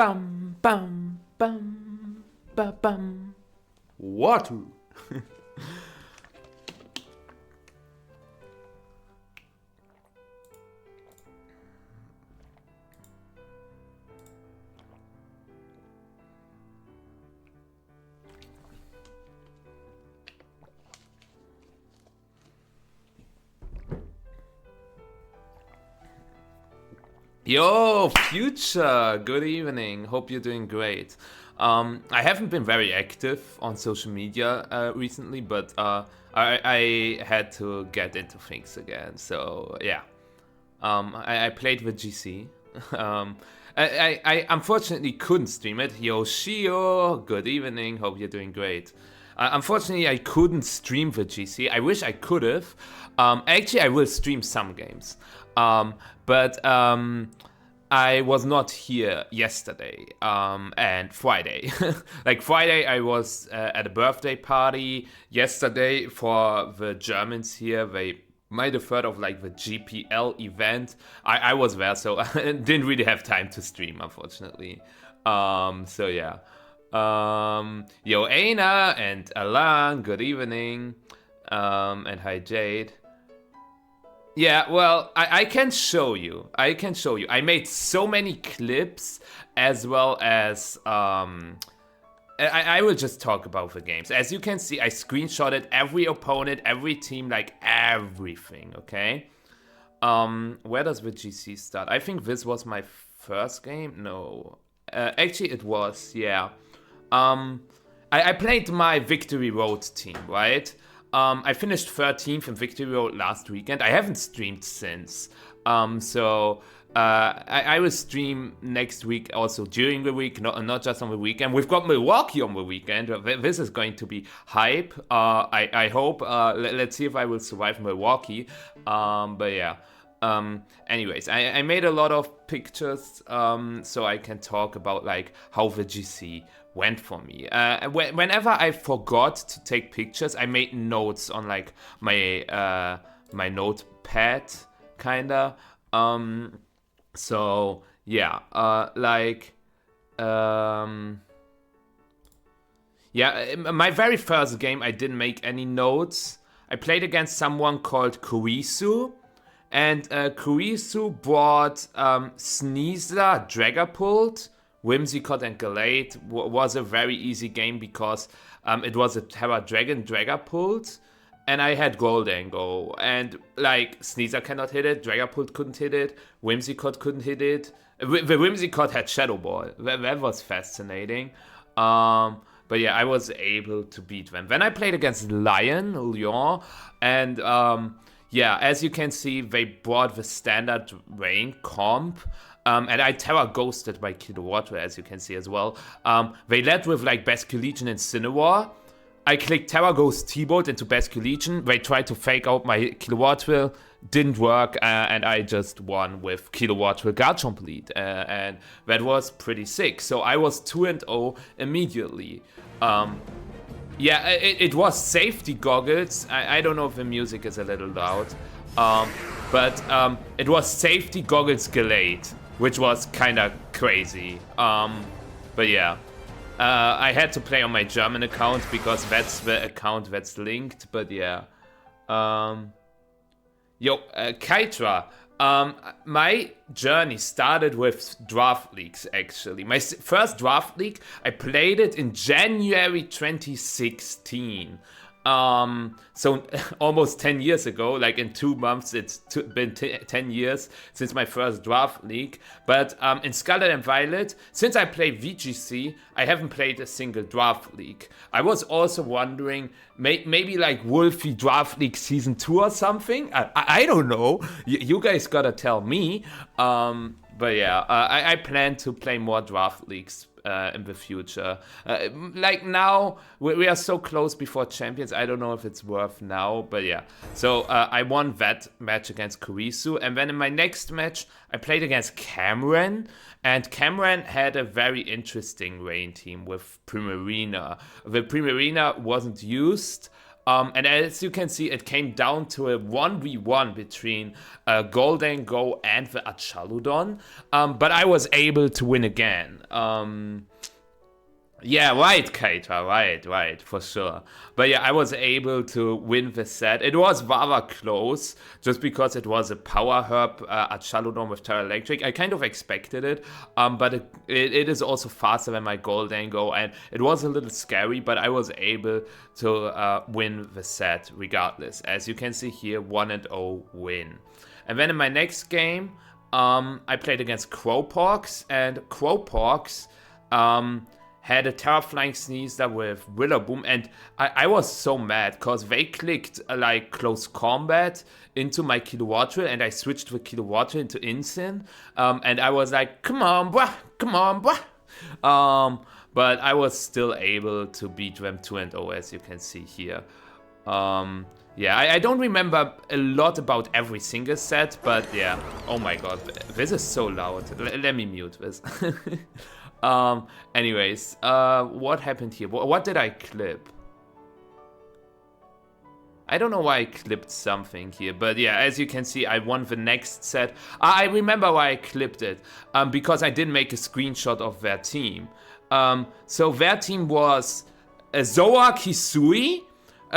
Bum, bum, bum, ba, bum. Water. Yo, Future! Good evening. Hope you're doing great. I haven't been very active on social media recently, but I had to get into things again. So yeah, I played with GC. I unfortunately couldn't stream it. Yoshio, good evening. Hope you're doing great. Unfortunately, I couldn't stream the GC. I wish I could have. Actually, I will stream some games. But I was not here yesterday and Friday. Like Friday, I was at a birthday party. Yesterday, for the Germans here, they might have heard of like the GPL event. I was there, so I didn't really have time to stream, unfortunately. So yeah. Yo, Aina and Alan, good evening. And hi, Jade. Yeah, well, I can show you. I made so many clips as well as I will just talk about the games. As you can see, I screenshotted every opponent, every team, like everything, okay? Where does the GC start? I think this was my first game. No. Actually, it was, yeah. I played my Victory Road team, right? I finished 13th in Victory Road last weekend. I haven't streamed since. So I will stream next week also during the week, not just on the weekend. We've got Milwaukee on the weekend. This is going to be hype. I hope. Let's see if I will survive Milwaukee. But yeah. Anyways, I made a lot of pictures so I can talk about like how the GC went for me. Whenever I forgot to take pictures, I made notes on like my my notepad, kinda. So yeah, yeah, my very first game I didn't make any notes. I played against someone called Kurisu. And Kurisu brought Sneasler, Dragapult, Whimsicott, and Galate. Was a very easy game because it was a Terra Dragon Dragapult. And I had Goldango. And like Sneasler cannot hit it, Dragapult couldn't hit it, Whimsicott couldn't hit it. The Whimsicott had Shadow Ball. That was fascinating. But yeah, I was able to beat them. Then I played against Lyon, and yeah, as you can see, they brought the standard rain comp. And I Terra Ghosted my Kilowattrel, as you can see as well. They led with like Basculegion and Cineroar. I clicked Terra Ghost T-Bolt into Basculegion. They tried to fake out my Kilowattrel. Didn't work, and I just won with Kilowattrel Garchomp lead. And that was pretty sick. So I was 2-0 immediately. Yeah, it was safety goggles. I don't know if the music is a little loud. But it was safety goggles Galate, which was kind of crazy. But yeah, I had to play on my German account because that's the account that's linked. But yeah. Yo, Kytra. My journey started with draft leagues, actually. My first draft league, I played it in January 2016. So almost 10 years ago, like in 2 months, it's been 10 years since my first draft league. But in Scarlet and Violet, since I played VGC, I haven't played a single draft league. I was also wondering, maybe like Wolfie Draft League Season 2 or something? I don't know. You guys gotta tell me. But yeah, I plan to play more draft leagues in the future. Like now, we are so close before Champions. I don't know if it's worth now, but yeah. So I won that match against Kurisu, and then in my next match, I played against Cameron, and Cameron had a very interesting rain team with Primarina. The Primarina wasn't used. And as you can see, it came down to a 1v1 between Goldengo and the Achaludon. But I was able to win again. Yeah, right, Keita, right, for sure. But yeah, I was able to win the set. It was rather close, just because it was a power herb Achaludon with Terra Electric. I kind of expected it, but it is also faster than my Goldengo, and it was a little scary, but I was able to win the set regardless. As you can see here, 1-0 win. And then in my next game, I played against Crowpox, and Crowpox had a Terra Flying Sneasler with Rillaboom, and I was so mad because they clicked like close combat into my Kilowattrel, and I switched the Kilowattrel into Incin, and I was like, come on, bruh. But I was still able to beat them 2-0, as you can see here. Yeah, I don't remember a lot about every single set, but yeah. Oh my god, this is so loud. Let me mute this. Anyways, what happened here? What did I clip? I don't know why I clipped something here, but yeah, as you can see, I won the next set. I remember why I clipped it, because I didn't make a screenshot of their team. So their team was Zoa Kisui,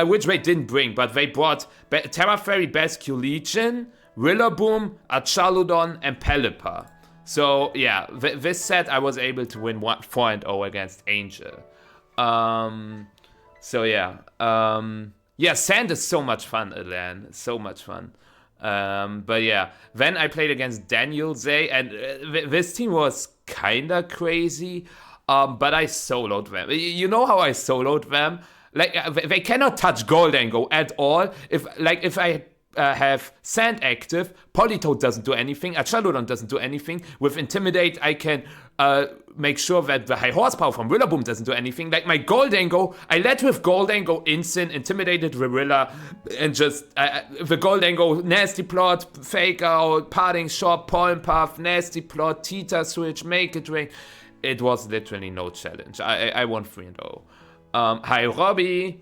which they didn't bring, but they brought Terra Fairy Basque Legion, Rillaboom, Achaludon, and Pelipper. So yeah, this set I was able to win 4-0 against Angel. So yeah, yeah, Sand is so much fun, Alan, so much fun. But yeah, then I played against Daniel Zay, and this team was kinda crazy. But I soloed them. You know how I soloed them? Like they cannot touch Goldengo at all. If I have Sand active, Politoed doesn't do anything, Achaludon doesn't do anything. With Intimidate, I can make sure that the high horsepower from Rillaboom doesn't do anything. Like my Goldengo, I led with Goldengo, Incin, Intimidated Rilla, and just the Goldengo, Nasty Plot, Fake Out, Parting Shot, Pollen Puff, Nasty Plot, Tita Switch, Make It Rain. It was literally no challenge. I won 3-0. Hi, Robbie.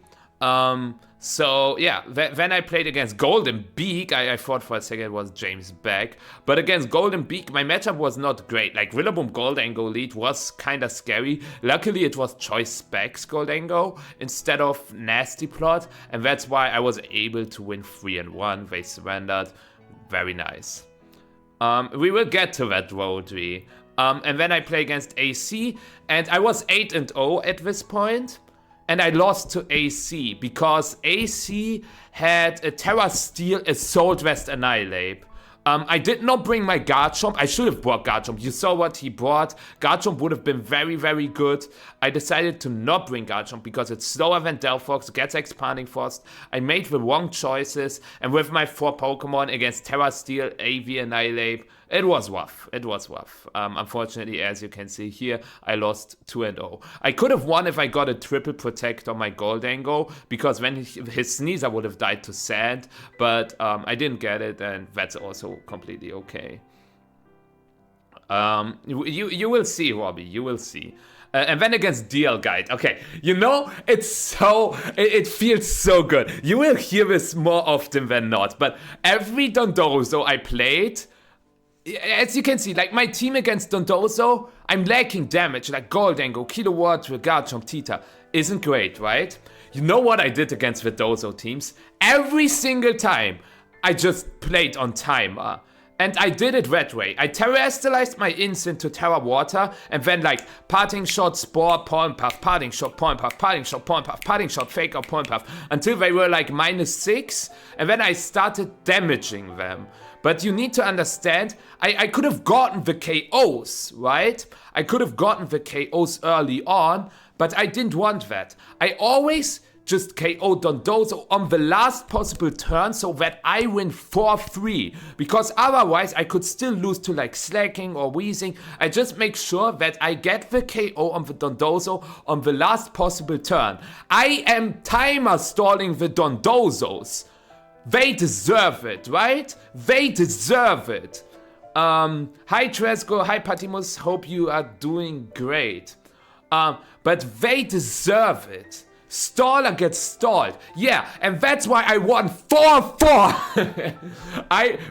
So yeah, then I played against Golden Beak. I thought for a second it was James Beck. But against Golden Beak, my matchup was not great. Like Rillaboom Goldengo lead was kind of scary. Luckily it was Choice Specs Goldengo instead of Nasty Plot. And that's why I was able to win 3-1. They surrendered. Very nice. We will get to that, Rodri. And then I play against AC. And I was 8-0 at this point. And I lost to AC because AC had a Terra Steel Assault Vest Annihilate. I did not bring my Garchomp. I should have brought Garchomp. You saw what he brought. Garchomp would have been very, very good. I decided to not bring Garchomp because it's slower than Delphox, gets Expanding Frost. I made the wrong choices. And with my 4 Pokemon against Terra Steel, AV Annihilate, it was rough. It was rough. Unfortunately, as you can see here, I lost 2-0. I could have won if I got a triple protect on my Goldengo, because then his Sneasler would have died to Sand, but I didn't get it, and that's also completely okay. You will see, Robbie. You will see. And then against DL Guide. Okay, you know, it feels so good. You will hear this more often than not, but every Dondozo I played, as you can see, like my team against Dondozo, I'm lacking damage, like Goldengo, Kilowatt, Garchomp, Tita. Isn't great, right? You know what I did against the Dozo teams? Every single time, I just played on timer. And I did it that way. I terrestrialized my Incin to Terra Water, and then like Parting Shot, Spore, Pollen Puff, Parting Shot, Pollen Puff, Parting Shot, Pollen Puff, Parting Shot, Fake Out, Pollen Puff, until they were like -6, and then I started damaging them. But you need to understand, I could have gotten the KOs, right? I could have gotten the KOs early on, but I didn't want that. I always just KO Dondozo on the last possible turn so that I win 4-3. Because otherwise I could still lose to like Slacking or Wheezing. I just make sure that I get the KO on the Dondozo on the last possible turn. I am timer stalling the Dondozos. They deserve it, right? They deserve it. Hi Tresco, hi Patimus, hope you are doing great. But they deserve it. Staller gets stalled. Yeah, and that's why I won 4-4.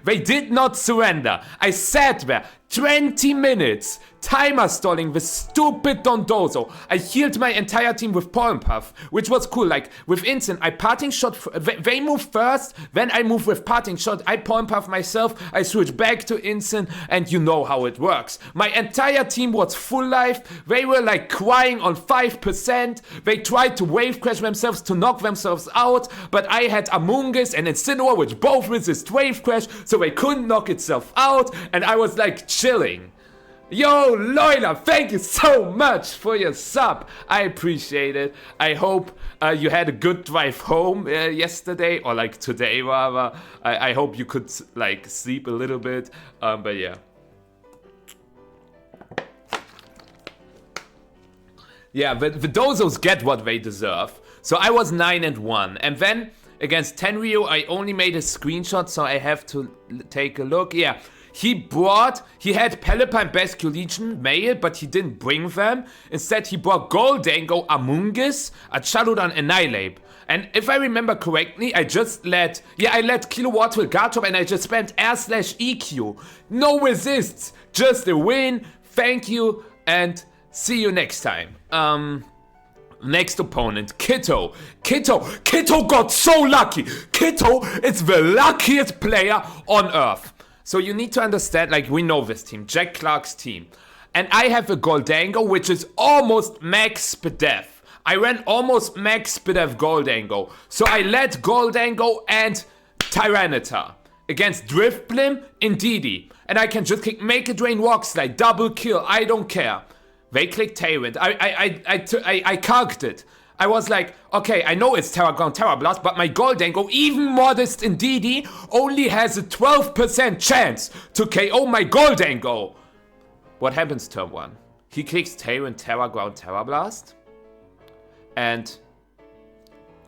They did not surrender. I sat there 20 minutes, timer stalling with stupid Dondozo. I healed my entire team with Pollen Puff, which was cool. Like, with Instant, I parting shot, they move first, then I move with parting shot, I Pollen Puff myself, I switch back to Instant, and you know how it works. My entire team was full life, they were like crying on 5%, they tried to wave crash themselves to knock themselves out, but I had Amoonguss and Incineroar, which both resist wave crash, so they couldn't knock itself out, and I was like chilling. Yo, Loila, thank you so much for your sub. I appreciate it. I hope you had a good drive home yesterday, or like today rather. I hope you could like sleep a little bit, but yeah. Yeah, the Dozos get what they deserve. So I was 9-1, and then against Tenryu I only made a screenshot, so I have to take a look. Yeah. He had Pelipper and Basculegion male, but he didn't bring them. Instead, he brought Goldango, Amoonguss, Chaludan, Annihilate. And if I remember correctly, I let Kilowatt will guard top, and I just spent R/EQ. No resists, just a win. Thank you, and see you next time. Next opponent, Kitto. Kitto got so lucky. Kitto is the luckiest player on Earth. So you need to understand, like, we know this team, Jack Clark's team. And I have a Goldango, which is almost max Spadef. I ran almost max Spadef Goldango. So I led Goldango and Tyranitar against Driftblim, Indeedee. And I can just click Make It Rain, Rock Slide, double kill, I don't care. They clicked Tailwind. I calced it. I was like, okay, I know it's Terra Ground, Terra Blast, but my Goldango, even modest Indeedee, only has a 12% chance to KO my Goldango. What happens turn 1? He clicks Tailwind, Terra Ground, Terra Blast, and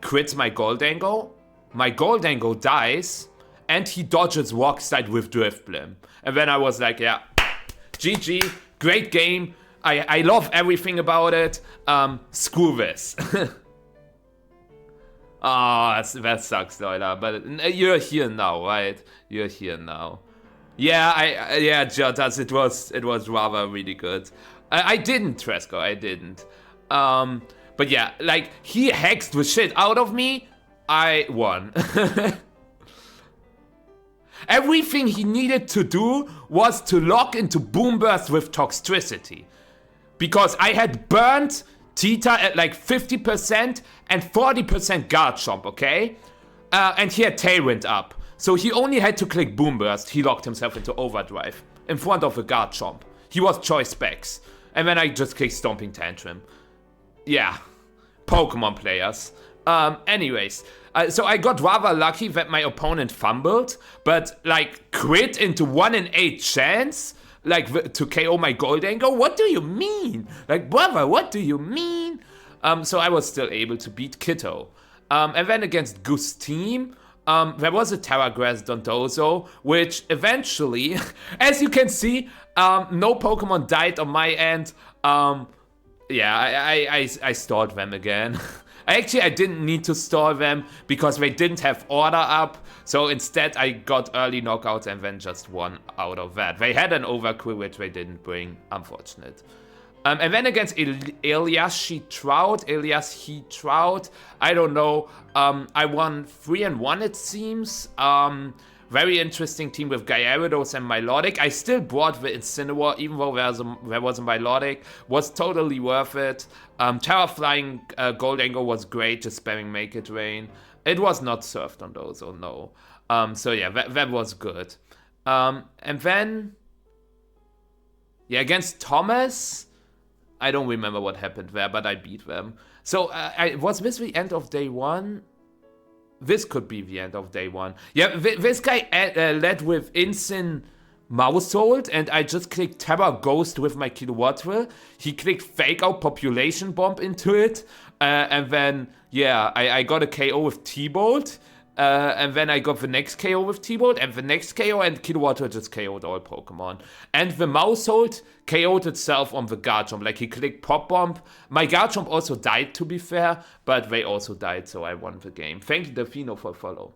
crits my Goldango. My Goldango dies, and he dodges Rock Slide with Driftblim. And then I was like, yeah, GG, great game. I love everything about it. Screw this. That sucks, Loila. But you're here now, right? You're here now. Yeah, Jotas, it was rather really good. I didn't, Tresco, I didn't. But yeah, like, he hexed the shit out of me. I won. Everything he needed to do was to lock into Boom Burst with Toxtricity. Because I had burnt Tita at like 50% and 40% guard chomp, okay? And he had Tailwind up. So he only had to click Boom Burst. He locked himself into Overdrive in front of a guard chomp. He was choice specs. And then I just clicked Stomping Tantrum. Yeah, Pokemon players. Anyways, so I got rather lucky that my opponent fumbled, but like crit into 1 in 8 chance, like to KO my Goldango. What do you mean? Like, brother, what do you mean? So I was still able to beat Kitto. And then against Goose team, there was a Terragrass Dondozo, which eventually, as you can see, no Pokemon died on my end. Yeah, I stored them again. I didn't need to store them because they didn't have order up. So instead I got early knockouts and then just won out of that. They had an overkill which they didn't bring, unfortunate. And then against Elias Trout, I don't know. I won 3-1 it seems. Very interesting team with Gyarados and Milotic. I still brought the Incineroar, even though there was a Milotic. Was totally worth it. Terra Flying Goldango was great, just spamming Make It Rain. It was not served on those, oh no. So yeah, that was good. And then, yeah, against Thomas, I don't remember what happened there, but I beat them. So was this the end of day 1? This could be the end of day 1. Yeah, this guy led with Incin Mousehold, and I just clicked Terra Ghost with my Kilowattrill. He clicked Fake Out Population Bomb into it, and then, yeah, I got a KO with T-Bolt, And then I got the next KO with T-Bolt, and the next KO, and Kilowatt just KO'd all Pokemon. And the Mousehold KO'd itself on the Garchomp. Like, he clicked Pop Bomb. My Garchomp also died, to be fair, but they also died, so I won the game. Thank you, Delfino, for follow.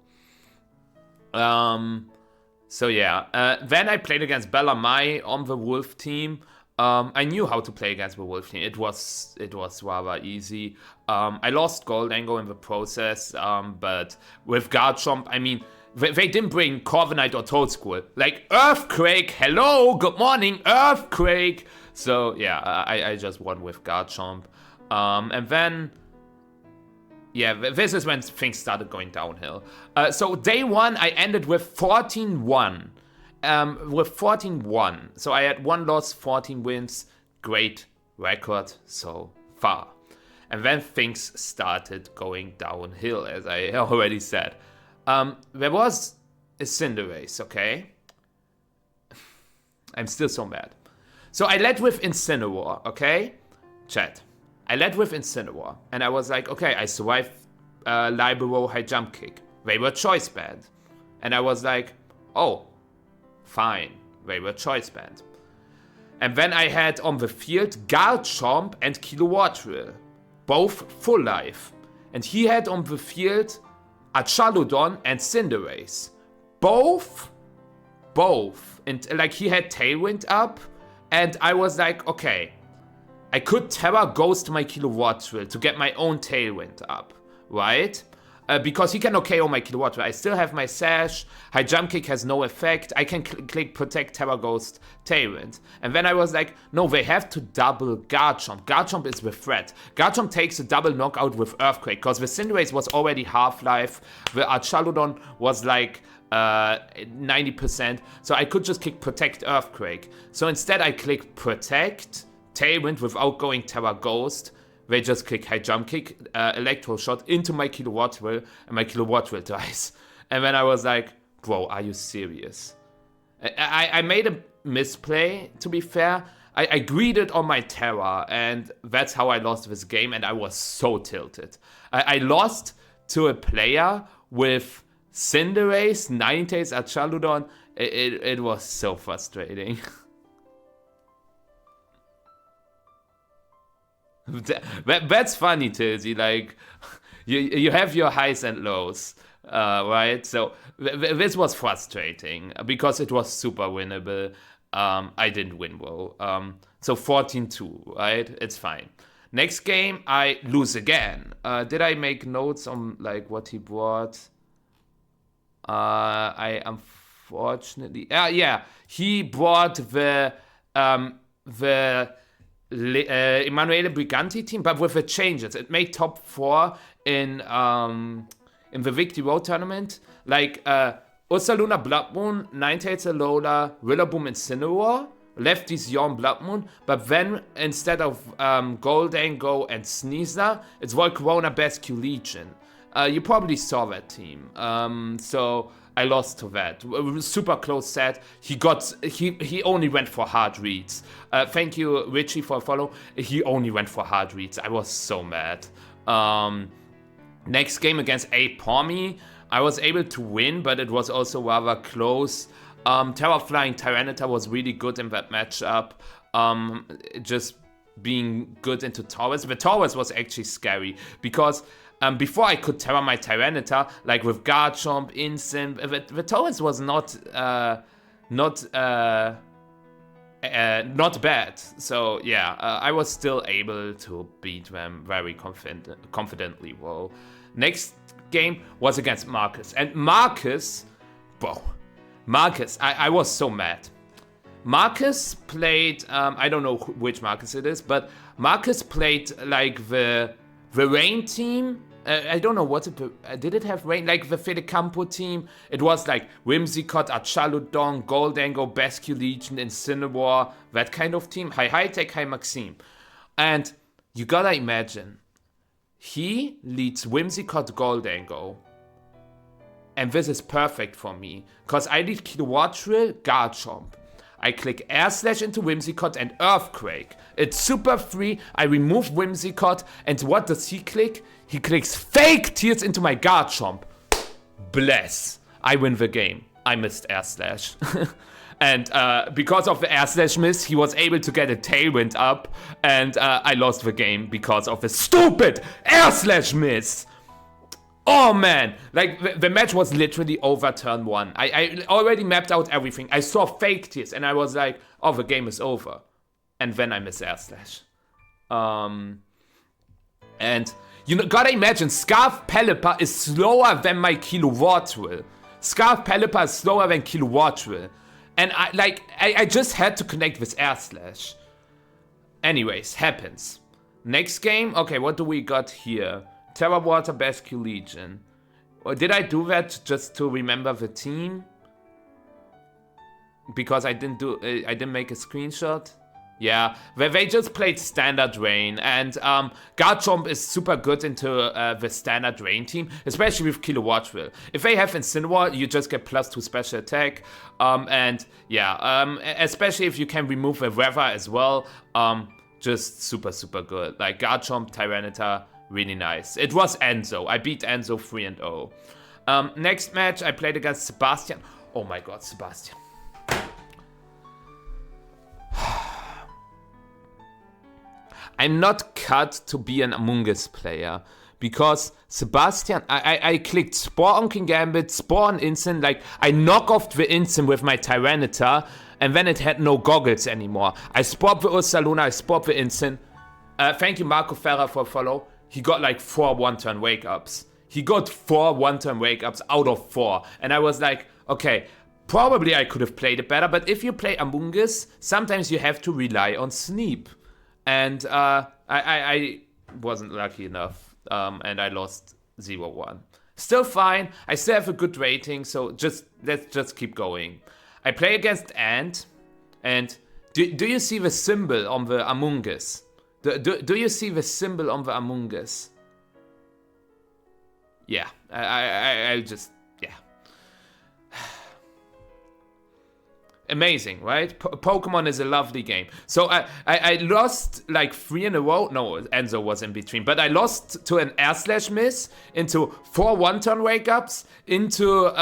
So yeah, then I played against Bellarmine on the Wolf team. I knew how to play against the Wolf team. It was rather easy. I lost Goldango in the process, but with Garchomp, I mean, they didn't bring Corviknight or Toadschool. Like, Earthquake, hello, good morning, Earthquake. So yeah, I just won with Garchomp. And then, yeah, this is when things started going downhill. So day one, I ended with 14-1. With 14-1. So I had 1 loss, 14 wins. Great record so far. And then things started going downhill, as I already said. There was a Cinderace, okay? I'm still so mad. So I led with Incineroar, okay? Chat. I led with Incineroar. And I was like, okay, I survived Libero High Jump Kick. They were choice banned. And I was like, oh, fine, they were choice banned. And then I had on the field Garchomp and Kilowattrel, both full life. And he had on the field Achaludon and Cinderace, both. And like, he had Tailwind up, and I was like, okay, I could Terra Ghost my Kilowattrel to get my own Tailwind up, right? Because he can KO my Kilowatt. I still have my Sash. High Jump Kick has no effect. I can click Protect, Terra Ghost, Tailwind. And then I was like, no, they have to double Garchomp. Garchomp is the threat. Garchomp takes a double knockout with Earthquake, because the Cinderace was already Half-Life. The Archaludon was like 90%. So I could just click Protect, Earthquake. So instead I click Protect, Tailwind without going Terra Ghost. They just click High Jump Kick, Electro Shot into my Kilowattrel, and my Kilowattrel dies. And then I was like, bro, are you serious? I made a misplay, to be fair. I greeted on my Terra, and that's how I lost this game, and I was so tilted. I lost to a player with Cinderace, Ninetales, Archaludon. It was so frustrating. That's funny, Tilsy. Like, you have your highs and lows, right? So this was frustrating because it was super winnable. I didn't win well. So 14-2, right? It's fine. Next game, I lose again. Did I make notes on like what he brought? I unfortunately, yeah, he brought the Emanuele Briganti team, but with the changes. It made top 4 in the Victory Road tournament. Like Ursaluna Blood Moon, Ninetales Alola, Rillaboom Incineroar, Lefty's Yawn Blood Moon, but then instead of Goldango and Sneasler, it's Volcarona Basque Legion. You probably saw that team. So I lost to that. Super close set. He only went for hard reads. Thank you, Richie, for a follow. He only went for hard reads. I was so mad. Next game against Pommy, I was able to win, but it was also rather close. Terra Flying Tyranitar was really good in that matchup. Just being good into Taurus. The Taurus was actually scary because before I could Terra my Tyranitar, like with Garchomp, Incin, the Taurus was not bad. So yeah, I was still able to beat them very confidently. Well, next game was against Marcus, and Marcus, I was so mad. Marcus played, I don't know which Marcus it is, but Marcus played like the Rain team. I don't know what it did it have Rain? Like the Fedecampo team. It was like Whimsicott, Archaludon, Goldango, Basque Legion, Incineroar, that kind of team. High Tech, High Maxime. And you gotta imagine, he leads Whimsicott, Goldango. And this is perfect for me, because I lead Kilowattrel, Garchomp. I click Air Slash into Whimsicott and Earthquake. It's super free. I remove Whimsicott, and what does he click? He clicks Fake Tears into my Garchomp. bless. I win the game. I missed air slash. And because of the air slash miss, he was able to get a tailwind up, and I lost the game because of the stupid air slash miss. Oh man, like the match was literally over turn 1. I already mapped out everything. I saw fake tears and I was like, oh, the game is over. And then I miss air slash. And you know, gotta imagine, Scarf Pelipper is slower than my Kilowatt drill. Scarf Pelipper is slower than Kilowatt drill. And I just had to connect with air slash. Anyways, happens. Next game, okay, what do we got here? Terra Water Basque Legion. Or did I do that just to remember the team? Because I didn't make a screenshot. Yeah, they just played standard rain, and Garchomp is super good into the standard rain team, especially with Kilowatt Drill. If they have Incineroar, you just get +2 special attack, and yeah, especially if you can remove the weather as well, just super good. Like Garchomp, Tyranitar, really nice. It was Enzo. I beat Enzo 3-0. Next match, I played against Sebastian. Oh my god, Sebastian. I'm not cut to be an Among Us player because Sebastian, I clicked Spore on Kingambit, Spore on Incin, like I knock off the Incin with my Tyranitar and then it had no goggles anymore. I spored the Ursaluna, I spored the Incin. Thank you Marco Ferra for a follow. He got like 4 one-turn wake-ups. He got 4 one-turn wake-ups out of 4. And I was like, okay, probably I could have played it better, but if you play Among Us, sometimes you have to rely on Sneep. And I wasn't lucky enough, and I lost 0-1. Still fine, I still have a good rating, so let's just keep going. I play against Ant, and do you see the symbol on the Among Us? Do you see the symbol on the Among Us? Yeah, I'll just, yeah. Amazing, right? Pokemon is a lovely game. So I lost like 3 in a row. No, Enzo was in between. But I lost to an air slash miss, into 4 one-turn wake-ups, into,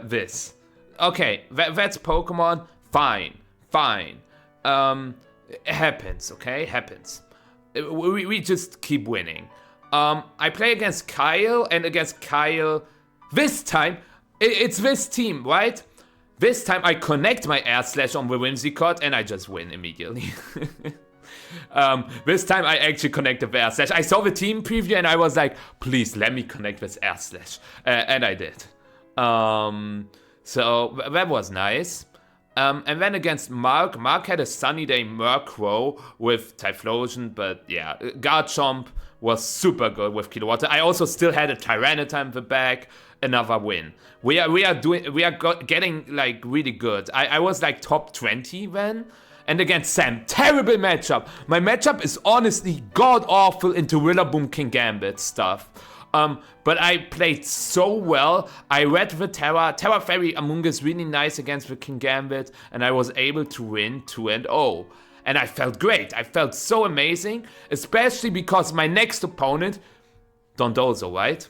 this. Okay, that's Pokemon. Fine. It happens, okay? Happens. We just keep winning. I play against Kyle, and against Kyle, this time, it's this team, right? This time I connect my air slash on the Whimsicott and I just win immediately. This time I actually connected the air slash. I saw the team preview and I was like, please let me connect this air slash. And I did. So that was nice. And then against Mark had a sunny day Murkrow with Typhlosion, but yeah, Garchomp was super good with Kilowatt. I also still had a Tyranitar in the back. Another win. We are getting like really good. I was like top 20 then. And against Sam, terrible matchup. My matchup is honestly god awful into Rillaboom Kingambit stuff. But I played so well. I read the Terra Fairy Among Us really nice against the Kingambit, and I was able to win 2-0. And I felt great. I felt so amazing, especially because my next opponent, Dondozo, right?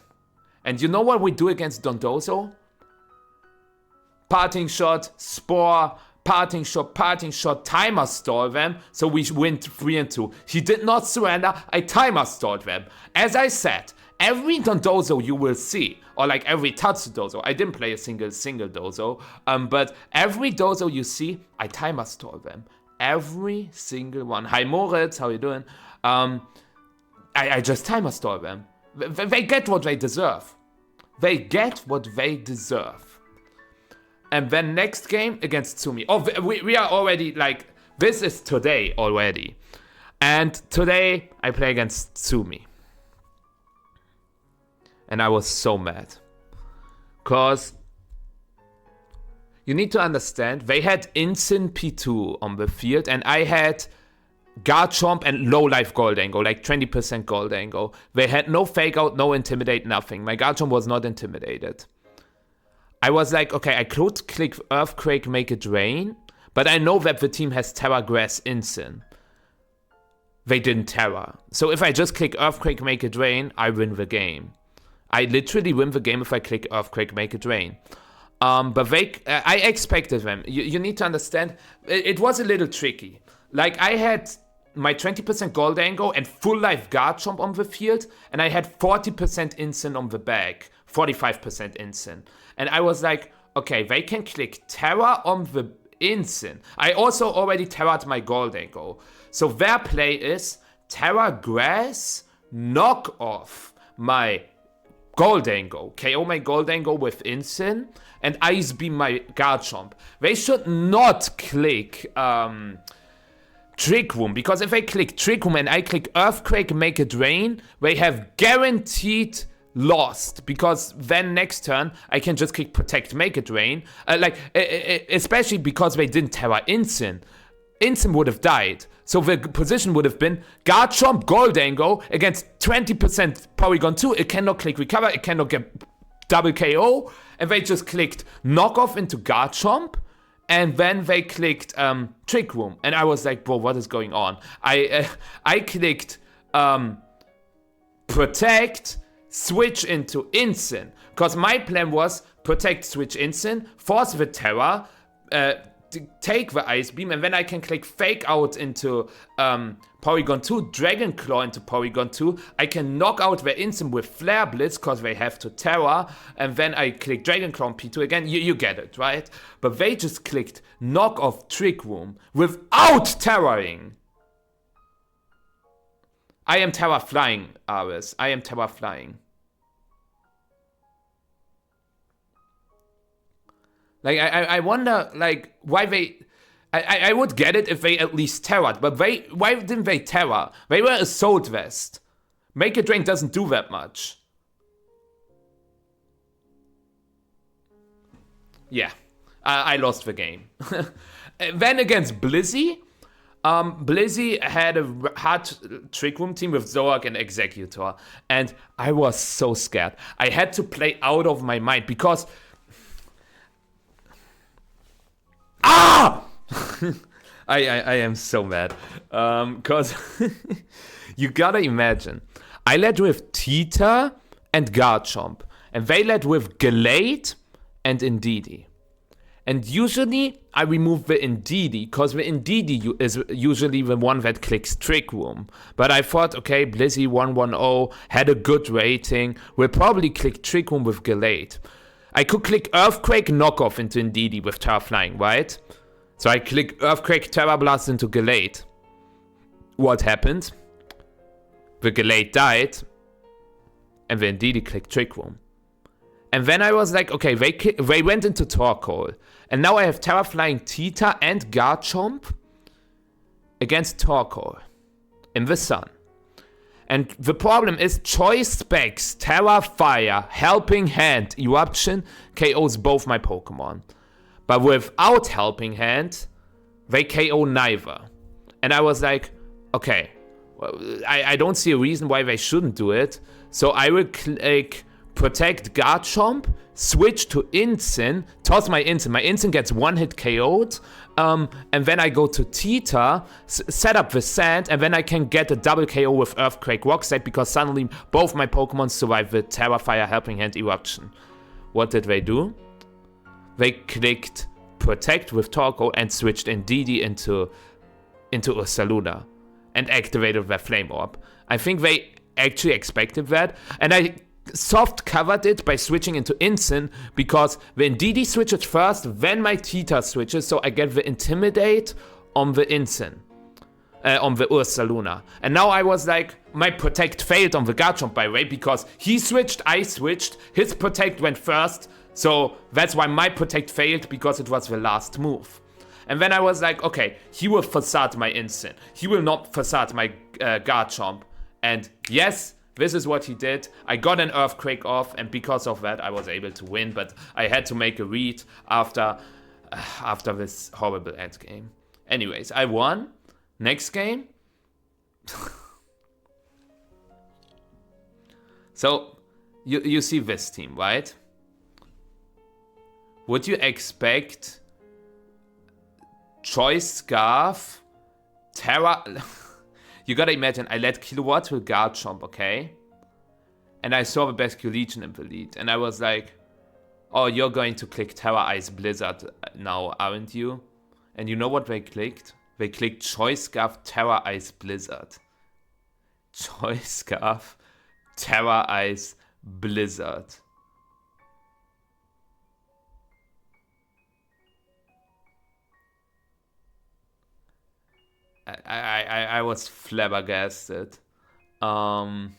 And you know what we do against Dondozo? Parting shot, Spore, parting shot, timer stall them, so we win 3-2. He did not surrender, I timer stalled them. As I said, every Dondozo you will see, or like every Tatsudozo, I didn't play a single Dozo, but every Dozo you see, I timer stall them. Every single one. Hi Moritz, how you doing? I just timer stall them. They get what they deserve. They get what they deserve. And then next game against Tsumi. Oh, we are already like, this is today already. And today I play against Tsumi. And I was so mad. Because you need to understand, they had Incin P2 on the field and I had Garchomp and low life Goldango, like 20% Goldango. They had no fake out, no intimidate, nothing. My Garchomp was not intimidated. I was like, okay, I could click Earthquake, make it rain, but I know that the team has Terra Grass Incin. They didn't Terra. So if I just click Earthquake, make it rain, I win the game. I literally win the game if I click Earthquake, make it rain. But I expected them. You need to understand, it was a little tricky. Like, I had my 20% gold angle and full life Garchomp on the field, and I had 40% instant on the back, 45% instant. And I was like, okay, they can click Terra on the instant. I also already terra'd my gold angle. So their play is Terra Grass, knock off my gold angle, KO my gold angle with instant, and Ice Beam my Garchomp. They should not click Trick Room, because if I click Trick Room and I click Earthquake, make it rain, they have guaranteed lost, because then next turn I can just click Protect, make it rain. Especially because they didn't Terra Instant. Instant would have died. So the position would have been Garchomp Gold Angle against 20% Porygon 2. It cannot click Recover, it cannot get double KO. And they just clicked Knock Off into Garchomp. And then they clicked Trick Room. And I was like, bro, what is going on? I clicked Protect, switch into Instant. Because my plan was Protect, switch Instant, force the Terra, take the Ice Beam, and then I can click Fake Out into Porygon 2, Dragon Claw into Porygon 2. I can knock out the Instant with Flare Blitz, because they have to Terra, and then I click Dragon Claw on P2 again. You get it, right? But they just clicked Knock Off Trick Room without Terraing. I am Terra Flying, Aris. I am Terra Flying. Like, I wonder, like, why they... I would get it if they at least Terra'd, but why didn't they Terra? They were Assault Vest. Make It Rain doesn't do that much. Yeah, I lost the game. Then against Blizzy, Blizzy had a hard Trick Room team with Zoroark and Executor, and I was so scared. I had to play out of my mind, because... Ah! I am so mad. Because you gotta imagine. I led with Tita and Garchomp. And they led with Gallade and Indeedee. And usually I remove the Indeedee, because the Indeedee is usually the one that clicks Trick Room. But I thought, okay, Blizzy 110 had a good rating. We'll probably click Trick Room with Gallade. I could click Earthquake Knockoff into Indeedee with Terra Flying, right? So I click Earthquake Terra Blast into Gallade. What happened? The Gallade died, and the Indeedee clicked Trick Room. And then I was like, okay, they went into Torkoal. And now I have Terra Flying Tita and Garchomp against Torkoal in the sun. And the problem is Choice Specs, Terra Fire, Helping Hand, Eruption KOs both my Pokemon. But without Helping Hand, they KO neither. And I was like, okay, well, I don't see a reason why they shouldn't do it. So I will click Protect Garchomp, switch to Instant, toss my Instant. My Instant gets one hit KO'd. And then I go to Tita, set up the Sand, and then I can get a double KO with Earthquake Rock Slide, because suddenly both my Pokemon survive the Terra Fire Helping Hand Eruption. What did they do? They clicked Protect with Torkoal and switched Indeedee into Ursaluna and activated their Flame Orb. I think they actually expected that, and I soft covered it by switching into Instant, because the Indeedee switches first, then my Tita switches, so I get the Intimidate on the Instant, on the Ursaluna. And now I was like, my Protect failed on the Garchomp, by the way, because he switched, I switched, his Protect went first, so that's why my Protect failed, because it was the last move. And then I was like, okay, he will Facade my Instant. He will not Facade my Garchomp. And yes, this is what he did. I got an Earthquake off, and because of that, I was able to win. But I had to make a read after this horrible endgame. Anyways, I won. Next game. So, you see this team, right? Would you expect Choice Scarf, Terra... You gotta imagine, I led Kilowatt with Garchomp, okay? and I saw the Basque Legion in the lead, and I was like, oh, you're going to click Terra Ice Blizzard now, aren't you? And you know what they clicked? They clicked Choice Scarf Terra Ice Blizzard. Choice Scarf Terra Ice Blizzard. I was flabbergasted. And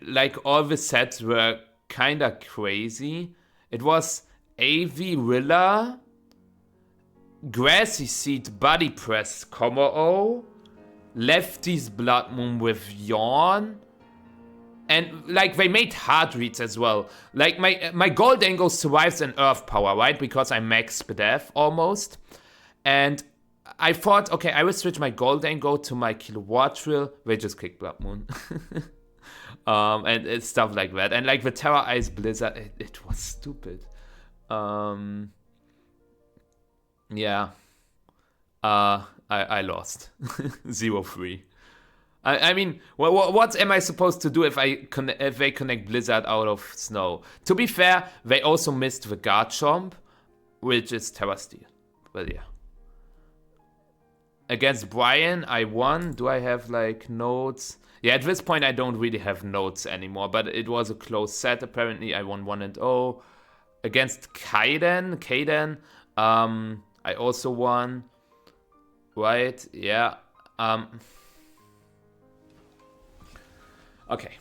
like all the sets were kinda crazy. It was AV Rilla, Grassy Seed Body Press Combo, Lefty's Blood Moon with Yawn, and like they made hard reads as well. Like my Gold Angle survives in Earth Power, right? Because I max Bdef almost. And I thought, okay, I will switch my Gold Angle to my Kilowatt Drill. They just clicked Blood Moon. And it's stuff like that. And like the Terra Ice Blizzard, it was stupid. Yeah. I lost. 0-3. I mean, what am I supposed to do if they connect Blizzard out of Snow? To be fair, they also missed the Garchomp, which is Terra Steel. But yeah. Against Brian, I won. Do I have like notes? Yeah, at this point I don't really have notes anymore, but it was a close set. Apparently I won 1-0. Against Kaden, I also won. Right, yeah. Okay.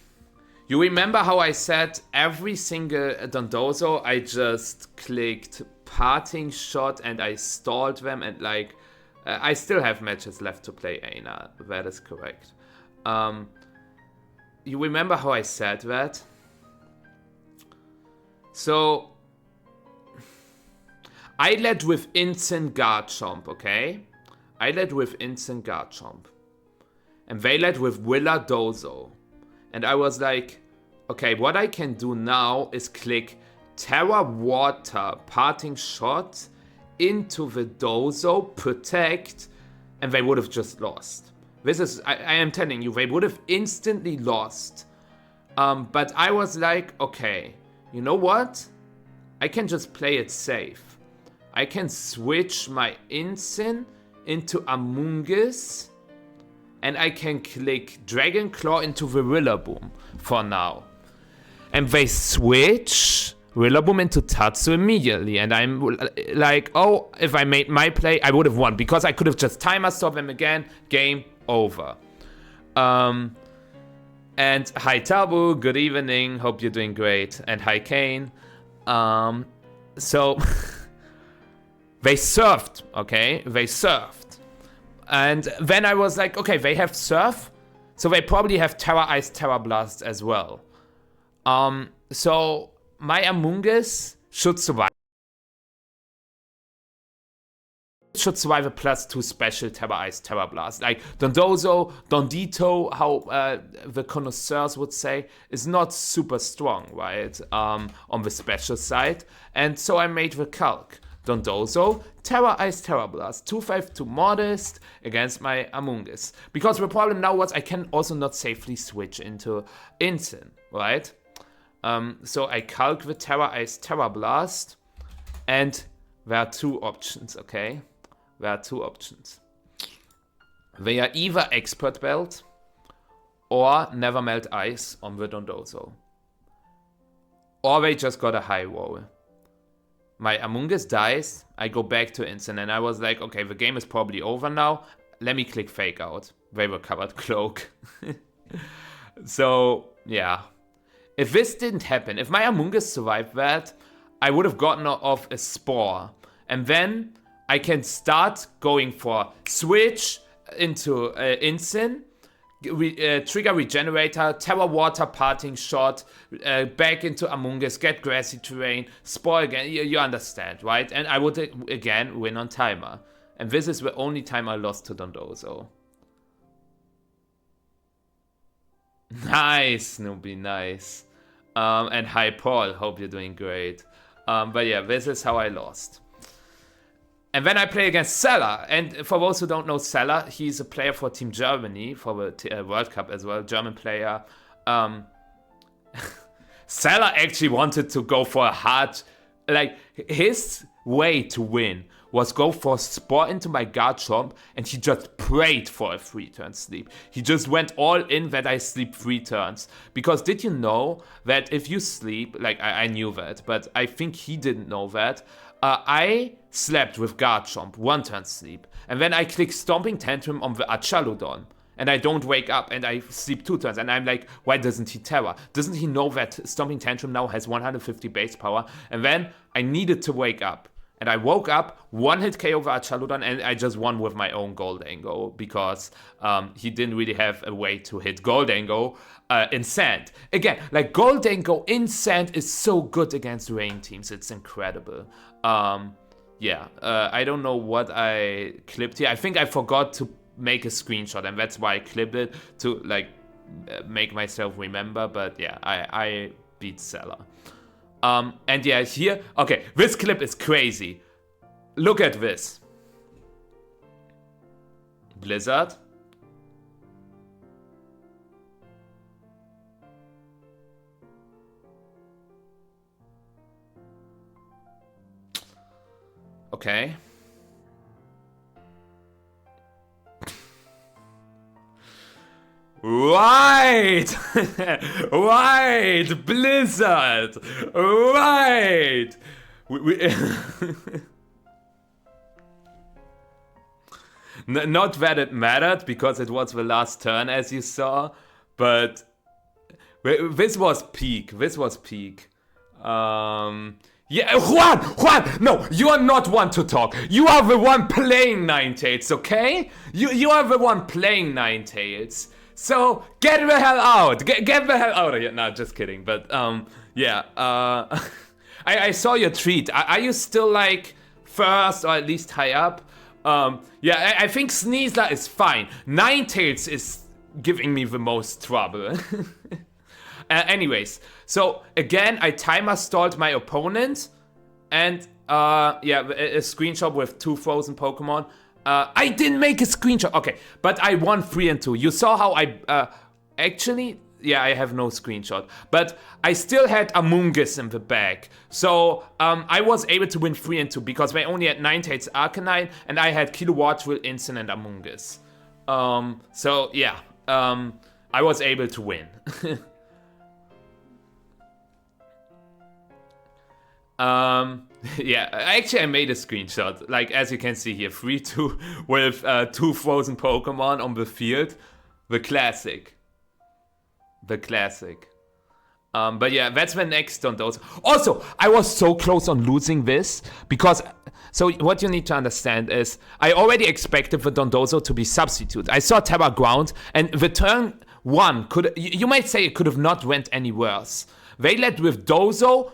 You remember how I said every single Dondozo I just clicked Parting Shot and I stalled them, and like I still have matches left to play Aina. That is correct. You remember how I said that? So I led with Instant Garchomp, okay? I led with Instant Garchomp. And they led with Willa Dozo. And I was like, okay, what I can do now is click Terra Water Parting Shot into the Dozo, protect, and they would have just lost. This is, I am telling you, they would have instantly lost. But I was like, okay, you know what? I can just play it safe. I can switch my Incin into Amoonguss, and I can click Dragon Claw into the Rillaboom for now. And they switch Rillaboom into Tatsu immediately, and I'm like, oh, if I made my play, I would have won, because I could have just timer stopped them again, game over. And hi Tabu, good evening, hope you're doing great, and hi Kane. So they surfed, okay, they surfed. And then I was like, okay, they have Surf, so they probably have Terra Ice, Terra Blast as well. So my Amoonguss should survive. Should survive a +2 special Terra Ice, Terra Blast. Like Dondito, how the connoisseurs would say, is not super strong, right? On the special side. And so I made the calc. Dondozo, Terra Ice, Terra Blast, 2-5 modest against my Amoonguss. Because the problem now was I can also not safely switch into Incin, right? So I calc the Terra Ice, Terra Blast, and there are two options, okay? There are two options. They are either Expert Belt or Never Melt Ice on the Dondozo. Or they just got a high roll. My Amoonguss dies, I go back to Incin, and I was like, okay, the game is probably over now. Let me click Fake Out. They were covered Cloak. So, yeah. If this didn't happen, if my Amoonguss survived that, I would have gotten off a Spore. And then I can start going for Switch into Incin, Trigger Regenerator, Terra Water Parting Shot, back into Amoonguss, get Grassy Terrain, Spore again, you understand, right? And I would again win on timer. And this is the only time I lost to Dondozo. Nice, Snoopy, nice. And hi Paul, hope you're doing great. But yeah, this is how I lost. And then I play against Seller. And for those who don't know Seller, he's a player for Team Germany, for the World Cup as well, German player. Salah actually wanted to go for a hard, like, his way to win was go for spot into my guard chomp, and he just prayed for a 3-turn sleep. He just went all in that I sleep 3 turns. Because did you know that if you sleep, like I knew that, but I think he didn't know that, I slept with guard chomp, 1-turn sleep, and then I click Stomping Tantrum on the Achaludon, and I don't wake up, and I sleep 2 turns, and I'm like, why doesn't he terror? Doesn't he know that Stomping Tantrum now has 150 base power? And then I needed to wake up. And I woke up, 1-hit KO over Achaludon, and I just won with my own Goldango because he didn't really have a way to hit Goldango in Sand. Again, like Goldango in Sand is so good against rain teams. It's incredible. I don't know what I clipped here. I think I forgot to make a screenshot, and that's why I clipped it to like make myself remember. But yeah, I beat Salah. And yeah, here, okay, this clip is crazy. Look at this. Blizzard. Okay. Right! Right! Blizzard! Right! Not that it mattered, because it was the last turn, as you saw, but this was peak. This was peak. Yeah, Juan! No, you are not one to talk. You are the one playing Ninetales, okay? You are the one playing Ninetales. So, get the hell out! Get the hell out of here! No, just kidding. But, I saw your tweet. Are you still, like, first, or at least high up? I think Sneasler is fine. Ninetales is giving me the most trouble. Anyways, so, again, I timer stalled my opponent. And, a screenshot with 2 frozen Pokemon. I didn't make a screenshot. Okay, but I won 3-2. You saw how I actually, yeah, I have no screenshot, but I still had Amoonguss in the bag. So I was able to win 3-2 because they only had Ninetales Arcanine, and I had Kilowatt, Will, Instant, and Amoonguss. I was able to win. Actually I made a screenshot, like as you can see here, 3-2 with 2 frozen Pokemon on the field. The classic. But yeah, that's the next Dondozo. Also, I was so close on losing this, because, so what you need to understand is, I already expected the Dondozo to be substitute. I saw Terra Ground, and the turn 1 you might say it could have not went any worse. They led with Dozo,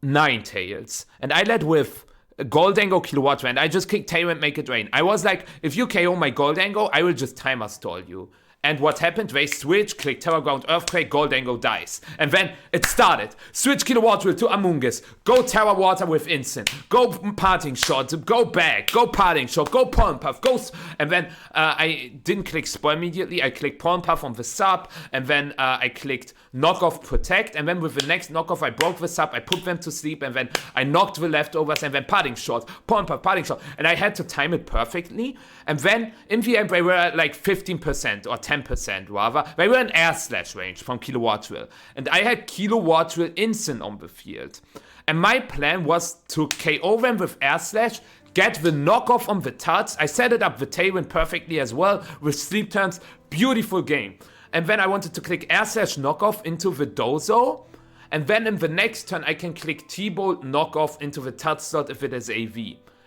Ninetales, and I led with Goldango, Kilowatt, and I just kicked Tailwind, make it rain. I was like, if you KO my Goldango, I will just timer stall you. And what happened? They switch, click Terra Ground, Earthquake, Goldango dies. And then it started. Switch Kilowatt Drill to Amoonguss. Go Terra Water with Instant. Go Parting Shot. Go back. Go Parting Shot. Go Pollen Puff. Go. And then I didn't click Spoil immediately. I clicked Pollen Puff on the sub. And then I clicked Knock Off Protect. And then with the next Knock Off, I broke the sub. I put them to sleep. And then I knocked the leftovers. And then Parting Shot. Pollen Puff, Parting Shot. And I had to time it perfectly. And then in the end, they were at like 15% or 10% rather. They were in Air Slash range from Kilowatt Drill. And I had Kilowatt Drill Instant on the field. And my plan was to KO them with Air Slash, get the knockoff on the Tuts. I set it up the Tailwind perfectly as well with sleep turns. Beautiful game. And then I wanted to click Air Slash knockoff into the Dozo. And then in the next turn, I can click T-Bolt knockoff into the Tuts slot if it is AV.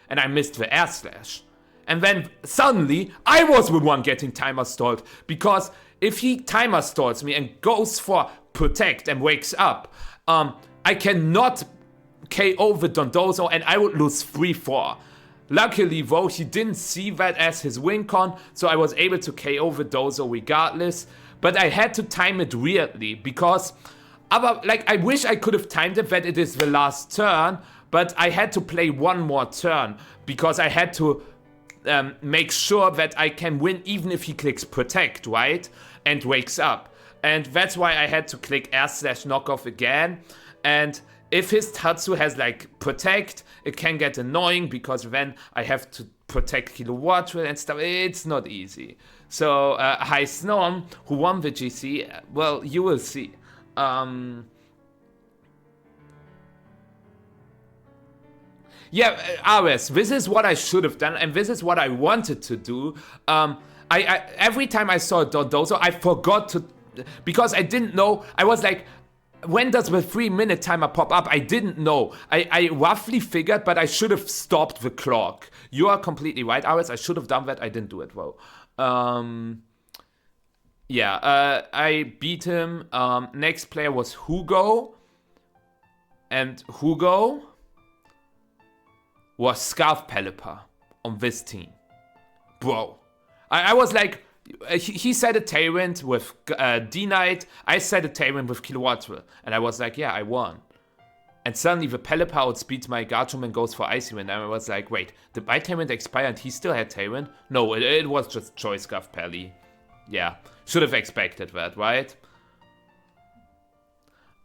And I missed the Air Slash. And then suddenly, I was the one getting timer stalled. Because if he timer stalls me and goes for Protect and wakes up, I cannot KO the Dondozo and I would lose 3-4. Luckily though, he didn't see that as his win con, so I was able to KO the Dozo regardless. But I had to time it weirdly because, I wish I could have timed it that it is the last turn, but I had to play one more turn because I had to make sure that I can win even if he clicks Protect, right? And wakes up. And that's why I had to click r/knockoff again. And if his Tatsu has like protect, it can get annoying because then I have to protect Kilowatt Drill and stuff. It's not easy. So High Snom, who won the GC, well, you will see. Yeah, RS, this is what I should have done, and this is what I wanted to do. I every time I saw Dondozo, I forgot to, because I didn't know. I was like, when does the 3-minute timer pop up? I didn't know. I roughly figured, but I should have stopped the clock. You are completely right, RS. I should have done that. I didn't do it well. I beat him. Next player was Hugo. And Hugo was Scarf Pelipper on this team. Bro. I was like, he said a Tailwind with D-Knight. I said a Tailwind with Kilowatt Drill. And I was like, yeah, I won. And suddenly the Pelipper outspeeds my Garchomp and goes for Icy Wind. And I was like, wait, did my Tailwind expire and he still had Tailwind? No, it was just Choice Scarf Pelly. Yeah, should have expected that, right?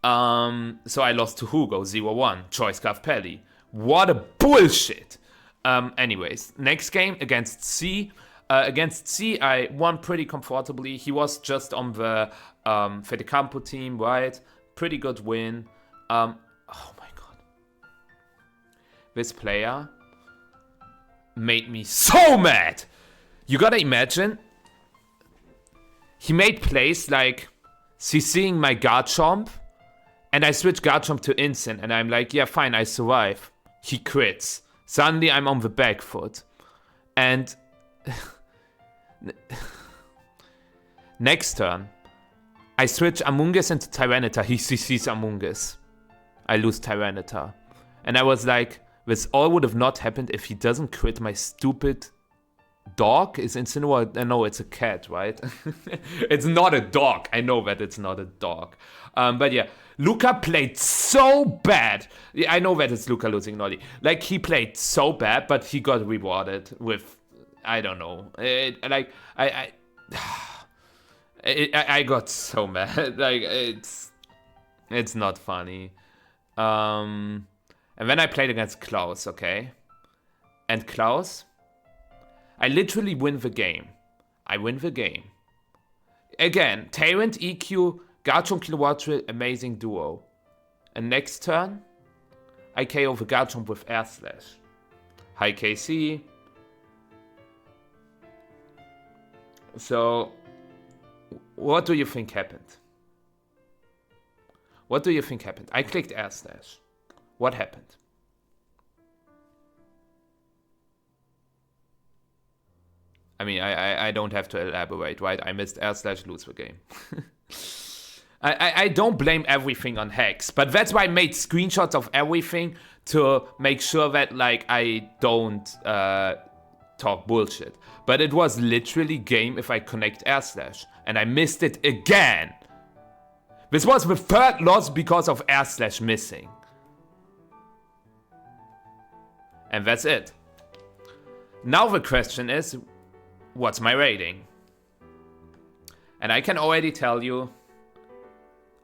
So I lost to Hugo, 0-1, Choice Scarf Pelly. What a bullshit! Anyways, next game against C. Against C, I won pretty comfortably. He was just on the Fedecampo team, right? Pretty good win. Oh my god. This player made me so mad! You gotta imagine, he made plays like CCing my Garchomp, and I switch Garchomp to Instant, and I'm like, yeah, fine, I survive. He crits. Suddenly I'm on the back foot. And next turn, I switch Amoonguss into Tyranitar. He CCs Amoonguss. I lose Tyranitar. And I was like, this all would have not happened if he doesn't crit my stupid dog. Is Incineroar? No, it's a cat, right? It's not a dog. I know that it's not a dog. But yeah, Luca played so bad. I know that it's Luca losing Nolly. Like, he played so bad, but he got rewarded with, I don't know. I got so mad. Like, it's not funny. And then I played against Klaus, okay? And Klaus, I literally win the game. I win the game. Again, Tailwind, EQ, Garchomp, Kilowatt Drill, amazing duo. And next turn, I KO the Garchomp with Air Slash. Hi KC. So, what do you think happened? What do you think happened? I clicked Air Slash. What happened? I mean, I don't have to elaborate, right? I missed Air Slash, lose the game. I don't blame everything on hacks, but that's why I made screenshots of everything to make sure that, like, I don't talk bullshit. But it was literally game if I connect Air Slash, and I missed it again. This was the third loss because of Air Slash missing. And that's it. Now the question is, what's my rating? And I can already tell you,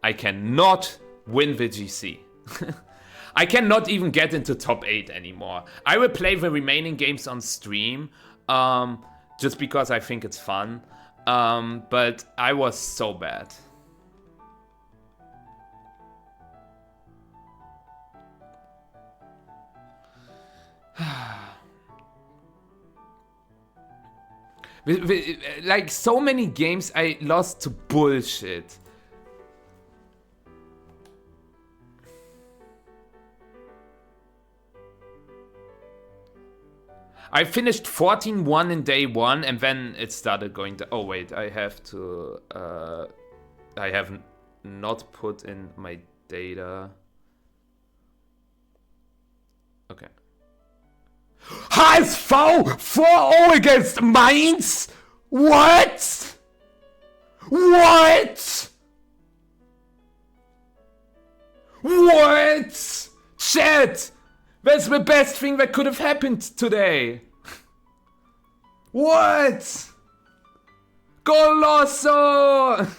I cannot win the GC. I cannot even get into top 8 anymore. I will play the remaining games on stream, just because I think it's fun. But I was so bad. Like, so many games I lost to bullshit. I finished 14-1 in day 1, and then it started going to... Oh, wait, I have to... I have not put in my data. Okay. HSV 4-0 against Mainz? What? What? What? Chat! That's the best thing that could have happened today. What? Goloso!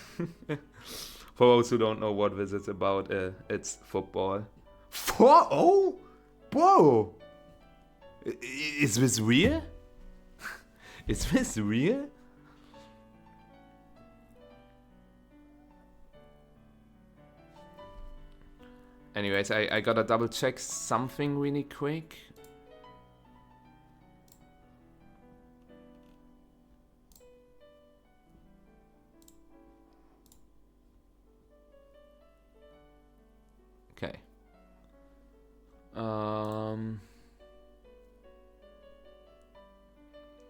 For those who don't know what this is about, it's football. 4-0? Whoa! Is this real? Is this real? Anyways, I gotta double check something really quick. Okay.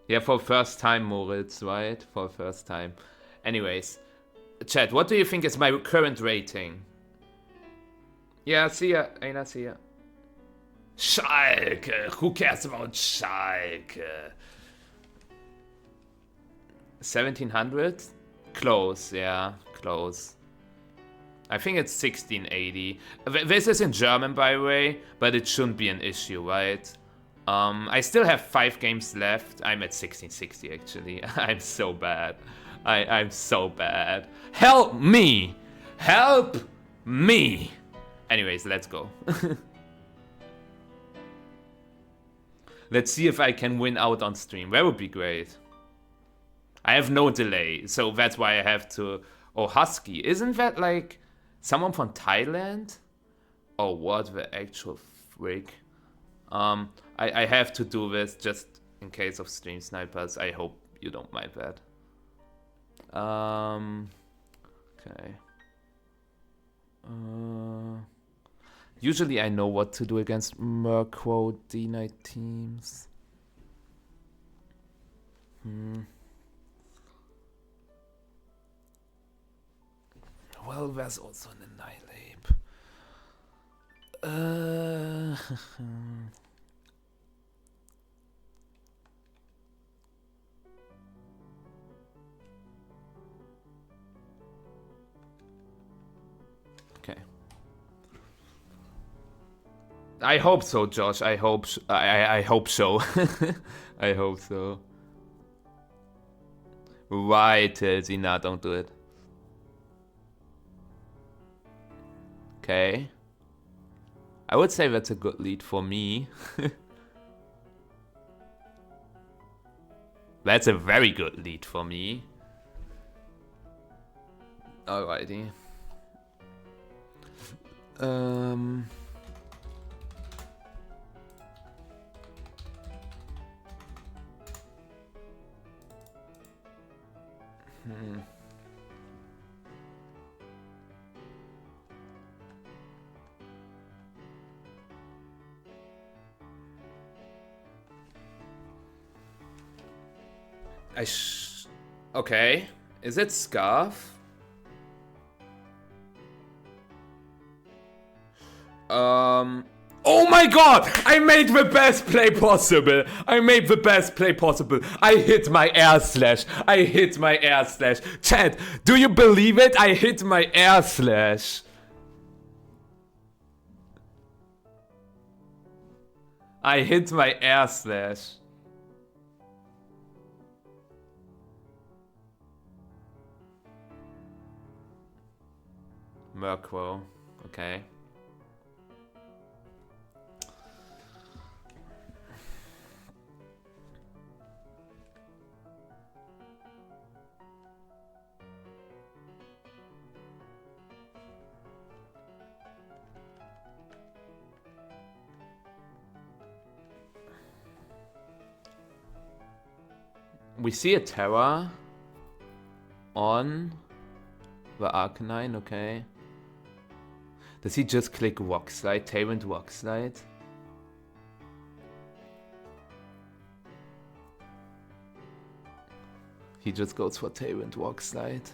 Yeah, for first time, Moritz, right? For first time. Anyways, chat, what do you think is my current rating? Yeah, see ya. Aina, see ya. Schalke. Who cares about Schalke? 1700? Close, yeah, close. I think it's 1680. This is in German, by the way, but it shouldn't be an issue, right? I still have 5 games left. I'm at 1660, actually. I'm so bad. I'm so bad. Help me! Help me! Anyways, let's go. Let's see if I can win out on stream. That would be great. I have no delay, so that's why I have to... Oh, Husky. Isn't that like someone from Thailand? Oh, what the actual frick? I have to do this just in case of stream snipers. I hope you don't mind that. Okay. Usually I know what to do against Merco D-Night teams. Well, there's also an Annihilate. Okay. I hope so, Josh. I hope I hope so. I hope so. Right, Zina, don't do it. Okay. I would say that's a good lead for me. That's a very good lead for me. Alrighty. Okay. Is it Scarf? Oh my god! I made the best play possible! I made the best play possible! I hit my air slash! I hit my air slash! Chat, do you believe it? I hit my air slash! I hit my air slash. Merquo, okay. We see a Terra on the Arcanine, okay. Does he just click Rock Slide, Tyrant Rock Slide? He just goes for Tyrant Rock Slide.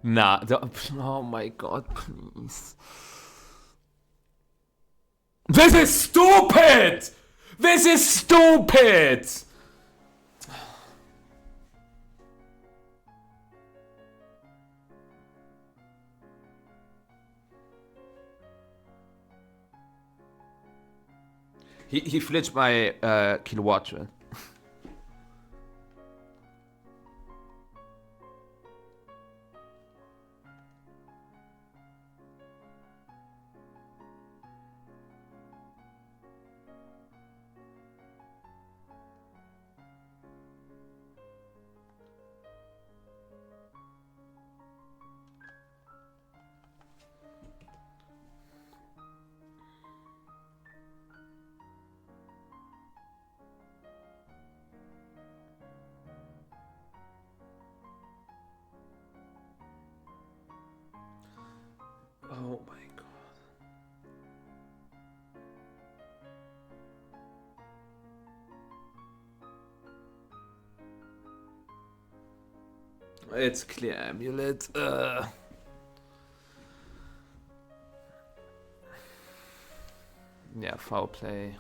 Nah, oh my god, please. This is stupid! This is stupid! He flinched my Kilowattrel. It's clear amulet. Yeah, foul play.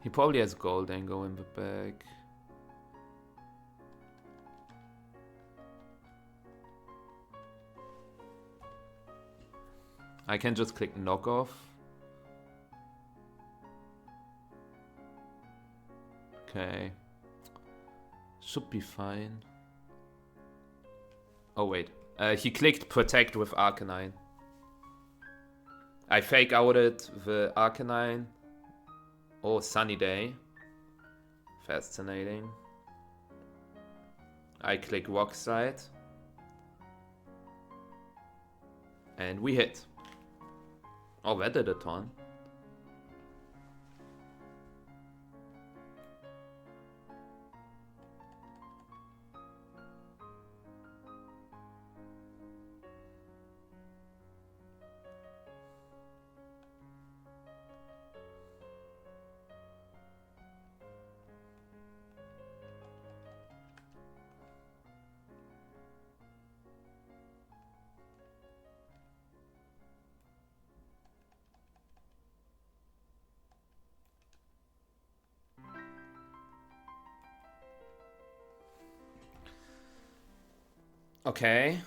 He probably has gold angle in the bag. I can just click knockoff. Okay. Should be fine. Oh wait. He clicked protect with Arcanine. I fake outed the Arcanine. Oh, sunny day. Fascinating. I click rock slide. And we hit. Oh, that did a ton. Okay.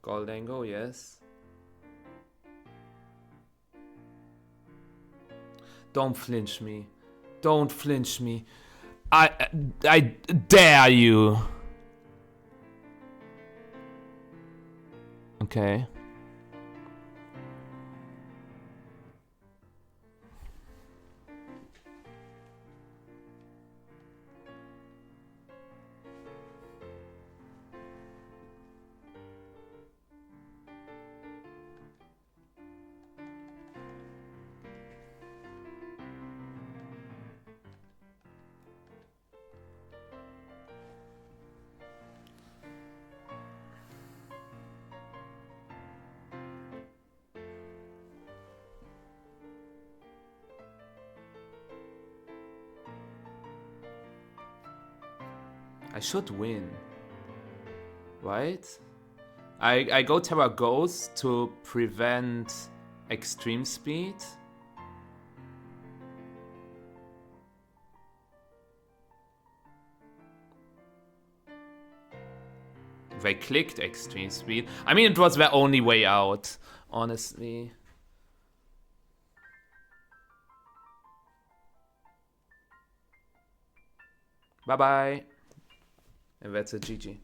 Goldango, yes. Don't flinch me. Don't flinch me. I dare you. Okay. I should win, right? I go Terra Ghost to prevent extreme speed. They clicked extreme speed. I mean, it was their only way out, honestly. Bye-bye. And that's a GG.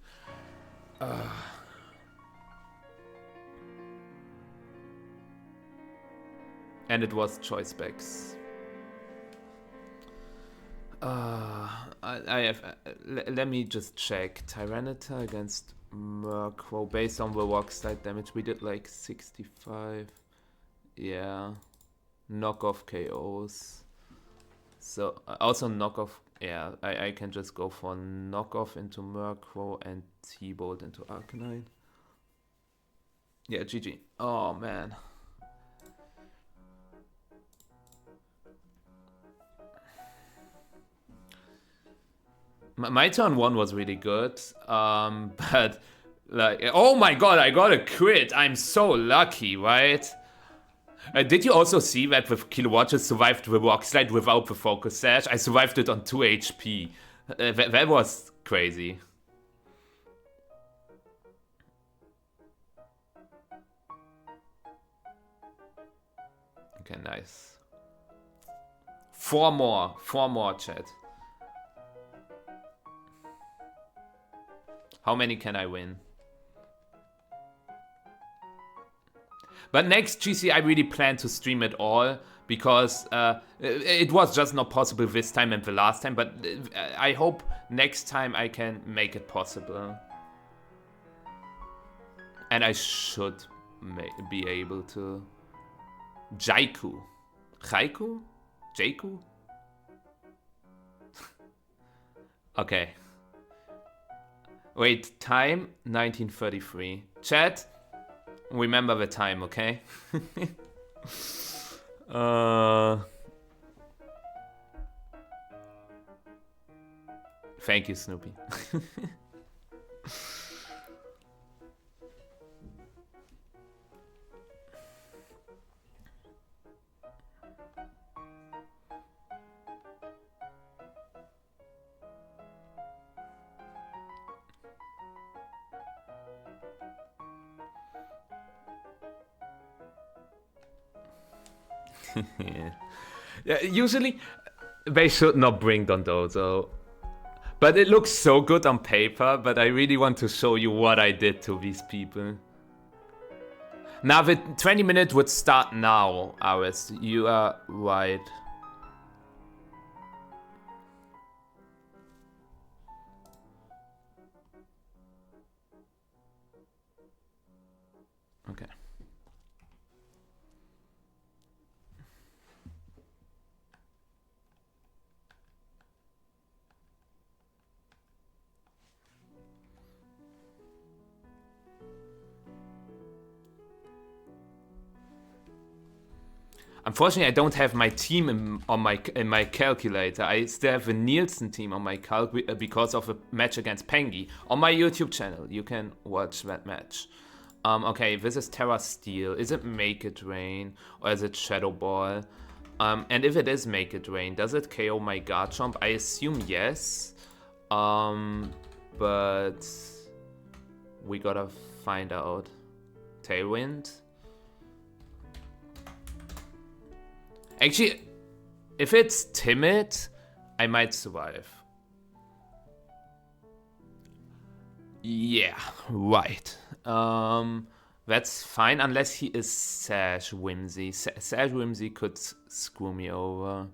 And it was choice specs. I have. Let me just check. Tyranitar against Murkrow. Based on the rock slide damage, we did like 65. Yeah. Knockoff KOs. So, also knockoff. Yeah, I can just go for knockoff into Murkrow and T-Bolt into Arcanine. Yeah, GG. Oh, man. My turn 1 was really good, but like, oh my god, I got a crit. I'm so lucky, right? Did you also see that with Kilowatches survived the rock slide without the focus sash? I survived it on 2 HP. That was crazy. Okay, nice. 4 more, chat. How many can I win? But next GC, I really plan to stream it all, because it was just not possible this time and the last time, but I hope next time I can make it possible. And I should be able to. Jaiku. Jaiku? Jaiku? Okay. Wait, time 1933. Chat, remember the time, okay? Thank you, Snoopy. Yeah, usually they should not bring Dondozo. But it looks so good on paper, but I really want to show you what I did to these people. Now the 20 minutes would start now, Aris. You are right. Okay. Unfortunately, I don't have my team in my calculator. I still have a Nielsen team on my calc because of a match against Pengi. On my YouTube channel, you can watch that match. Okay, this is Terra Steel. Is it Make It Rain or is it Shadow Ball? And if it is Make It Rain, does it KO my Garchomp? I assume yes. But we gotta find out. Tailwind. Actually, if it's timid, I might survive. Yeah, right. That's fine unless he is Sash Whimsy. Sash Whimsy could screw me over.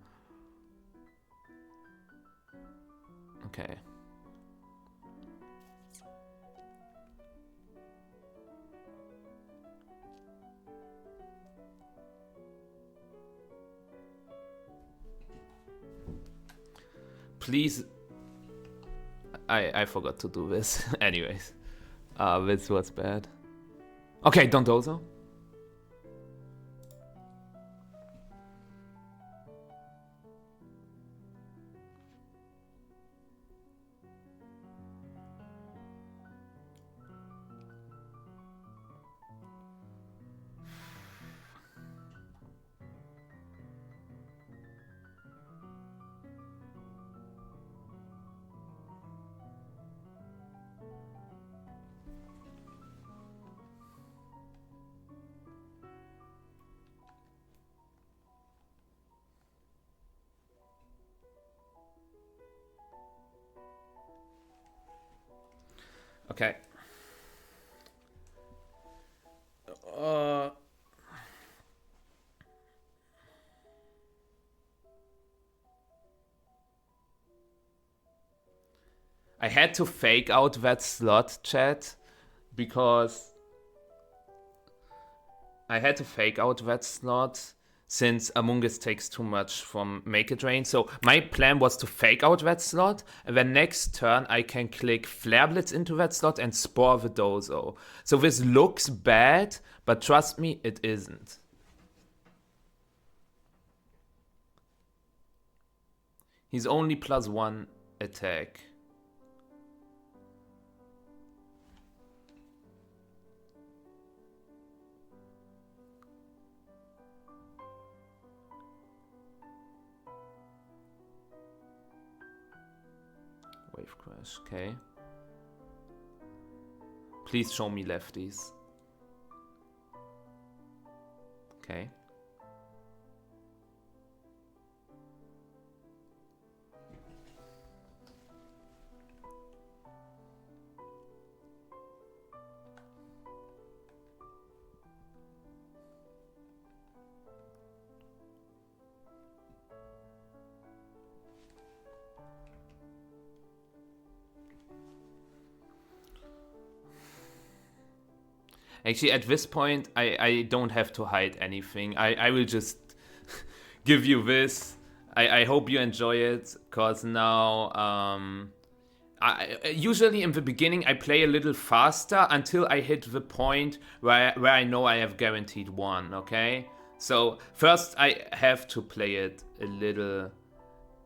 Okay. Please, I forgot to do this. Anyways, this was bad. Okay, Dondozo. Okay. I had to fake out that slot, chat, because I had to fake out that slot since Among Us takes too much from Make It Rain. So my plan was to fake out that slot, and then next turn I can click Flare Blitz into that slot and Spore the Dozo. So this looks bad, but trust me, it isn't. He's only +1 attack. Wave Crash, okay. Please show me lefties. Okay. Actually, at this point, I don't have to hide anything. I will just give you this. I hope you enjoy it, because now Usually in the beginning I play a little faster until I hit the point where I know I have guaranteed one, okay? So first I have to play it a little.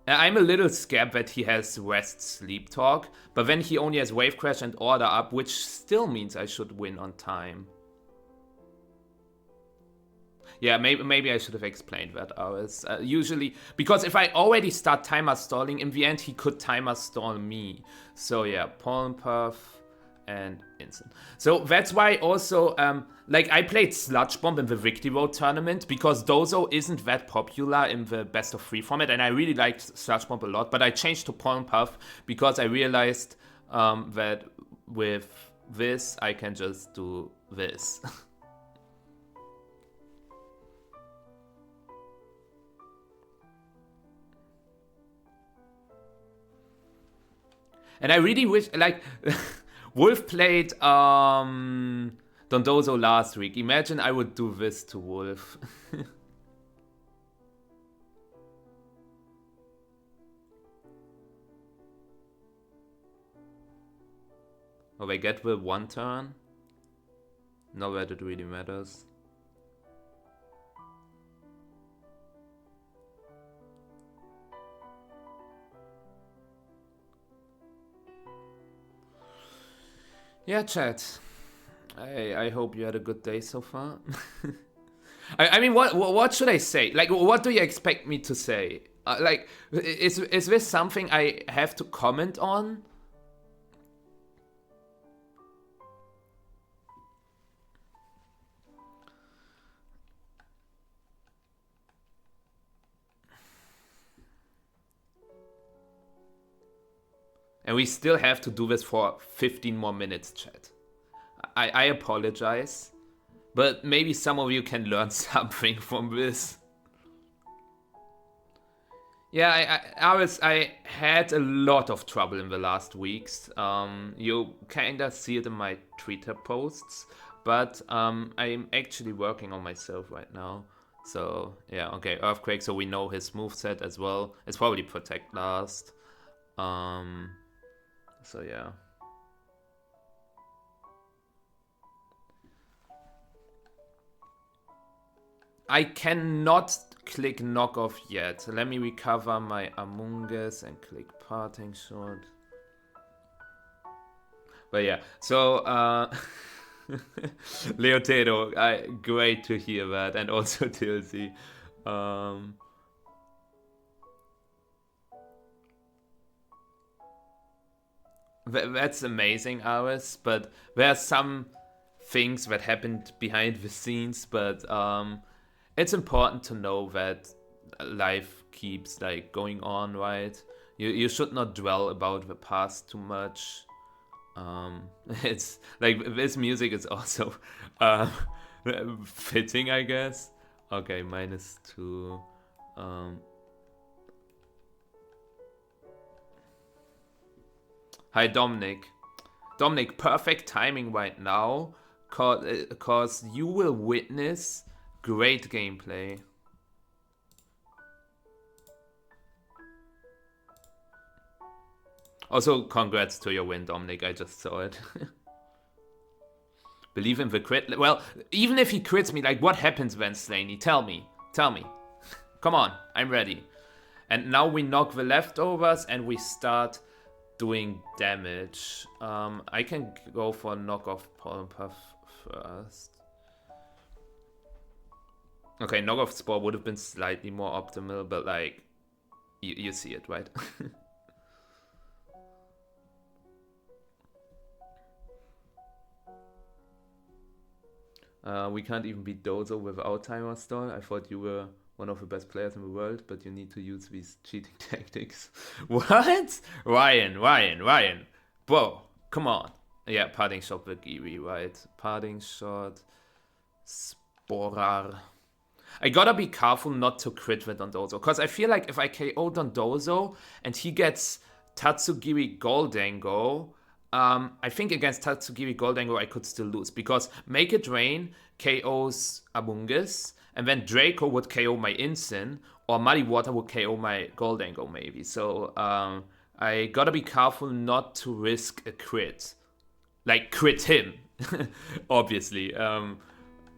I'm a little scared that he has rest sleep talk, but then he only has wave crash and order up, which still means I should win on time. Yeah, maybe I should have explained that, Aris. Usually, because if I already start timer stalling, in the end he could timer stall me. So yeah, Pollen Puff and Instant. So that's why also, like I played Sludge Bomb in the Victory Road tournament because Dozo isn't that popular in the best of 3 format, and I really liked Sludge Bomb a lot, but I changed to Pollen Puff because I realized that with this I can just do this. And I really wish, like, Wolf played Dondozo last week. Imagine I would do this to Wolf. Oh, I get the 1 turn? Not that it really matters. Yeah, chat. I hope you had a good day so far. I mean, what should I say? Like, what do you expect me to say? Like, is this something I have to comment on? And we still have to do this for 15 more minutes, chat. I apologize, but maybe some of you can learn something from this. Yeah, I had a lot of trouble in the last weeks. You kinda see it in my Twitter posts, but I'm actually working on myself right now. So yeah, okay, Earthquake, so we know his moveset as well. It's probably Protect last. So yeah. I cannot click knockoff yet. Let me recover my Among Us and click Parting Shot. But yeah, so Leotedo, great to hear that, and also Tilsy. That's amazing, Aris, but there are some things that happened behind the scenes, but it's important to know that life keeps like going on, right? You should not dwell about the past too much. It's like this music is also fitting, I guess. Okay, -2. Hi, Dominic. Dominic, perfect timing right now, cause you will witness great gameplay. Also, congrats to your win, Dominic. I just saw it. Believe in the crit. Well, even if he crits me, like, what happens then, Slaney? Tell me. Tell me. Come on, I'm ready. And now we knock the leftovers and we start doing damage. I can go for knockoff Pollen Puff first. Okay, knockoff Spore would have been slightly more optimal, but like, you see it, right? We can't even beat Dozo without timer stall. I thought you were one of the best players in the world, but you need to use these cheating tactics. What? Ryan. Bro, come on. Yeah, Parting Shot with Giri, right? Parting Shot. Sporar. I gotta be careful not to crit with Dondozo, because I feel like if I KO Dondozo and he gets Tatsugiri Goldango, I think against Tatsugiri Goldango I could still lose, because Make It Rain KOs Amungus, and then Draco would KO my Incin, or Muddy Water would KO my Goldango maybe. So I gotta be careful not to risk a crit. Like, crit him, obviously.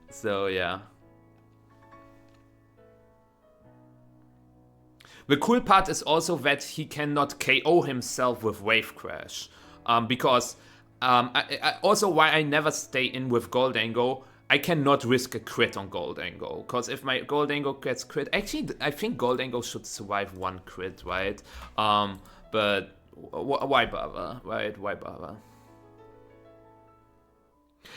So, yeah. The cool part is also that he cannot KO himself with Wave Crash. Because, also why I never stay in with Goldango, I cannot risk a crit on Goldango. Because if my Goldango gets crit... Actually, I think Goldango should survive one crit, right? But why bother, right? Why bother?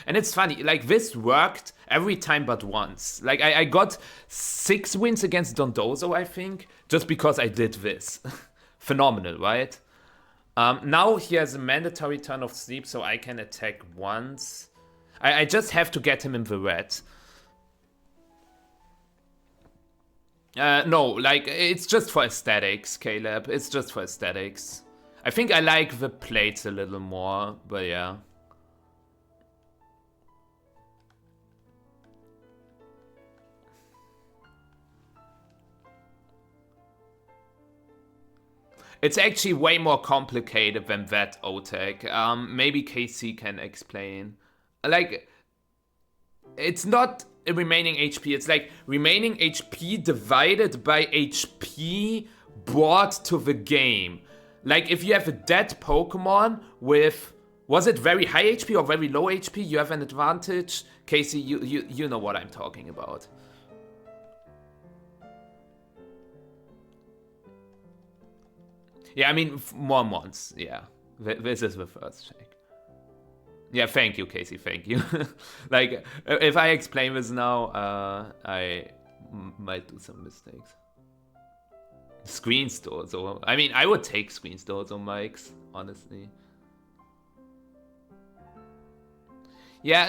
And it's funny, like, this worked every time but once. Like, I got 6 wins against Dondozo, I think, just because I did this. Phenomenal, right? Now he has a mandatory turn of sleep, so I can attack once. I just have to get him in the red. No, like, it's just for aesthetics, Caleb. It's just for aesthetics. I think I like the plates a little more, but yeah. It's actually way more complicated than that, Otek. Maybe KC can explain. Like, it's not a remaining HP. It's like remaining HP divided by HP brought to the game. Like, if you have a dead Pokemon with... Was it very high HP or very low HP? You have an advantage. KC, you know what I'm talking about. Yeah, I mean, more months, yeah. This is the first check. Yeah, thank you, Casey, thank you. Like, if I explain this now, I might do some mistakes. Screen stores, or... I mean, I would take screen stores on mics, honestly. Yeah,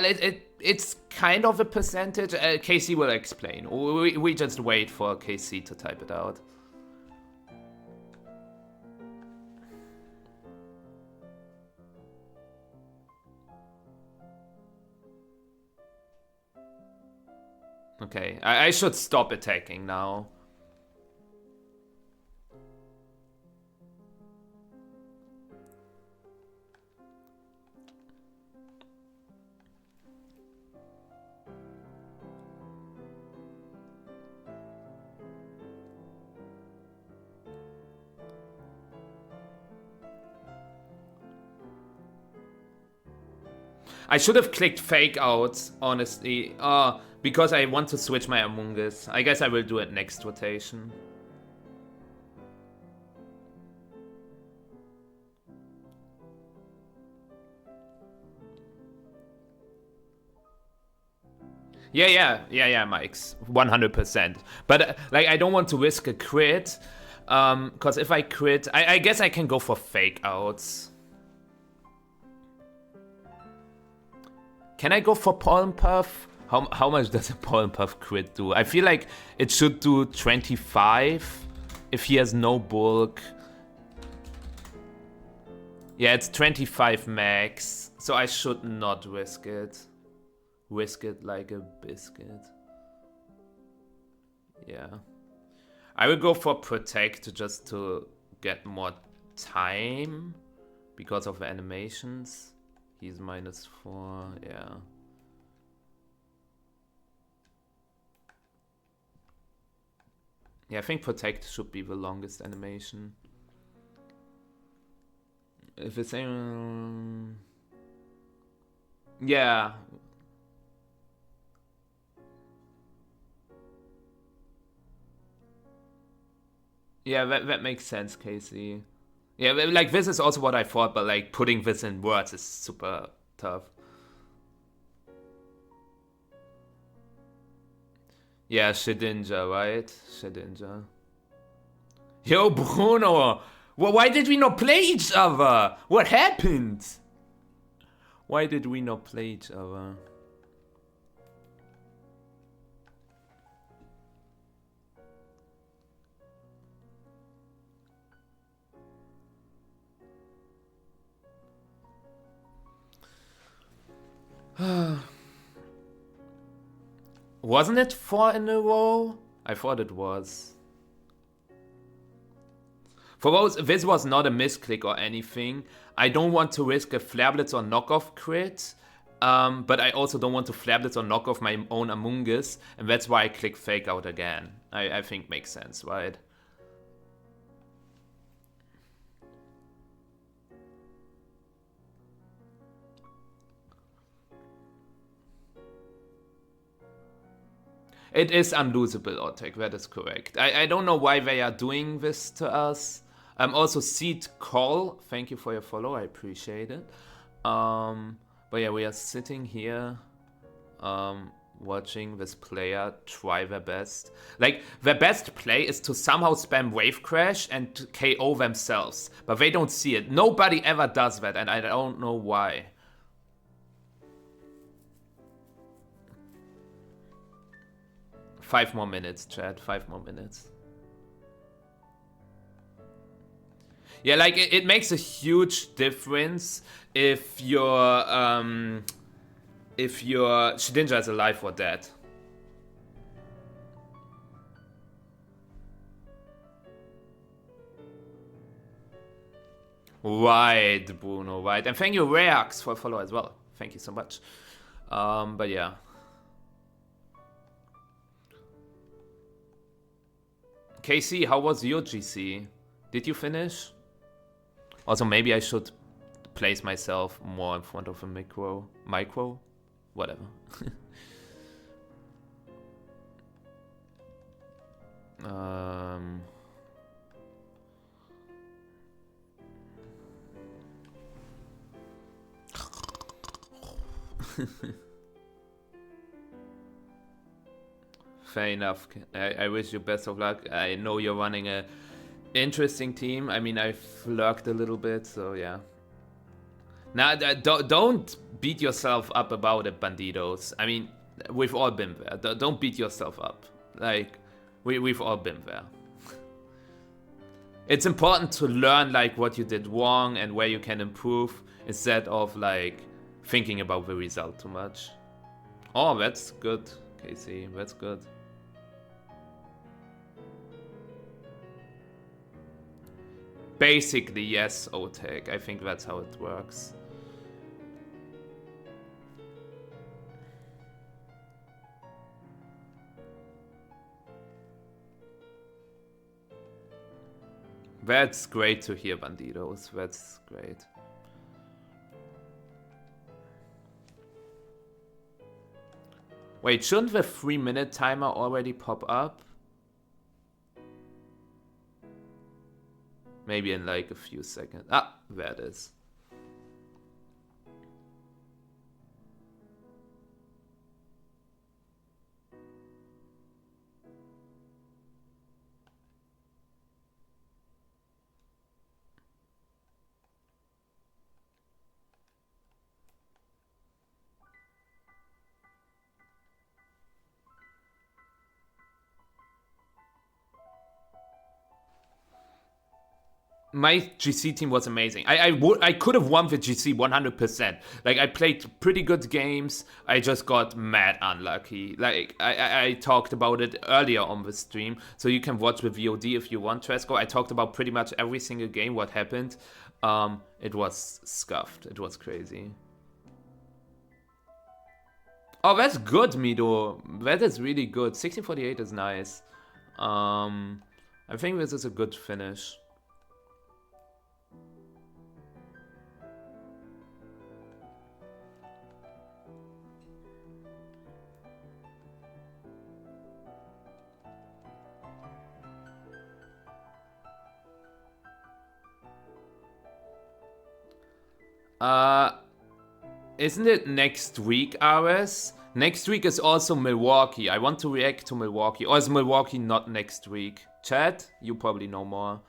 it's kind of a percentage. Casey will explain. We just wait for Casey to type it out. Okay, I should stop attacking now. I should have clicked fake out, honestly. Because I want to switch my Amoonguss. I guess I will do it next rotation. Yeah, Mike's 100%. But like, I don't want to risk a crit, because if I crit, I guess I can go for fake outs. Can I go for Pollen Puff? How much does a Pollen Puff crit do? I feel like it should do 25 if he has no bulk. Yeah, it's 25 max, so I should not risk it. Risk it like a biscuit. Yeah. I will go for Protect just to get more time because of the animations. He's -4, yeah. Yeah, I think Protect should be the longest animation. If it's yeah. Yeah, that makes sense, Casey. Yeah, like, this is also what I thought, but like, putting this in words is super tough. Yeah, Shedinja, right? Shedinja. Yo, Bruno! Why did we not play each other? What happened? Why did we not play each other? Wasn't it 4 in a row? I thought it was. For those, this was not a misclick or anything. I don't want to risk a Flare Blitz or knockoff crit, but I also don't want to Flare Blitz or knock off my own Amoonguss, and that's why I click Fake Out again. I think makes sense, right? It is unlosable, Otek, that is correct. I don't know why they are doing this to us. Also, Seed Call, thank you for your follow, I appreciate it. But yeah, we are sitting here, watching this player try their best. Like, their best play is to somehow spam Wave Crash and to KO themselves. But they don't see it. Nobody ever does that, and I don't know why. Five more minutes, chat. 5 more minutes. Yeah, like it makes a huge difference if your Shedinja is alive or dead. Right, Bruno, right. And thank you, Reax, for follow as well. Thank you so much. But yeah. KC, how was your GC? Did you finish? Also, maybe I should place myself more in front of a micro? Whatever. Fair enough. I wish you best of luck. I know you're running a interesting team. I mean, I've lurked a little bit, so yeah. Now, don't beat yourself up about it, bandidos. I mean, we've all been there. Don't beat yourself up. Like, we've all been there. It's important to learn, like, what you did wrong and where you can improve, instead of, like, thinking about the result too much. Oh, that's good, Casey. That's good. Basically, yes, Otek. I think that's how it works. That's great to hear, bandidos. That's great. Wait, shouldn't the 3-minute timer already pop up? Maybe in like a few seconds. Ah, there it is. My GC team was amazing. I could have won the GC 100%. Like, I played pretty good games. I just got mad unlucky. Like, I talked about it earlier on the stream, so you can watch the VOD if you want, Tresco. I talked about pretty much every single game, what happened. It was scuffed. It was crazy. Oh, that's good, Mido. That is really good. 1648 is nice. I think this is a good finish. Isn't it next week, Ares? Next week is also Milwaukee. I want to react to Milwaukee. Or is Milwaukee not next week? Chad, you probably know more.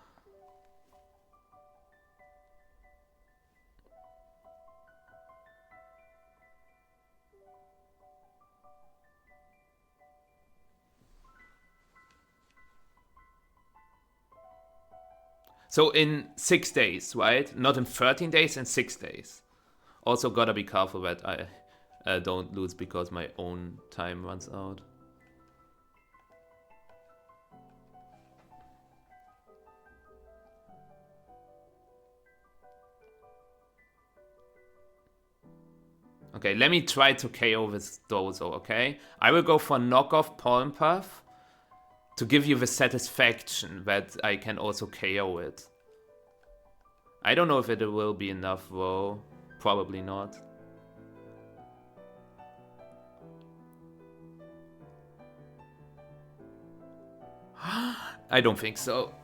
So in 6 days, right? Not in 13 days, in 6 days. Also gotta be careful that I don't lose because my own time runs out. Okay, let me try to KO this Dozo, okay? I will go for knockoff Pollen Puff to give you the satisfaction that I can also KO it. I don't know if it will be enough though. Probably not. I don't think so.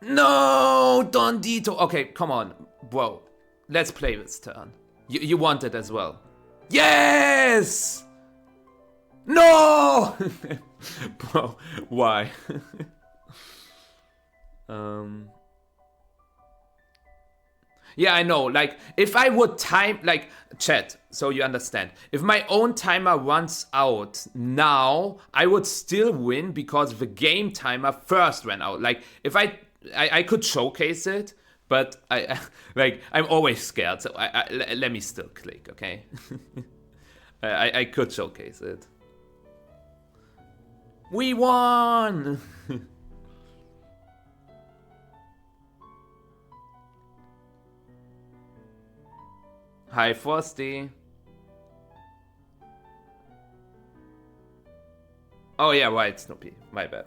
No, Don Dito. Okay, come on, bro. Let's play this turn. You want it as well. Yes! No! Bro, why? Yeah, I know. Like, if I would time, like, chat, so you understand. If my own timer runs out now, I would still win because the game timer first ran out. Like, if I could showcase it, but I'm always scared. So let me still click, okay? I could showcase it. We won! Hi, Frosty. Oh yeah, right, Snoopy. My bad.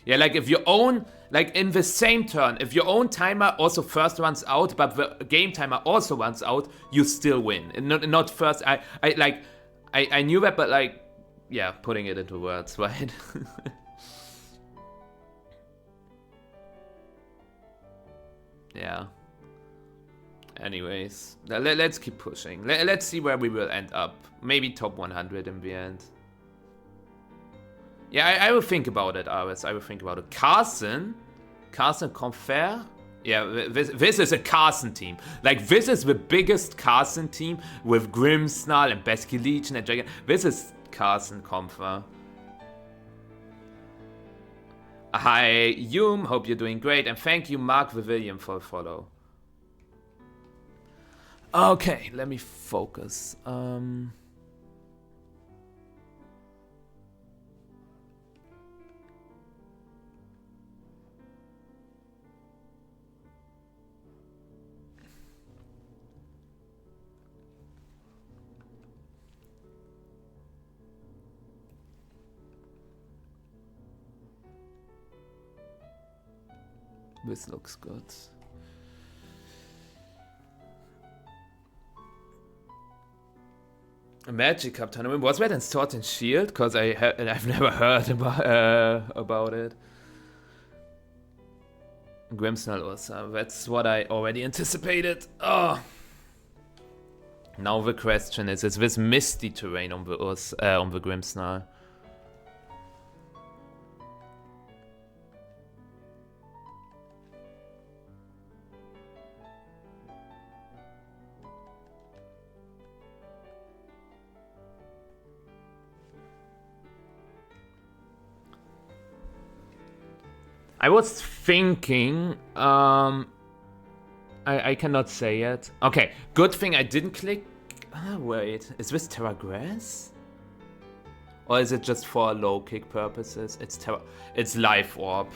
Yeah, like if your own, like in the same turn, if your own timer also first runs out, but the game timer also runs out, you still win. And not first. I knew that, but like, yeah, putting it into words, right? Yeah. Anyways, let's keep pushing. Let's see where we will end up. Maybe top 100 in the end. Yeah, I will think about it, Aris. I will think about it. Carson Confer? Yeah, this is a Carson team. Like, this is the biggest Carson team with Grimmsnarl and Besky Legion and Dragon. This is Carson Confer. Hi, Yum. Hope you're doing great. And thank you, Mark Vivillian, for the follow. Okay, let me focus. This looks good. A Magic Cup tournament. Was that in Sword and Shield? Because I've never heard about it. Grimmsnarl Ursa. That's what I already anticipated. Oh. Now the question is this misty terrain on the Grimmsnarl? I was thinking, I cannot say it. Okay, good thing I didn't click. Wait, is this Terra Grass? Or is it just for low kick purposes? It's Life Orb.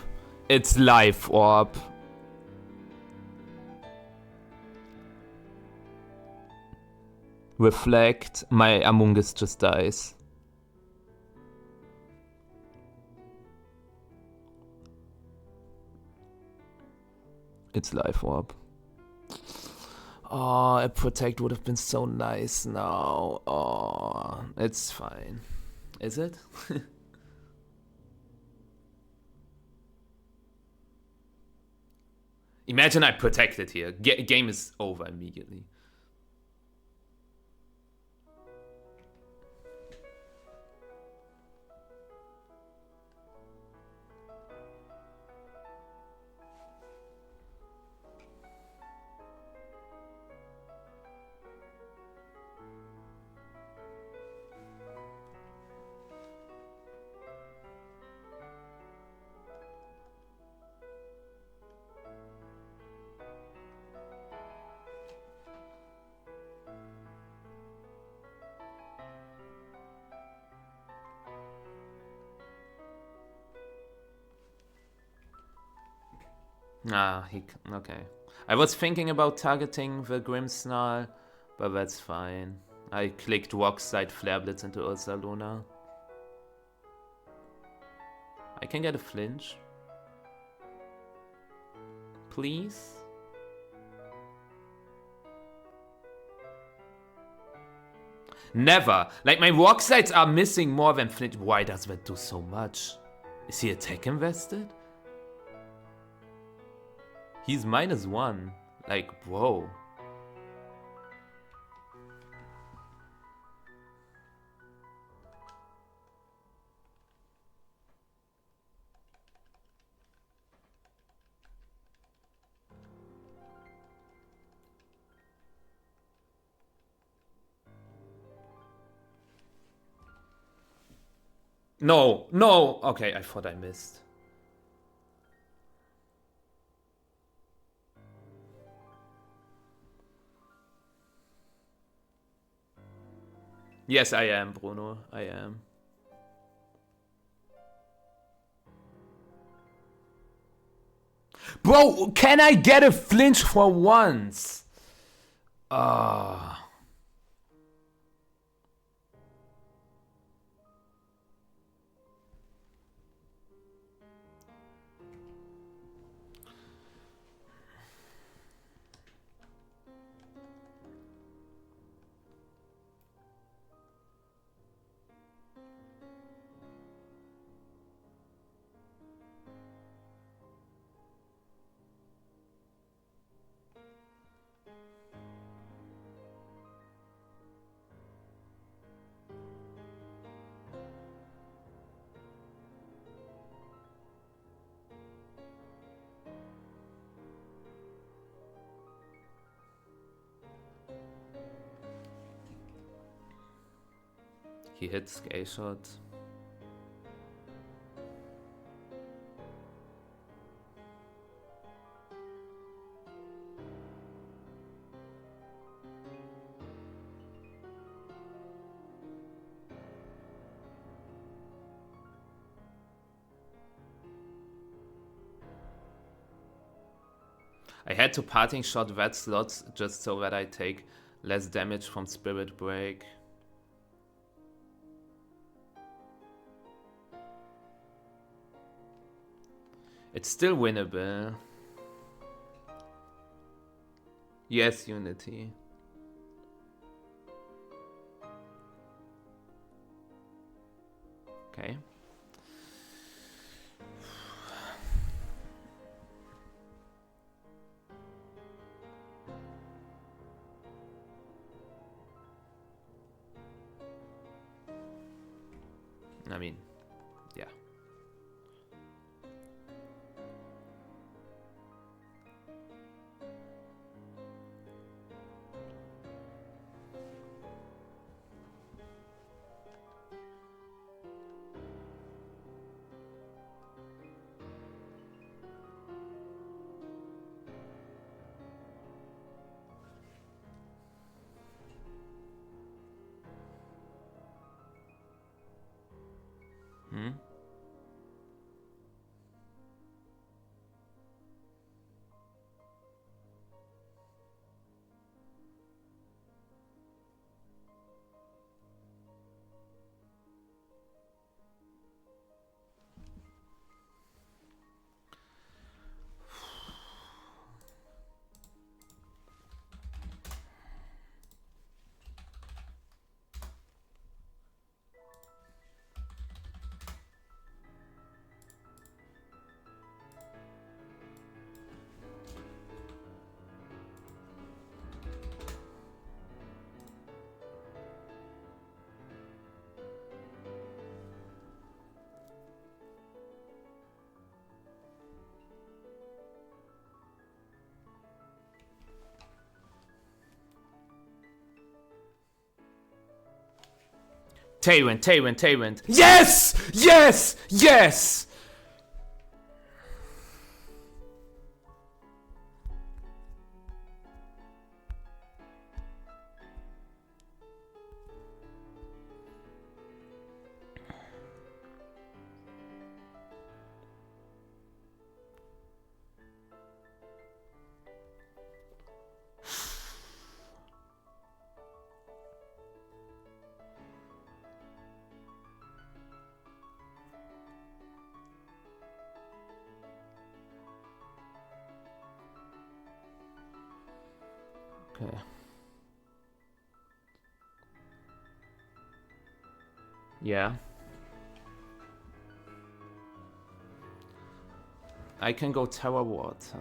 It's Life Orb. Reflect, my Amoonguss just dies. It's Life Orb. Oh, a Protect would have been so nice now. Oh, it's fine. Is it? Imagine I protected here. Game is over immediately. Okay. I was thinking about targeting the Grimmsnarl, but that's fine. I clicked Rock-Side Flare Blitz into Ursaluna. I can get a flinch. Please? Never. Like, my Rock-Sides are missing more than flinch. Why does that do so much? Is he attack invested? He's -1. Like, bro. No, no. Okay, I thought I missed. Yes, I am, Bruno. I am. Bro, can I get a flinch for once? He hits Scale Shot. I had to parting shot that slot just so that I take less damage from Spirit Break. It's still winnable. Yes, Unity. Okay. I mean, yeah. Tailwind, Tailwind, Tailwind. Yes! Yes! Yes! Okay. Yeah. I can go Tower Water.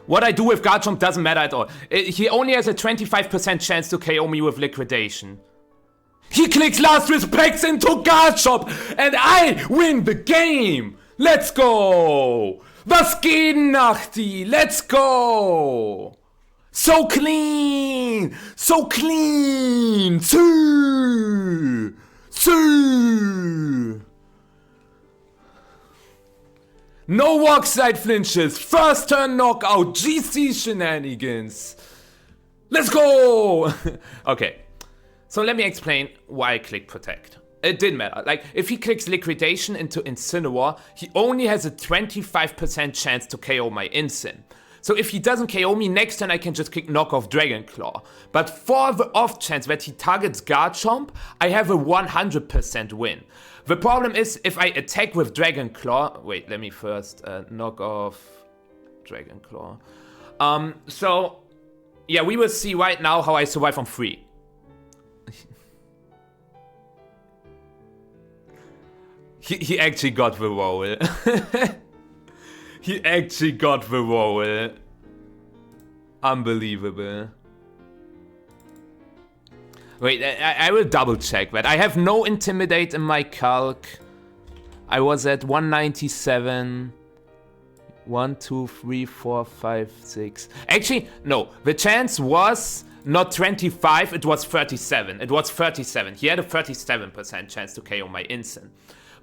What I do with Garchomp doesn't matter at all. He only has a 25% chance to KO me with Liquidation. He clicks Last Respects into Garchomp and I win the game! Let's go! Was geht, Nachti? Let's go! So clean! So clean! Sue! Sue! No walk side flinches, first turn knockout, GC shenanigans. Let's go! Okay, so let me explain why I click Protect. It didn't matter. Like, if he clicks Liquidation into Incineroar, he only has a 25% chance to KO my Incin. So if he doesn't KO me, next turn I can just click Knock off Dragon Claw. But for the off chance that he targets Garchomp, I have a 100% win. The problem is, if I attack with Dragon Claw... Wait, let me first knock off Dragon Claw. So, yeah, we will see right now how I survive on 3. He actually got the roll. He actually got the roll. Unbelievable. Wait, I will double check that. I have no Intimidate in my calc. I was at 197. 1, 2, 3, 4, 5, 6. Actually, no. The chance was not 25, it was 37. It was 37. He had a 37% chance to KO my Incin.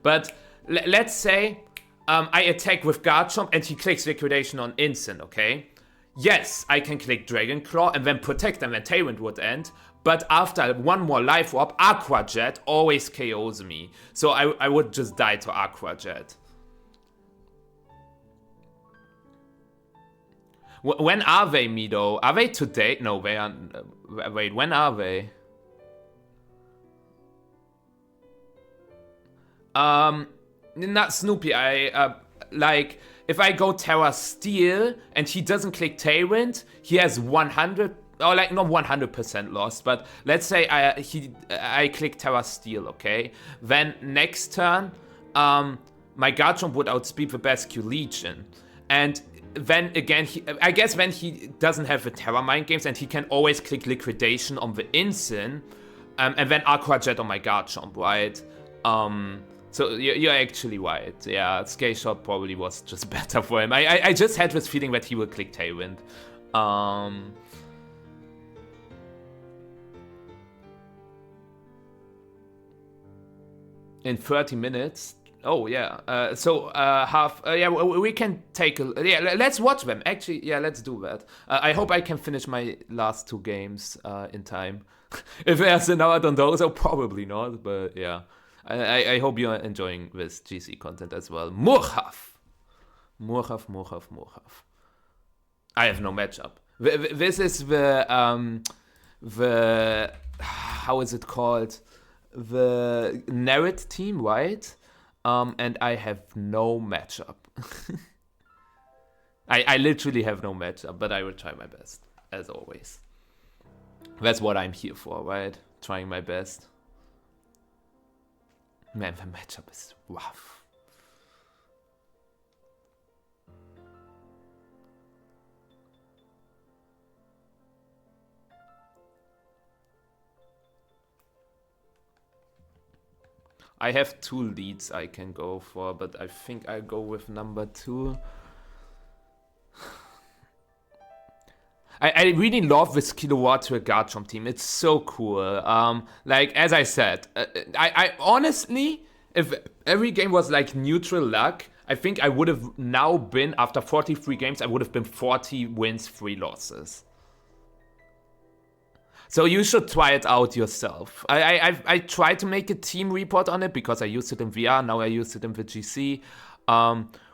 But let's say I attack with Garchomp and he clicks Liquidation on Incin, okay? Yes, I can click Dragon Claw and then Protect and then Tailwind would end. But after one more Life Orb, Aqua Jet always KOs me. So I would just die to Aqua Jet. When are they, Mido? Are they today? No, they are... wait, when are they? Not Snoopy, like, if I go Terra Steel and he doesn't click Tailwind, he has 100... or like not 100% loss, but let's say I click Terra Steel, okay? Then next turn, my Garchomp would outspeed the Basque Legion. And then again, I guess when he doesn't have the Terra Mind Games and he can always click Liquidation on the Incin, and then Aqua Jet on my Garchomp, right? So you're actually right. Yeah, Scale Shot probably was just better for him. I just had this feeling that he will click Tailwind. In 30 minutes. Oh yeah. Yeah, we can take a. Yeah, let's watch them. Actually, yeah, let's do that. I hope I can finish my last 2 games in time. If there's another on those, probably not. But yeah, I hope you're enjoying this GC content as well. Murhaf. I have no matchup. This is the how is it called? The Narrate team, right? And I have no matchup. I literally have no matchup, but I will try my best, as always. That's what I'm here for, right? Trying my best. Man, the matchup is rough. I have 2 leads I can go for, but I think I'll go with number 2. I really love this Kilowatt to a Garchomp team. It's so cool. Like, as I said, I honestly, if every game was like neutral luck, I think I would have now been, after 43 games, I would have been 40 wins, 3 losses. So you should try it out yourself. I tried to make a team report on it because I used it in VR, now I use it in the GC.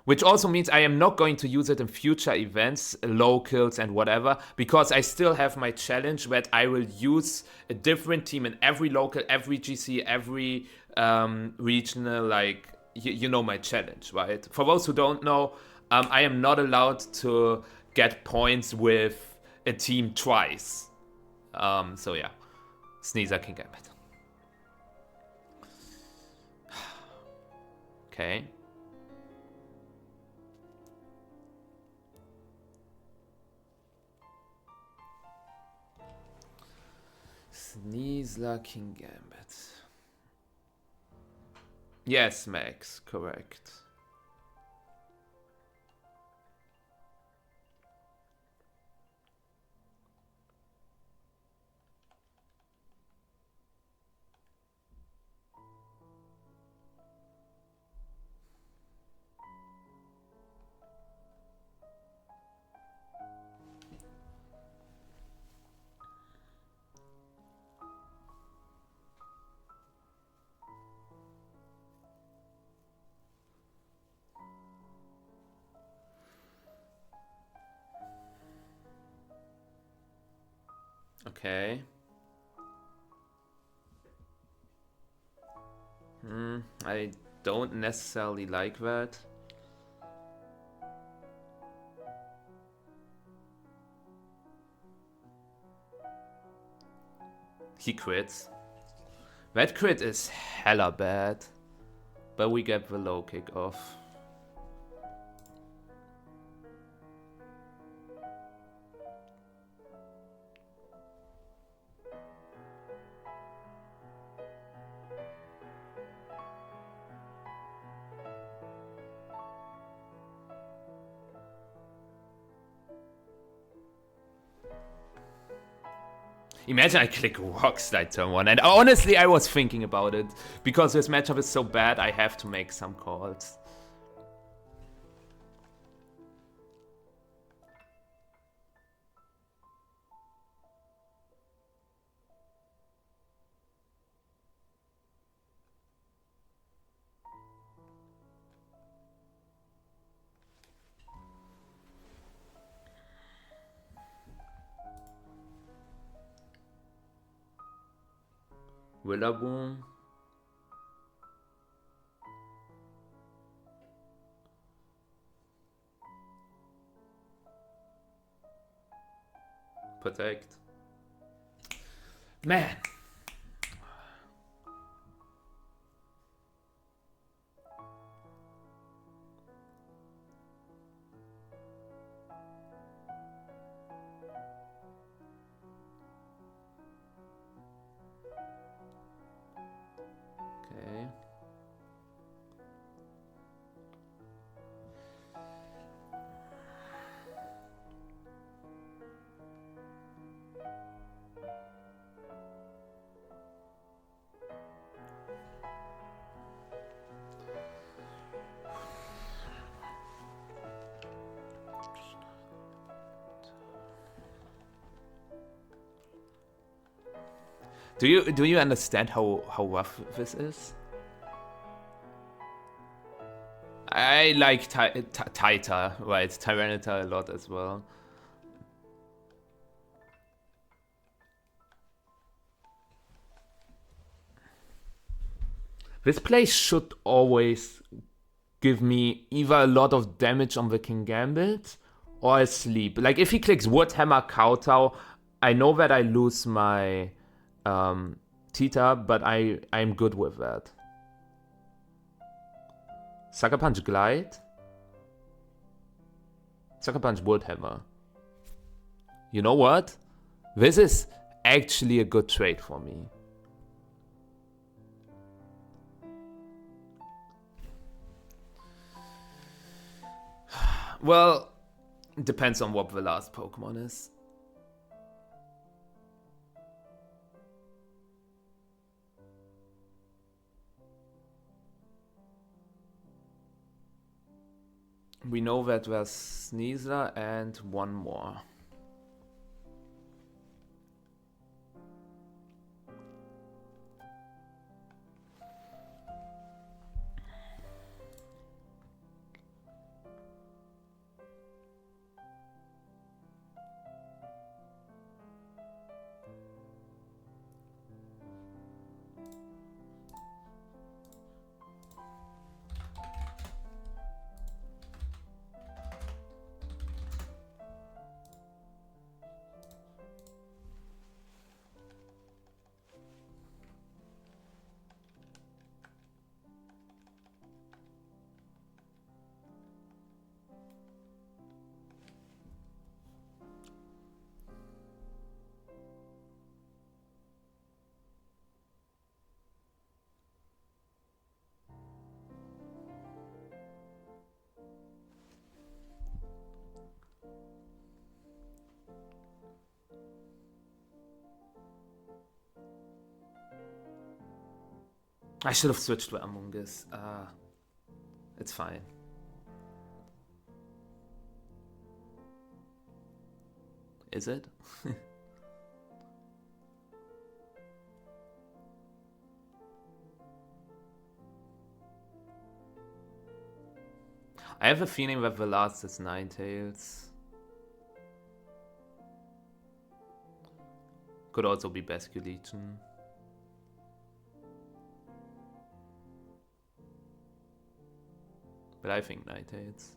Which also means I am not going to use it in future events, locals and whatever, because I still have my challenge that I will use a different team in every local, every GC, every regional, like, you know my challenge, right? For those who don't know, I am not allowed to get points with a team twice. So yeah, Sneasler, Kingambit. Okay. Sneasler, Kingambit. Yes, Max, correct. Okay. I don't necessarily like that. He crits. That crit is hella bad. But we get the low kick off. Imagine I click Rock Slide turn 1, and honestly I was thinking about it. Because this matchup is so bad, I have to make some calls. Willaboom. Protect. Man. Okay. Do you understand how rough this is? I like Tita, right? Tyranitar a lot as well. This play should always give me either a lot of damage on the Kingambit or a sleep. Like if he clicks Wood Hammer, Kowtow, I know that I lose my Tita, but I'm good with that. Sucker Punch Glide. Sucker Punch Wood Hammer. You know what? This is actually a good trade for me. Well, it depends on what the last Pokemon is. We know that there's Sneasler and one more. I should have switched to Among Us. It's fine. Is it? I have a feeling that the last is Ninetales. Could also be Basculegion. But I think Ninetales.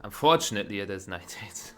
Unfortunately, it is Ninetales.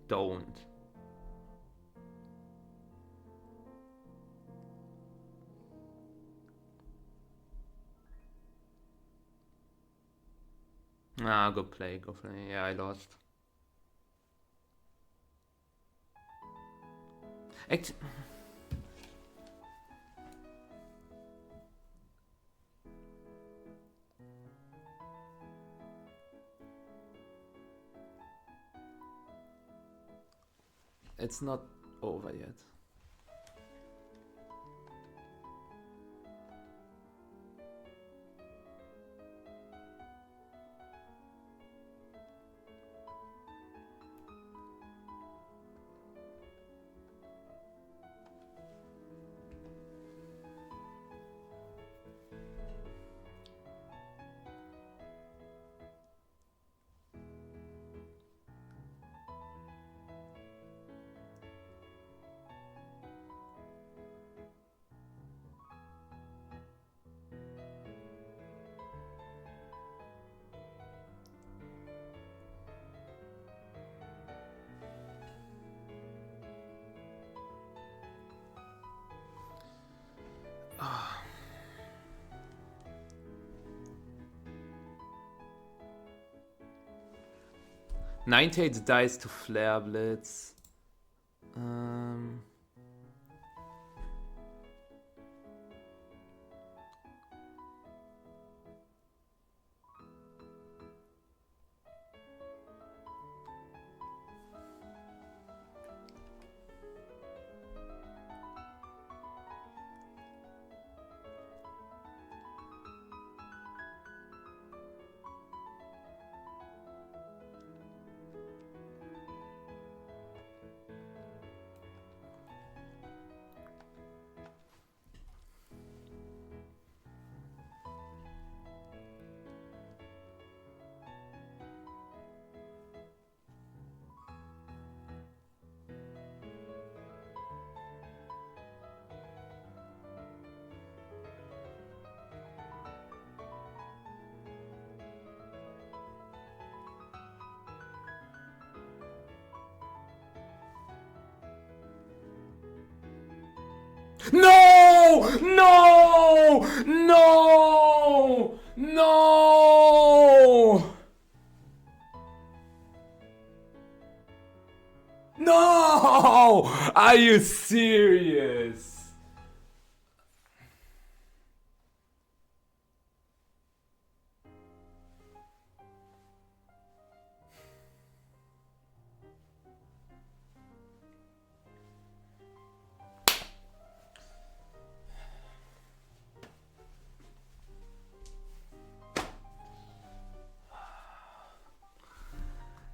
Don't. Ah, good play, good play. Yeah, I lost. It's not over yet. Ninetales dies to Flare Blitz. No! No! No! No! No! Are you serious?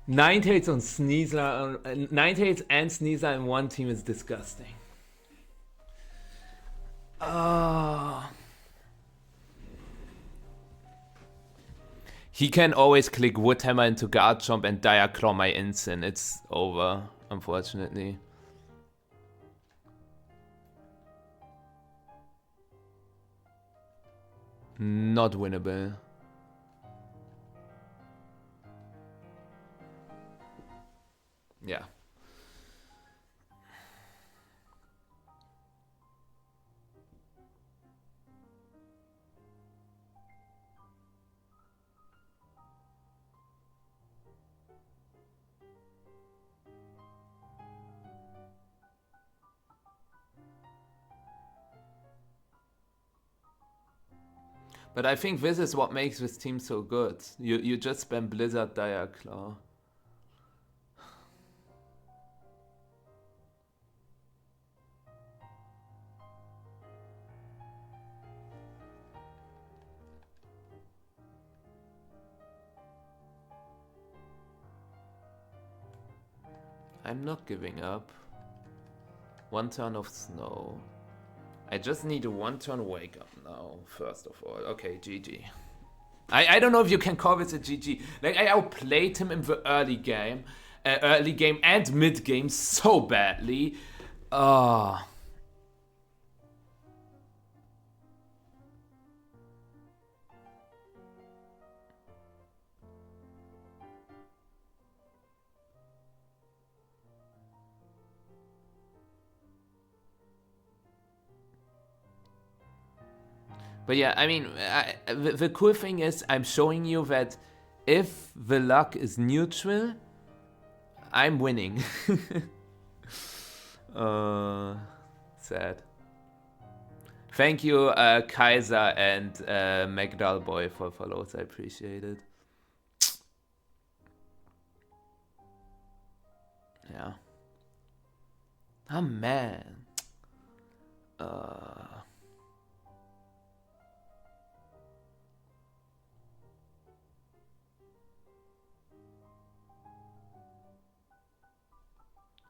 Ninetales und Sneasler, Ninetales and Sneasler in one team is disgusting. He can always click Woodhammer into guard jump and Dire Claw my Instant. It's over, unfortunately. Not winnable. Yeah. But I think this is what makes this team so good. You just spam Blizzard Dire Claw. I'm not giving up. One turn of snow. I just need a one turn wake up now, first of all. Okay, GG. I don't know if you can call this a GG. Like, I outplayed him in the early game and mid game so badly. But yeah, I mean, the cool thing is I'm showing you that if the luck is neutral, I'm winning. Sad. Thank you, Kaiser and McDullboy for follows. I appreciate it. Yeah. Oh man.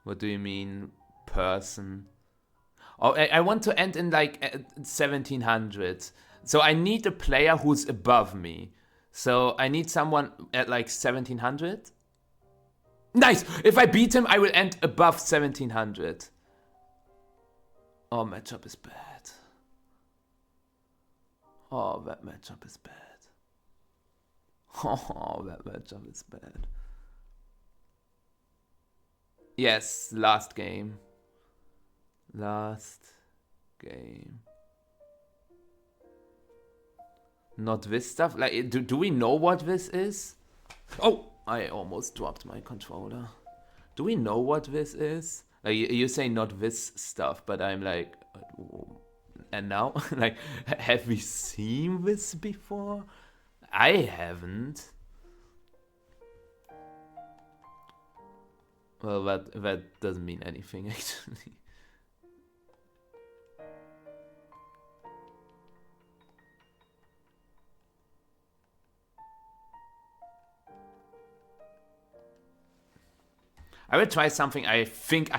What do you mean, person? Oh, I want to end in like 1700. So I need a player who's above me. So I need someone at like 1700. Nice! If I beat him, I will end above 1700. Oh, matchup is bad. Oh, that matchup is bad. Oh, that matchup is bad. Yes, last game. Last game. Not this stuff? Like, do we know what this is? Oh, I almost dropped my controller. Do we know what this is? Like, you say not this stuff, but I'm like, and now? Like, have we seen this before? I haven't. Well, that doesn't mean anything, actually. I will try something. I think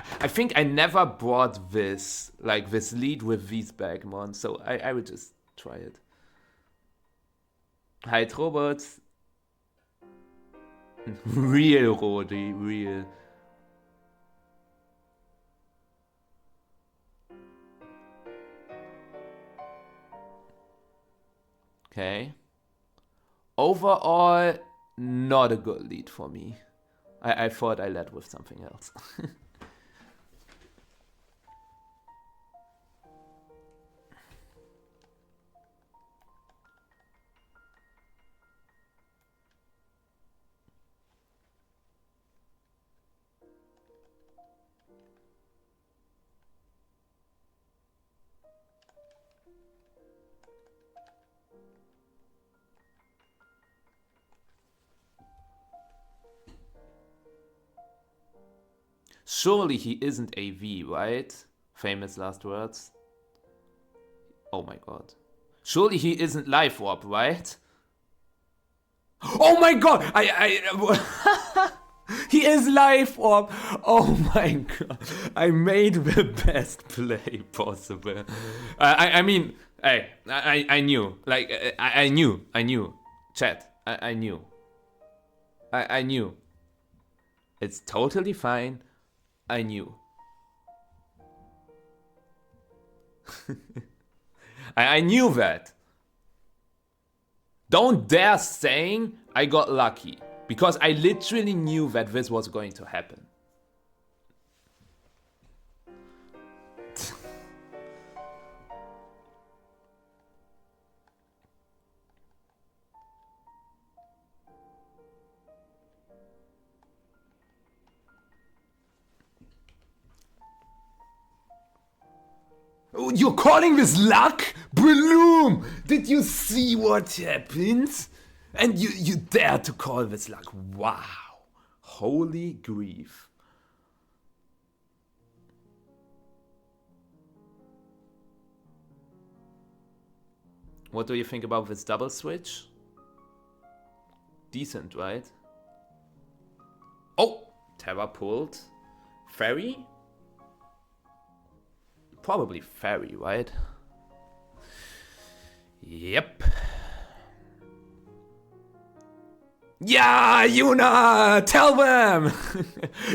I never brought this, like this lead with these Bagmon, so I will just try it. Hi, robots. Real, Rodi, real. Okay. Overall, not a good lead for me. I thought I led with something else. Surely he isn't AV, right? Famous last words. Oh my god. Surely he isn't live warp, right? Oh my god! He is live warp! Oh my god. I made the best play possible. I mean, hey, I knew. Like, I knew. Chat, I knew. I knew. It's totally fine. I knew. I knew that. Don't dare saying I got lucky. Because I literally knew that this was going to happen. You're calling this luck? Bloom! Did you see what happened? And you dare to call this luck? Wow. Holy grief. What do you think about this double switch? Decent, right? Oh! Terra pulled. Fairy? Probably fairy, right? Yep. Yeah, Yuna! Tell them!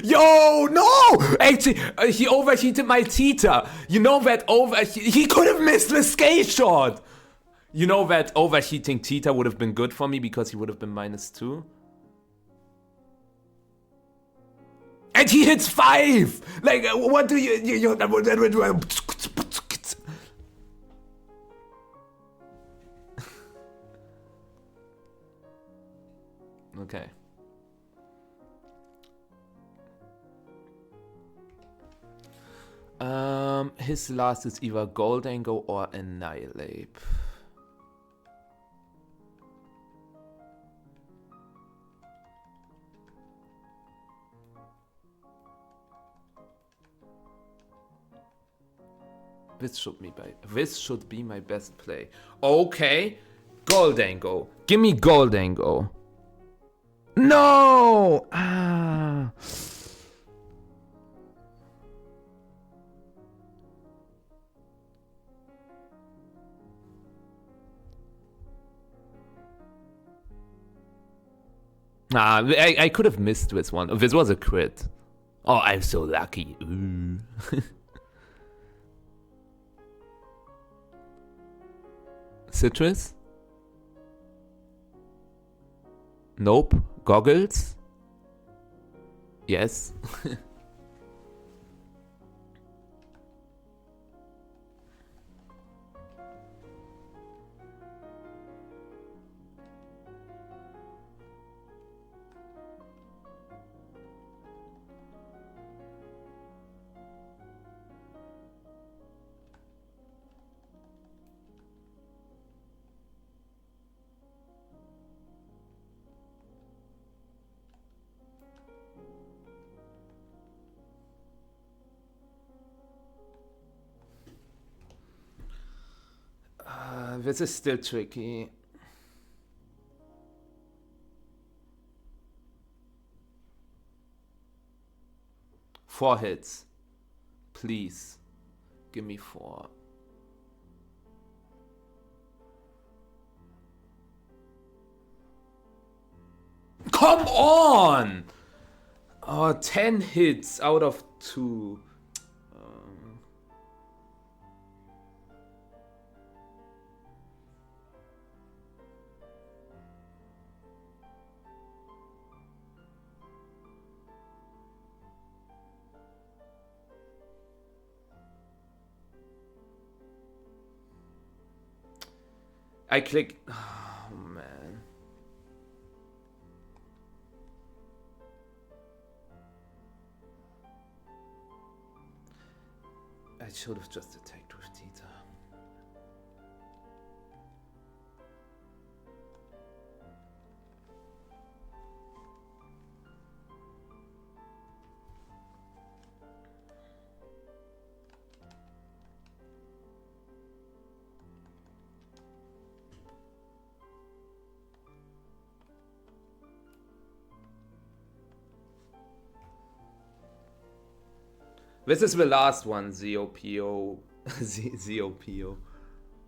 Yo, no! Actually, he overheated my Tita. You know that he could have missed the skate shot! You know that overheating Tita would have been good for me because he would have been -2. And he hits 5! Like, what do you Okay. His last is either Goldango or Annihilate. This should be my best play. Okay, Goldango. Give me Goldango. No! Ah. I could have missed this one. This was a crit. Oh, I'm so lucky. Ooh. Citrus? Nope. Goggles? Yes. This is still tricky. Four hits. Please. Give me 4. Come on! Oh, 10 hits out of 2. I click. Oh man. I should have just attacked with Tita. This is the last one, ZOPO. ZOPO.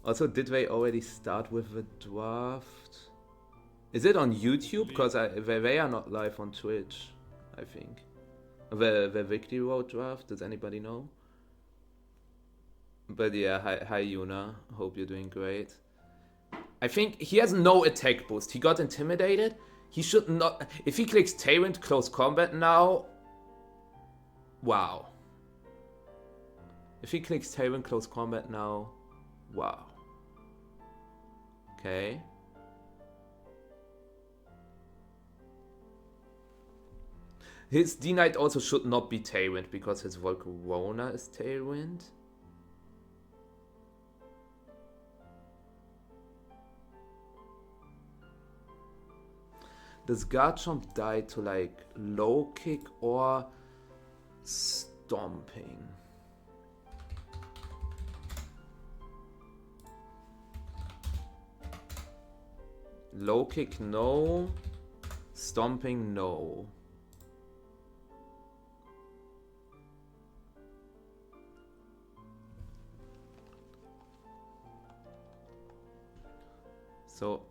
Also, did they already start with the draft? Is it on YouTube? Because they are not live on Twitch, I think. The Victory Road draft, does anybody know? But yeah, hi Yuna, hope you're doing great. I think he has no attack boost. He got intimidated. He should not... If he clicks Tailwind Close Combat now... Wow. If he clicks Tailwind Close Combat now... Wow. Okay. His D-Knight also should not be Tailwind because his Volcarona is Tailwind. Does Garchomp die to like low kick or stomping? Low kick, no. Stomping, no. So,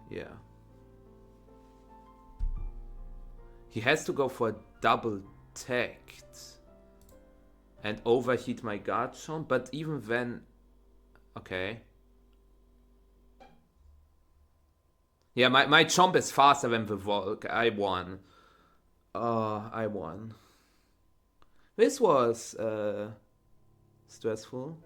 yeah. He has to go for a double tact and overheat my Garchomp, but even then, okay. Yeah, my Chomp is faster than the Volk. I won. I won. This was stressful.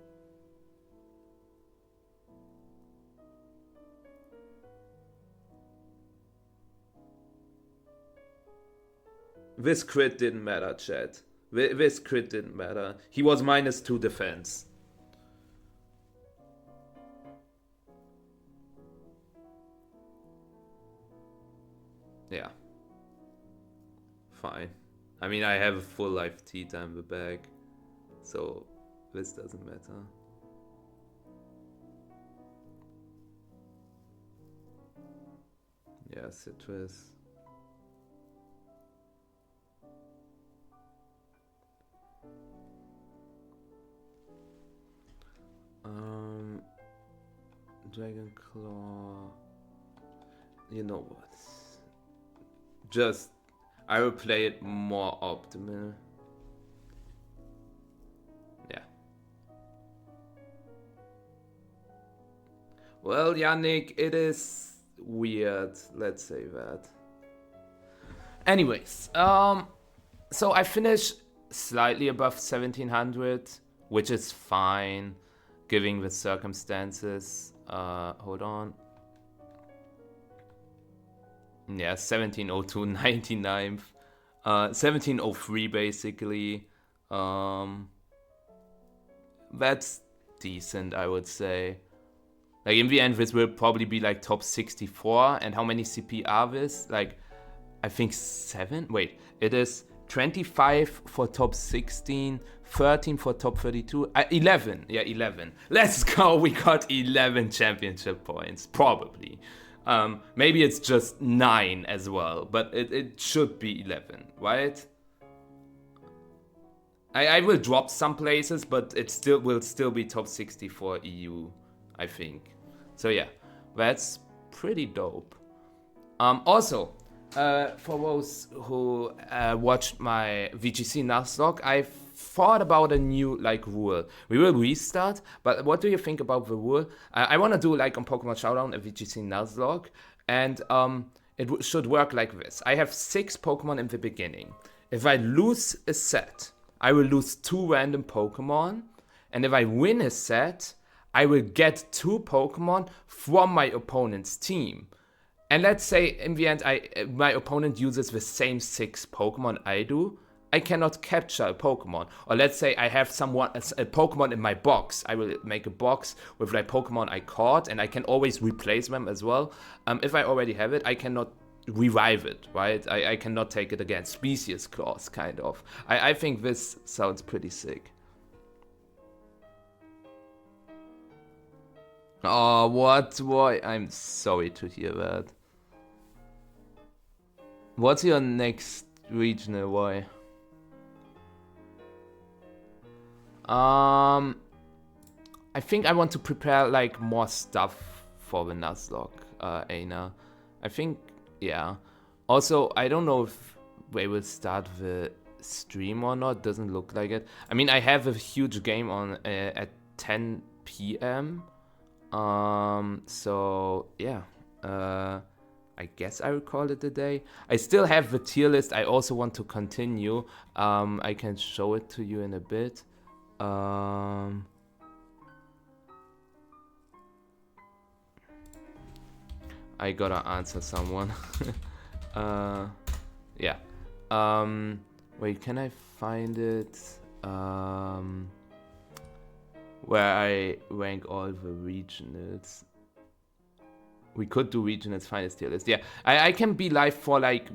This crit didn't matter, chat. This crit didn't matter. He was -2 defense. Yeah. Fine. I mean, I have a full life T-time the bag, so this doesn't matter. Yeah, Citrus. Dragon Claw. You know what? Just, I will play it more optimal. Yeah. Well, Yannick, it is weird. Let's say that. Anyways, so I finished slightly above 1700, which is fine, given the circumstances. Hold on. Yeah, 1702, 99th. 1703 basically. That's decent, I would say. Like in the end, this will probably be like top 64. And how many CP are this? Like, I think 7? Wait, it is 25 for top 16, 13 for top 32, 11. Yeah, 11. Let's go, we got 11 championship points, probably. Maybe it's just 9 as well, but it should be 11, right? I will drop some places, but it will still be top 64 EU, I think. So yeah, that's pretty dope. Also, for those who watched my VGC Nuzlocke, I thought about a new rule. We will restart, but what do you think about the rule? I want to do on Pokemon Showdown a VGC Nuzlocke, and it should work like this. I have 6 Pokemon in the beginning. If I lose a set, I will lose 2 random Pokemon, and if I win a set, I will get 2 Pokemon from my opponent's team. And let's say in the end my opponent uses the same 6 Pokemon I do, I cannot capture a Pokemon. Or let's say I have a Pokemon in my box. I will make a box with Pokemon I caught, and I can always replace them as well. If I already have it, I cannot revive it, right? I cannot take it again. Species clause, kind of. I think this sounds pretty sick. Oh, what? Why? I'm sorry to hear that. What's your next regional? Why? I think I want to prepare like more stuff for the Nuzlocke, Aina. I think, yeah. Also, I don't know if they will start the stream or not. Doesn't look like it. I mean, I have a huge game on at 10 p.m. So yeah. I guess I will call it a day. I still have the tier list. I also want to continue. I can show it to you in a bit. I gotta answer someone. Yeah. Wait, can I find it? Where I rank all the regionals. We could do regionals finest tier list. Yeah, I can be live for like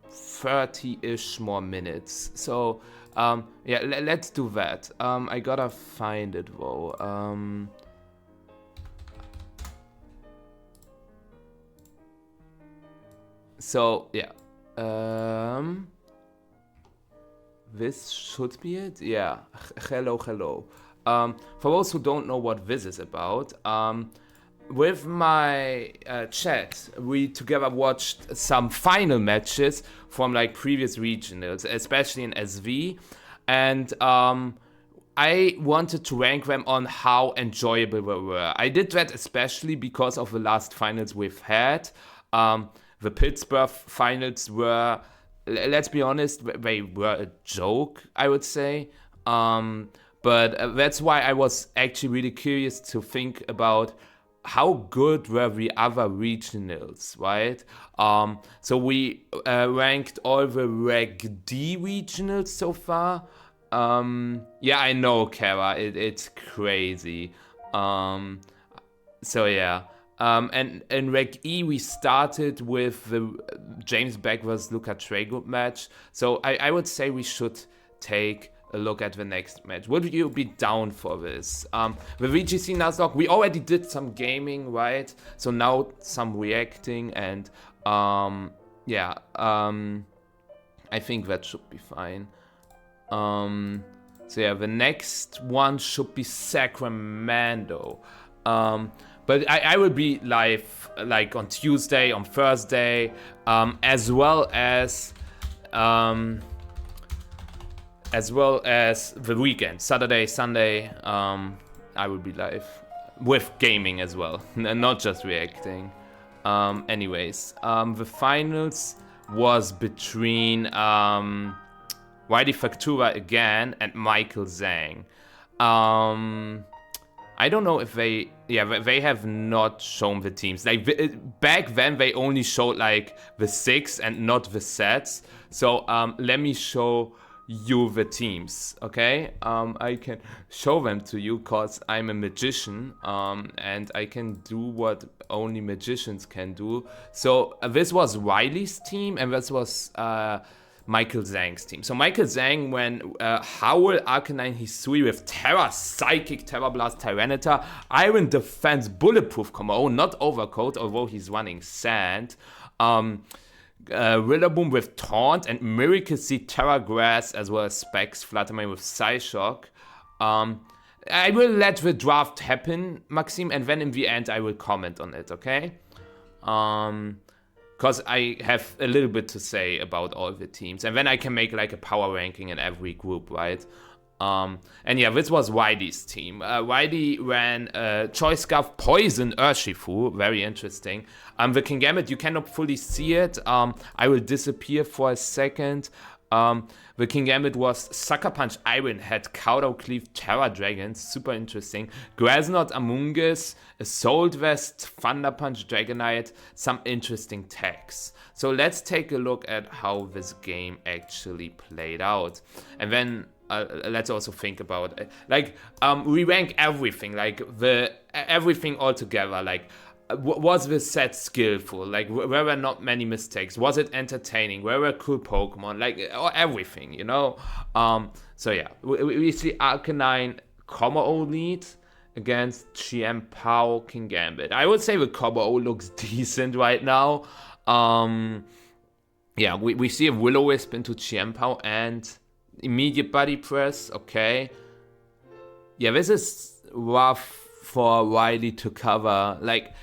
30-ish more minutes. So, yeah, let's do that. I gotta find it though. So, yeah. This should be it? Yeah. Hello. For those who don't know what this is about, with my chat, we together watched some final matches from like previous regionals, especially in SV, and I wanted to rank them on how enjoyable they were. I did that especially because of the last finals we've had. The Pittsburgh finals were, let's be honest, they were a joke, I would say. But that's why I was actually really curious to think about how good were the other regionals, right? So we ranked all the Reg D regionals so far. Yeah, I know, Kara, it's crazy. So yeah. And in Reg E, we started with the James Beck vs. Luca Trey match. So I would say we should take a look at the next match. Would you be down for this? The VGC Nuzlocke, we already did some gaming, right? So now some reacting and yeah, I think that should be fine. So yeah, the next one should be Sacramento. But I will be live like on Tuesday, on Thursday, as well as the weekend, Saturday, Sunday. I will be live with gaming as well, not just reacting. Anyways, the finals was between Wiley Factura again and Michael Zhang. I don't know if they have not shown the teams. Like back then, they only showed like the 6 and not the sets. So let me show you the teams, okay? I can show them to you because I'm a magician, and I can do what only magicians can do. So this was Wiley's team, and this was Michael Zhang's team. So Michael Zhang went Howl, Arcanine, Hisui with Terra, Psychic, Terra Blast, Tyranitar, Iron Defense, Bulletproof combo, not Overcoat, although he's running Sand. Rillaboom with Taunt and Miracle Seed, Terra Grass, as well as Specs, Fluttermane with Psyshock. I will let the draft happen, Maxime, and then in the end I will comment on it, okay? Because I have a little bit to say about all the teams. And then I can make like a power ranking in every group, right? And yeah, this was Wiley's team. Wiley ran Choice Scarf, Poison, Urshifu, very interesting. The Kingambit, you cannot fully see it. I will disappear for a second. The Kingambit was Sucker Punch, Iron Head, Cowdow Cleave, Terra Dragon, super interesting. Graznot, Amoonguss, Assault Vest, Thunder Punch, Dragonite, some interesting tags. So let's take a look at how this game actually played out. And then let's also think about it. Like, we rank everything, like everything all together. Like, was the set skillful? Like, were there not many mistakes? Was it entertaining? Were there cool Pokemon? Like, everything, you know? So yeah, we see Arcanine Combo lead against GM Pao Kingambit. I would say the Combo looks decent right now. Yeah, we see a Will-O-Wisp into Chien-Pao and immediate body press. Okay. Yeah, this is rough for Riley to cover. Like,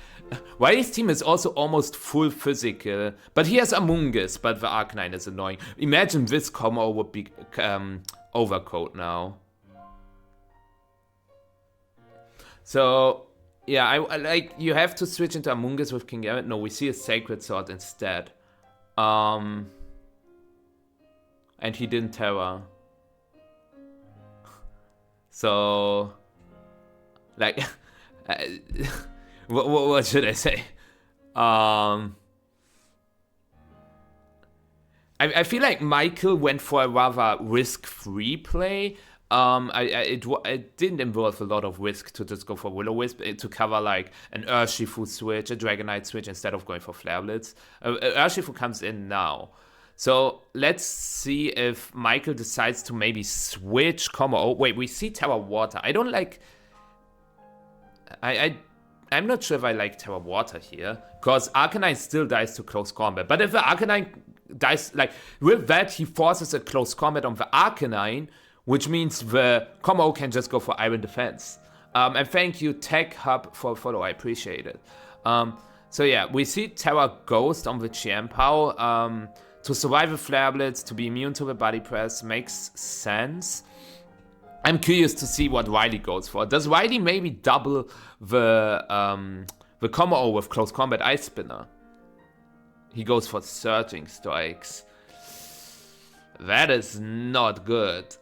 Riley's team is also almost full physical, but he has Amoonguss, but the Arcanine is annoying. Imagine this combo would be Overcoat now. So, yeah, I like, you have to switch into Amoonguss with King Garrett. No, we see a Sacred Sword instead. And he didn't Terra. So, like, what should I say? I feel like Michael went for a rather risk-free play. It didn't involve a lot of risk to just go for Will-O-Wisp to cover like an Urshifu switch, a Dragonite switch instead of going for Flare Blitz. Urshifu comes in now. So let's see if Michael decides to maybe switch combo. Oh, wait, we see Terra Water. I don't like... I'm not sure if I like Terra Water here, because Arcanine still dies to close combat. But if the Arcanine dies, like, with that, he forces a close combat on the Arcanine, which means the combo can just go for Iron Defense. And thank you, Tech Hub, for follow. I appreciate it. So yeah, we see Terra Ghost on the Chien-Pao. To survive a Flare Blitz, to be immune to the body press, makes sense. I'm curious to see what Riley goes for. Does Riley maybe double the combo with Close Combat Ice Spinner? He goes for Surging Strikes. That is not good.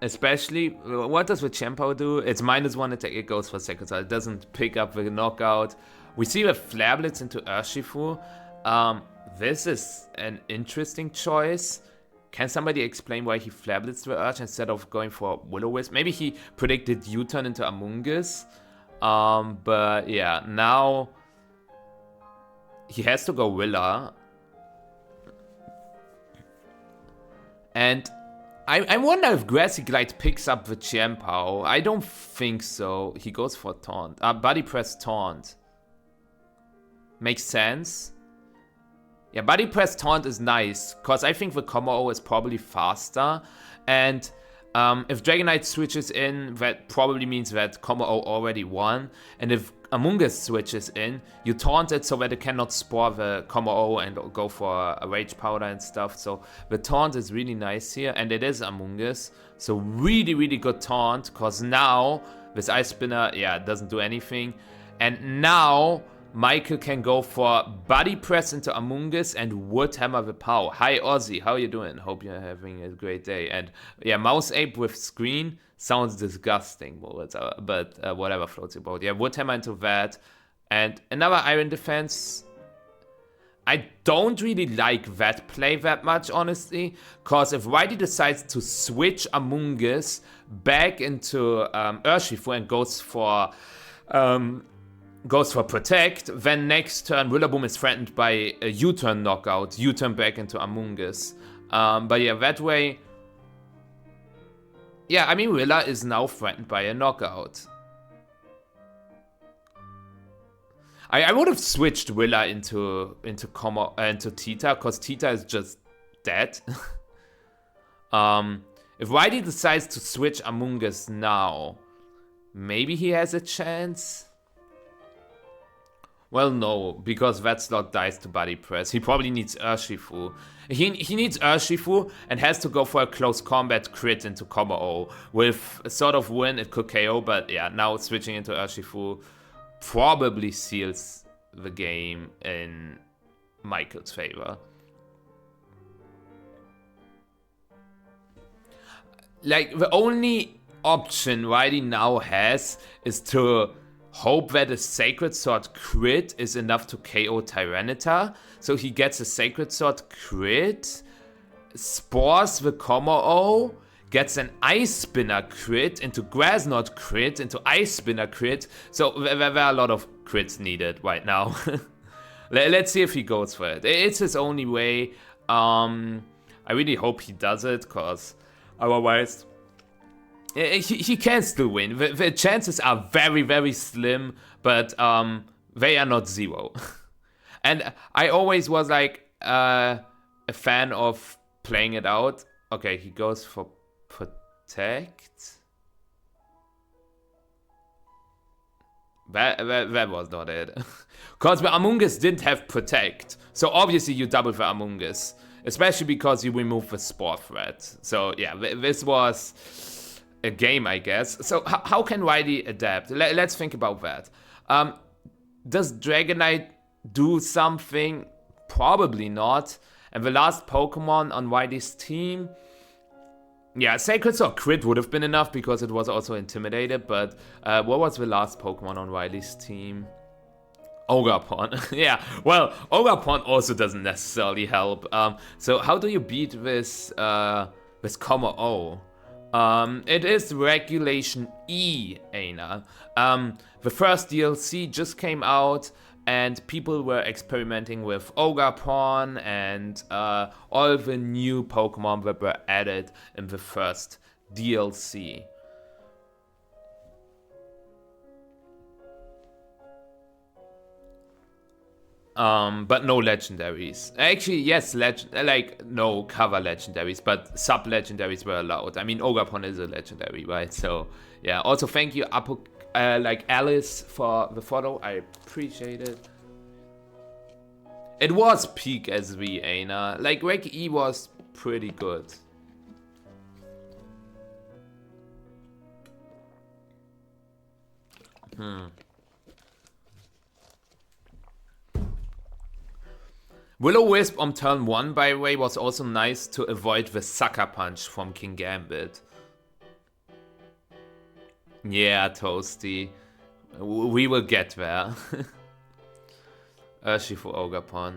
Especially, what does the Chien-Pao do? It's -1 attack, it goes for second, so it doesn't pick up the knockout. We see the Flare Blitz into Urshifu. This is an interesting choice. Can somebody explain why he Flare Blitzed the Urge instead of going for Will-O-Wisp? Maybe he predicted U-turn into Amoonguss. But yeah, now he has to go Willa. And I wonder if Grassy Glide picks up the Chien-Pao. I don't think so. He goes for Taunt. Body Press Taunt. Makes sense. Yeah, Body Press Taunt is nice, because I think the combo is probably faster. And if Dragonite switches in, that probably means that combo already won. And if Amoonguss switches in, you taunt it so that it cannot spore the combo and go for a Rage Powder and stuff. So the taunt is really nice here, and it is Amoonguss. So really, really good taunt, because now this Ice Spinner, yeah, it doesn't do anything. And now Michael can go for Body Press into Amoonguss and Wood Hammer the Pow. Hi Ozzy, how you doing? Hope you're having a great day. And yeah, Mouse Ape with screen sounds disgusting, but whatever floats your boat. Yeah, Wood Hammer into that. And another Iron Defense. I don't really like that play that much, honestly, because if Whitey decides to switch Amoonguss back into Urshifu and goes for Protect, then next turn Rillaboom is threatened by a U-turn knockout, U-turn back into Amoonguss. But yeah, that way... Yeah, I mean, Rilla is now threatened by a knockout. I would have switched Rilla into Tita, because Tita is just dead. If Whitey decides to switch Amoonguss now, maybe he has a chance? Well, no, because that slot dies to Body Press. He probably needs Urshifu. He needs Urshifu and has to go for a close combat crit into combo O. With a sort of win, it could KO, but yeah, now switching into Urshifu probably seals the game in Michael's favor. Like, the only option Riley now has is to hope that a Sacred Sword crit is enough to KO Tyranitar. So he gets a Sacred Sword crit, spores the combo O, gets an Ice Spinner crit into Grass Knot crit into Ice Spinner crit. So there are a lot of crits needed right now. Let's see if he goes for it. It's his only way. I really hope he does it, because otherwise he can still win. The chances are very, very slim, but they are not zero. And I always was like, a fan of playing it out. Okay, he goes for protect. That was not it. Because the Among Us didn't have protect. So obviously you double the Among Us. Especially because you remove the spore threat. So yeah, this was a game, I guess. So how can Riley adapt? Let's think about that. Does Dragonite do something? Probably not. And the last Pokemon on Riley's team... Yeah, Sacred Sword Crit would have been enough because it was also intimidated, but what was the last Pokemon on Riley's team? Ogapon. Yeah, well, Ogapon also doesn't necessarily help. So how do you beat this Comma O? It is Regulation E, Aina. The first DLC just came out, and people were experimenting with Ogapon and all the new Pokemon that were added in the first DLC. But no legendaries. Actually, yes, no cover legendaries, but sub-legendaries were allowed. I mean, Ogapon is a legendary, right? So, yeah. Also, thank you, Alice, for the photo. I appreciate it. It was peak SV, Aina. Like, Reg E was pretty good. Will-O-Wisp on turn 1, by the way, was also nice to avoid the Sucker Punch from King Gambit. Yeah, Toasty. We will get there. Urshifu Ogapon.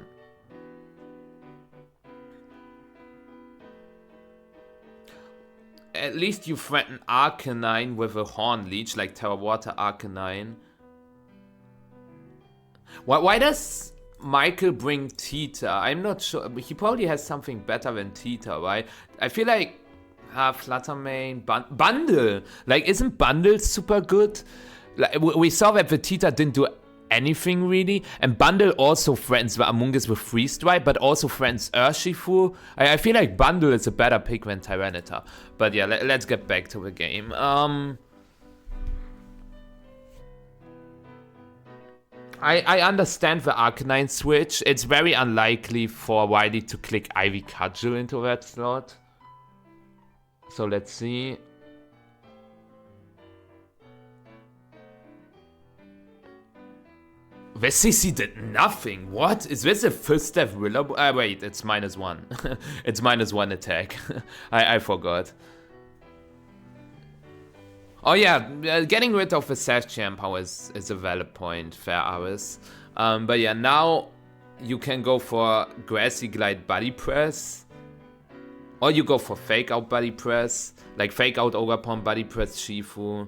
At least you threaten Arcanine with a Horn Leech, like Terra Water Arcanine. Why does Michael bring Tita? I'm not sure. He probably has something better than Tita, right? I feel like Fluttermane, Bundle. Like, isn't Bundle super good? Like, we saw that the Tita didn't do anything really, and Bundle also threatens the Among Us with Freeze Strike, but also threatens Urshifu. I feel like Bundle is a better pick than Tyranitar. But yeah, let's get back to the game. I understand the Arcanine switch. It's very unlikely for Wily to click Ivy Cudgel into that slot. So let's see. The CC did nothing. What? Is this a first step Willow? Wait, it's -1. It's -1 attack. I forgot. Oh yeah, getting rid of the Sash-Jam power is a valid point, fair hours. But yeah, now you can go for Grassy Glide Body Press. Or you go for Fake Out Body Press. Like Fake Out Ogapon Body Press Shifu.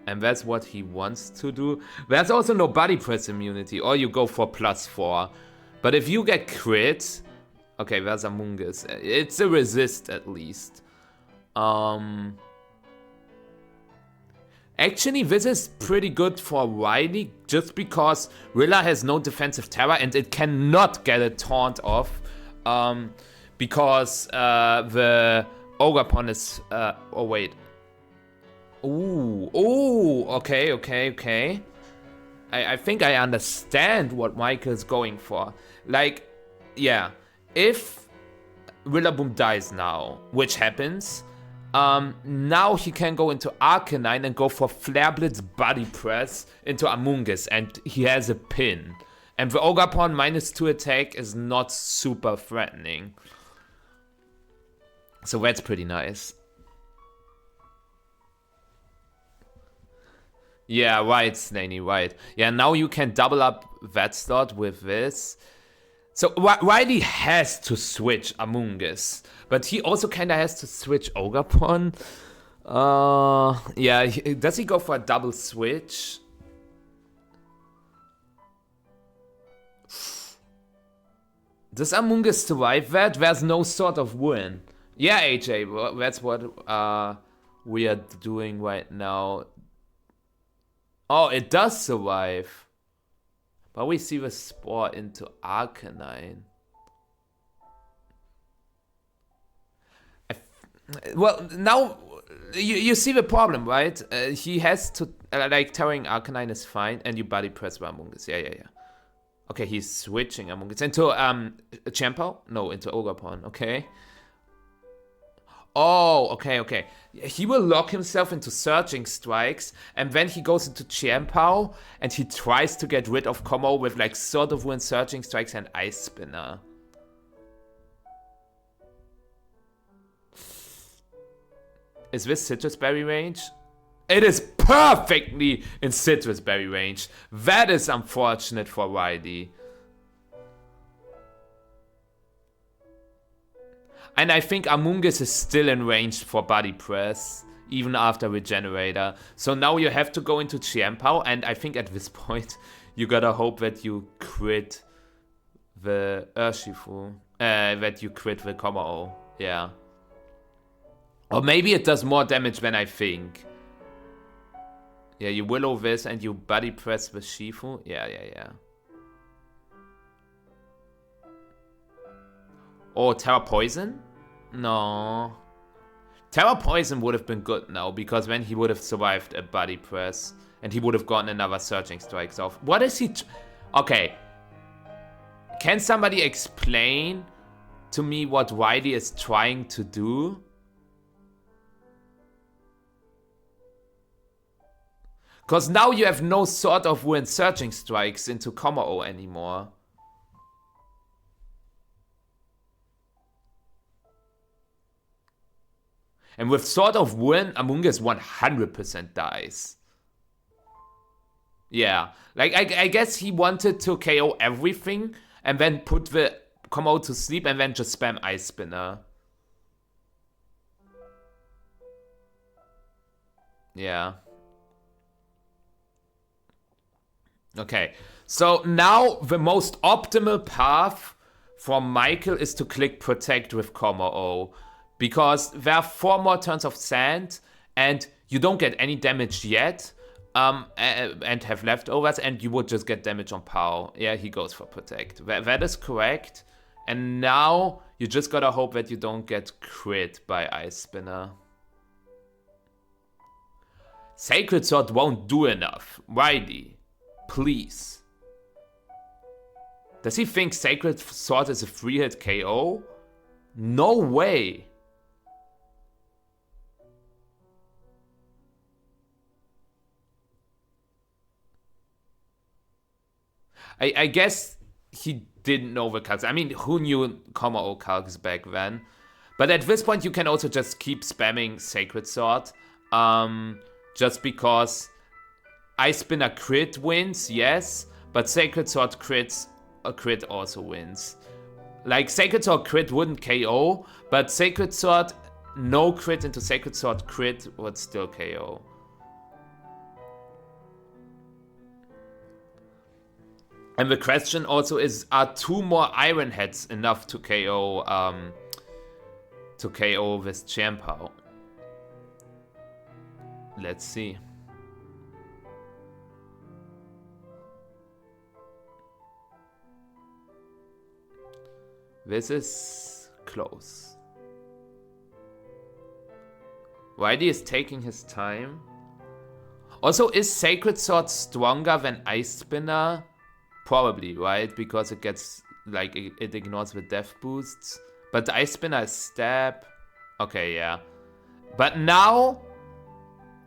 And that's what he wants to do. There's also no Body Press immunity. Or you go for +4. But if you get crit... Okay, there's Among Us. It's a resist at least. Actually, this is pretty good for Riley, just because Rilla has no defensive terror and it cannot get a taunt off, because the Ogapon is... oh, wait. Ooh, okay. I think I understand what Michael's going for. Like, yeah, if Rillaboom dies now, which happens... now he can go into Arcanine and go for Flare Blitz Body Press into Among Us, and he has a pin. And the Ogapon -2 attack is not super threatening. So that's pretty nice. Yeah, right, Slaney, right. Yeah, now you can double up that slot with this. So Riley has to switch Among Us, but he also kind of has to switch Ogapon. Yeah, does he go for a double switch? Does Among Us survive that? There's no sort of win. Yeah, AJ, that's what we are doing right now. Oh, it does survive. But we see the spore into Arcanine. Well, now you see the problem, right? He has to like towering Arcanine is fine, and you body press Among Us. Yeah. Okay, he's switching Among Us into Champo? No, into Ogerpon. Okay. Oh, okay. He will lock himself into Surging Strikes, and then he goes into Chiempao, and he tries to get rid of Como with like sort of win Surging Strikes and Ice Spinner. Is this Citrus Berry range? It is perfectly in Citrus Berry range. That is unfortunate for Riley. And I think Amoonguss is still in range for Body Press, even after Regenerator. So now you have to go into Chiempao, and I think at this point, you gotta hope that you crit the Urshifu. That you crit the Kommo-o. Yeah. Or maybe it does more damage than I think. Yeah, you Willow this and you Body Press the Shifu. Yeah. Or Terra Poison? No. Terra Poison would have been good now, because then he would have survived a Body Press. And he would have gotten another Surging Strikes off. What is he... Okay. Can somebody explain to me what Riley is trying to do? Because now you have no sort of win Surging Strikes into Kommo-o anymore. And with sort of win, Amoonguss 100% dies. Yeah. Like, I guess he wanted to KO everything and then put the Kommo-o to sleep and then just spam Ice Spinner. Yeah. Okay, so now the most optimal path for Michael is to click Protect with Kommo-o, because there are 4 more turns of Sand, and you don't get any damage yet, and have leftovers, and you would just get damage on Pow. Yeah, he goes for Protect. That is correct, and now you just gotta hope that you don't get crit by Ice Spinner. Sacred Sword won't do enough. Riley. Please. Does he think Sacred Sword is a 3-hit KO? No way. I guess he didn't know the calcs. I mean, who knew Kommo-o calcs back then? But at this point, you can also just keep spamming Sacred Sword. Just because Ice Spinner crit wins, yes, but Sacred Sword crit also wins. Like, Sacred Sword crit wouldn't KO, but Sacred Sword no crit into Sacred Sword crit would still KO. And the question also is, are 2 more Iron Heads enough to KO this Chiempao? Let's see. This is close. Riley is taking his time. Also, is Sacred Sword stronger than Ice Spinner? Probably, right? Because it gets, like, it ignores the death boosts. But the Ice Spinner is stab. Okay, yeah. But now,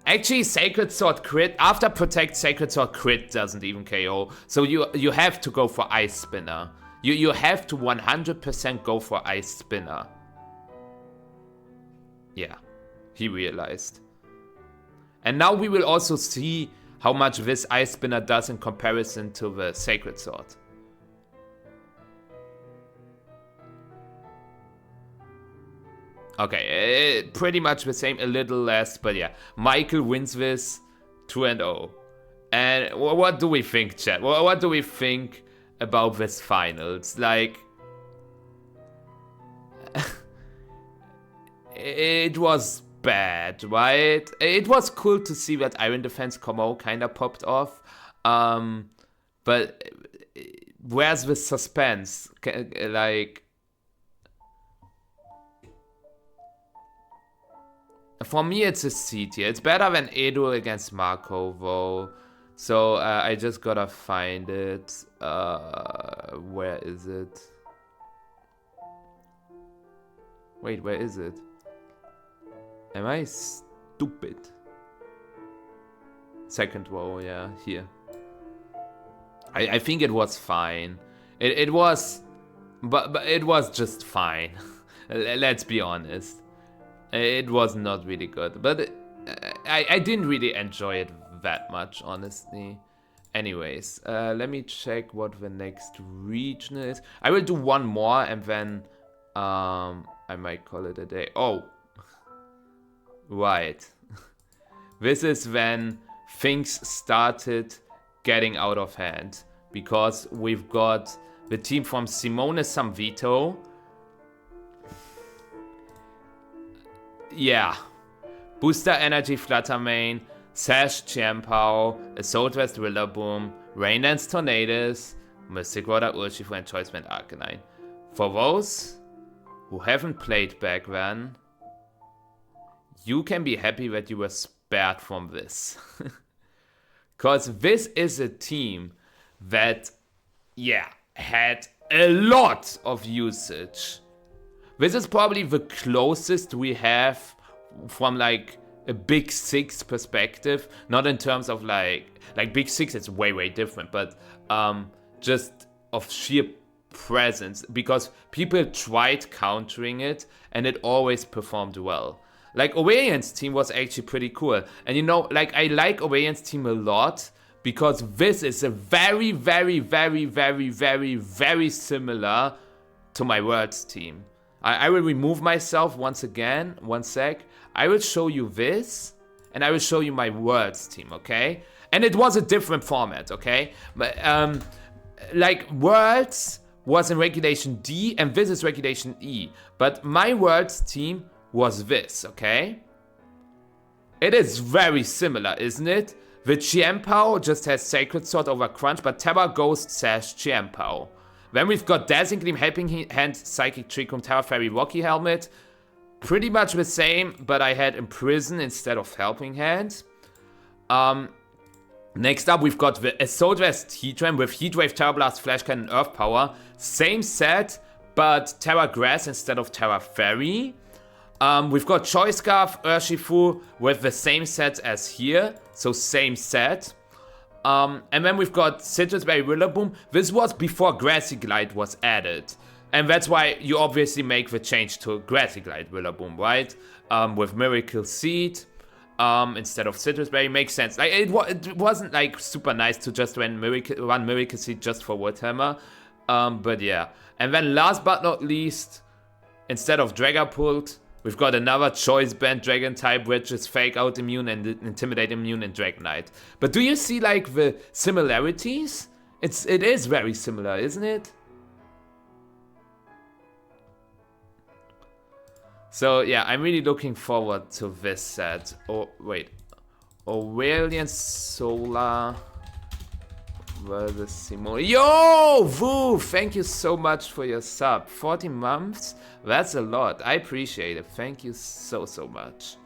actually, Sacred Sword crit, after Protect, Sacred Sword crit doesn't even KO. So you have to go for Ice Spinner. You have to 100% go for Ice Spinner. Yeah, he realized. And now we will also see how much this Ice Spinner does in comparison to the Sacred Sword. Okay, pretty much the same, a little less, but yeah. Michael wins this 2-0. And what do we think, chat? What do we think about this finals? Like, it was bad, right? It was cool to see that Iron Defense Kommo kind of popped off, but where's the suspense? Like, For me, it's a C tier. It's better than Edul against Marco, though. So I just gotta find it. Where is it? Wait, where is it? Am I stupid? Second row, yeah, here. I think it was fine. It was, but it was just fine. Let's be honest. It was not really good, but I didn't really enjoy it that much, honestly. Anyways, let me check what the next region is. I will do one more and then I might call it a day. Oh, right. This is when things started getting out of hand, because we've got the team from Simone Samvito. Yeah. Booster Energy Fluttermane, Sash Chiempao, Assault West Rillaboom, Rain Dance Tornadus, Mystic Water Urshifu, and Choice Band Arcanine. For those who haven't played back then, you can be happy that you were spared from this. Because this is a team that, yeah, had a lot of usage. This is probably the closest we have from like a Big Six perspective. Not in terms of like Big Six, it's way different, but just of sheer presence, because people tried countering it and it always performed well. Like, Aurelian's team was actually pretty cool. And you know, like, I like Aurelian's team a lot because this is a very similar to my Worlds team. I will remove myself once again, one sec. I will show you this, and I will show you my Worlds team, okay? And it was a different format, okay? But, like, Worlds was in Regulation D, and this is Regulation E. But my Worlds team was this, okay? It is very similar, isn't it? The Chiempao just has Sacred Sword over Crunch, but Terra Ghost Sash Chiempao. Then we've got Dazzling Gleam, Helping Hand, Psychic Trick Room, Terra Fairy, Rocky Helmet. Pretty much the same, but I had Imprison instead of Helping Hand. Next up, we've got the Assault West Heatran with Heatwave, Terra Blast, Flash Cannon, Earth Power. Same set, but Terra Grass instead of Terra Fairy. We've got Choice Scarf, Urshifu with the same sets as here, so same set. And then we've got Citrus Berry Rillaboom. This was before Grassy Glide was added. And that's why you obviously make the change to Grassy Glide Rillaboom, right? With Miracle Seed instead of Citrus Berry. Makes sense. Like, it wasn't like super nice to just run Miracle Seed just for Woodhammer. But yeah. And then last but not least, instead of Dragapult, we've got another Choice Band Dragon type, which is Fake Out Immune and Intimidate Immune and Dragonite. But do you see like the similarities? It is very similar, isn't it? So yeah, I'm really looking forward to this set. Oh wait, Aurelian Solar versus Simone. Yo, Woo! Thank you so much for your sub. 40 months? That's a lot. I appreciate it. Thank you so much.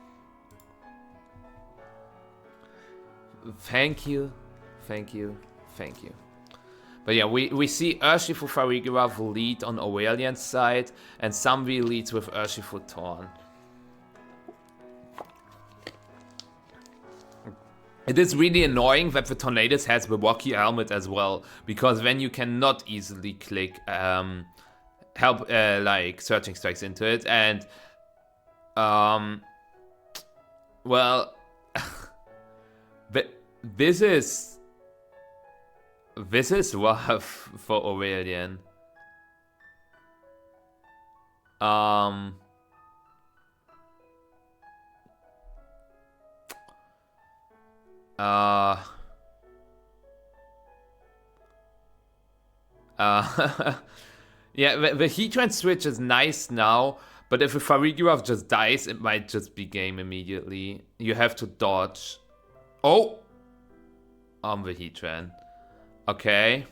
Thank you. But yeah, we see Urshifu Farigiraf lead on Aurelian's side, and Samvi leads with Urshifu Torn. It is really annoying that the Tornadus has the Rocky Helmet as well, because then you cannot easily click like Searching Strikes into it, and well, this is rough for Aurelian. Yeah, the Heatran switch is nice now, but if a Farigiraf just dies, it might just be game immediately. You have to dodge. Oh! The Heatran. Okay.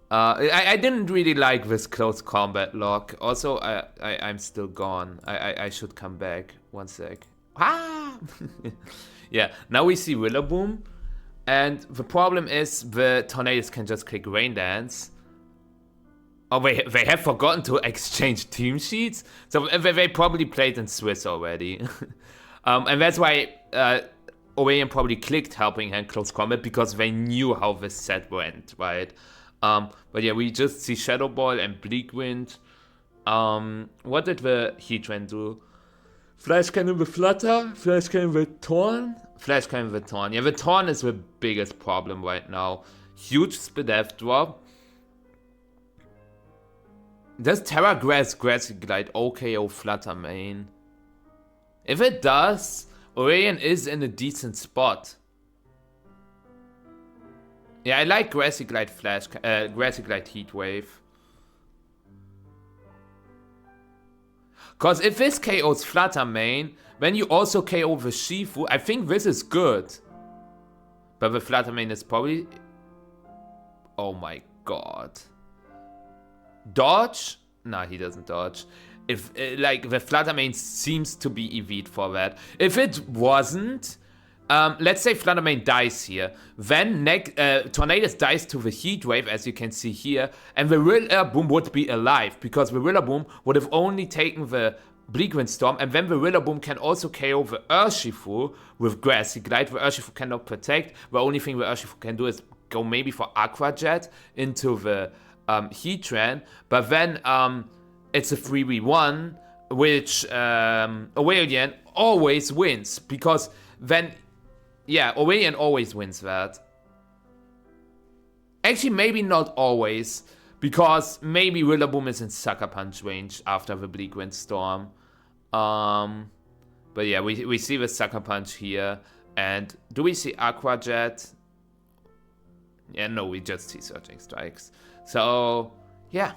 I didn't really like this close combat lock. Also, I'm still gone. I should come back. One sec. Ah! Yeah, now we see Rillaboom. And the problem is the Tornadus can just click Rain Dance. Oh, they have forgotten to exchange team sheets? So they probably played in Swiss already. And that's why Aurelian probably clicked Helping Hand Close Combat, because they knew how this set went, right? But yeah, we just see Shadow Ball and Bleak Wind. What did the Heatran do? Flash Cannon with Flutter, Flash Cannon with Torn, Flash Cannon with Torn. Yeah, the Torn is the biggest problem right now. Huge Spidef drop. Does Terra Grass Grassy Glide OKO Flutter main? If it does, Aurelian is in a decent spot. Yeah, I like Grassy Glide Grassy Glide Heat Wave. Cause if this KO's Flutter main, then you also KO the Shifu. I think this is good. But the Flutter main is probably... Oh my god. Dodge? Nah, he doesn't dodge. If like the Flutter main seems to be EV'd for that. If it wasn't, let's say Flutter main dies here, then Tornadus dies to the Heat Wave, as you can see here, and the Rillaboom would be alive, because the Rillaboom would have only taken the Bleak Wind Storm, and then the Rillaboom can also KO the Urshifu with Grassy Glide. The Urshifu cannot protect. The only thing the Urshifu can do is go maybe for Aqua Jet into the Heatran, but then it's a 3v1, which Aurelian always wins, because then, yeah, Aurelian always wins that. Actually, maybe not always, because maybe Rillaboom is in Sucker Punch range after the Bleak Wind Storm. But yeah, we see the Sucker Punch here, and do we see Aqua Jet? Yeah, no, we just see Surging Strikes. So, yeah.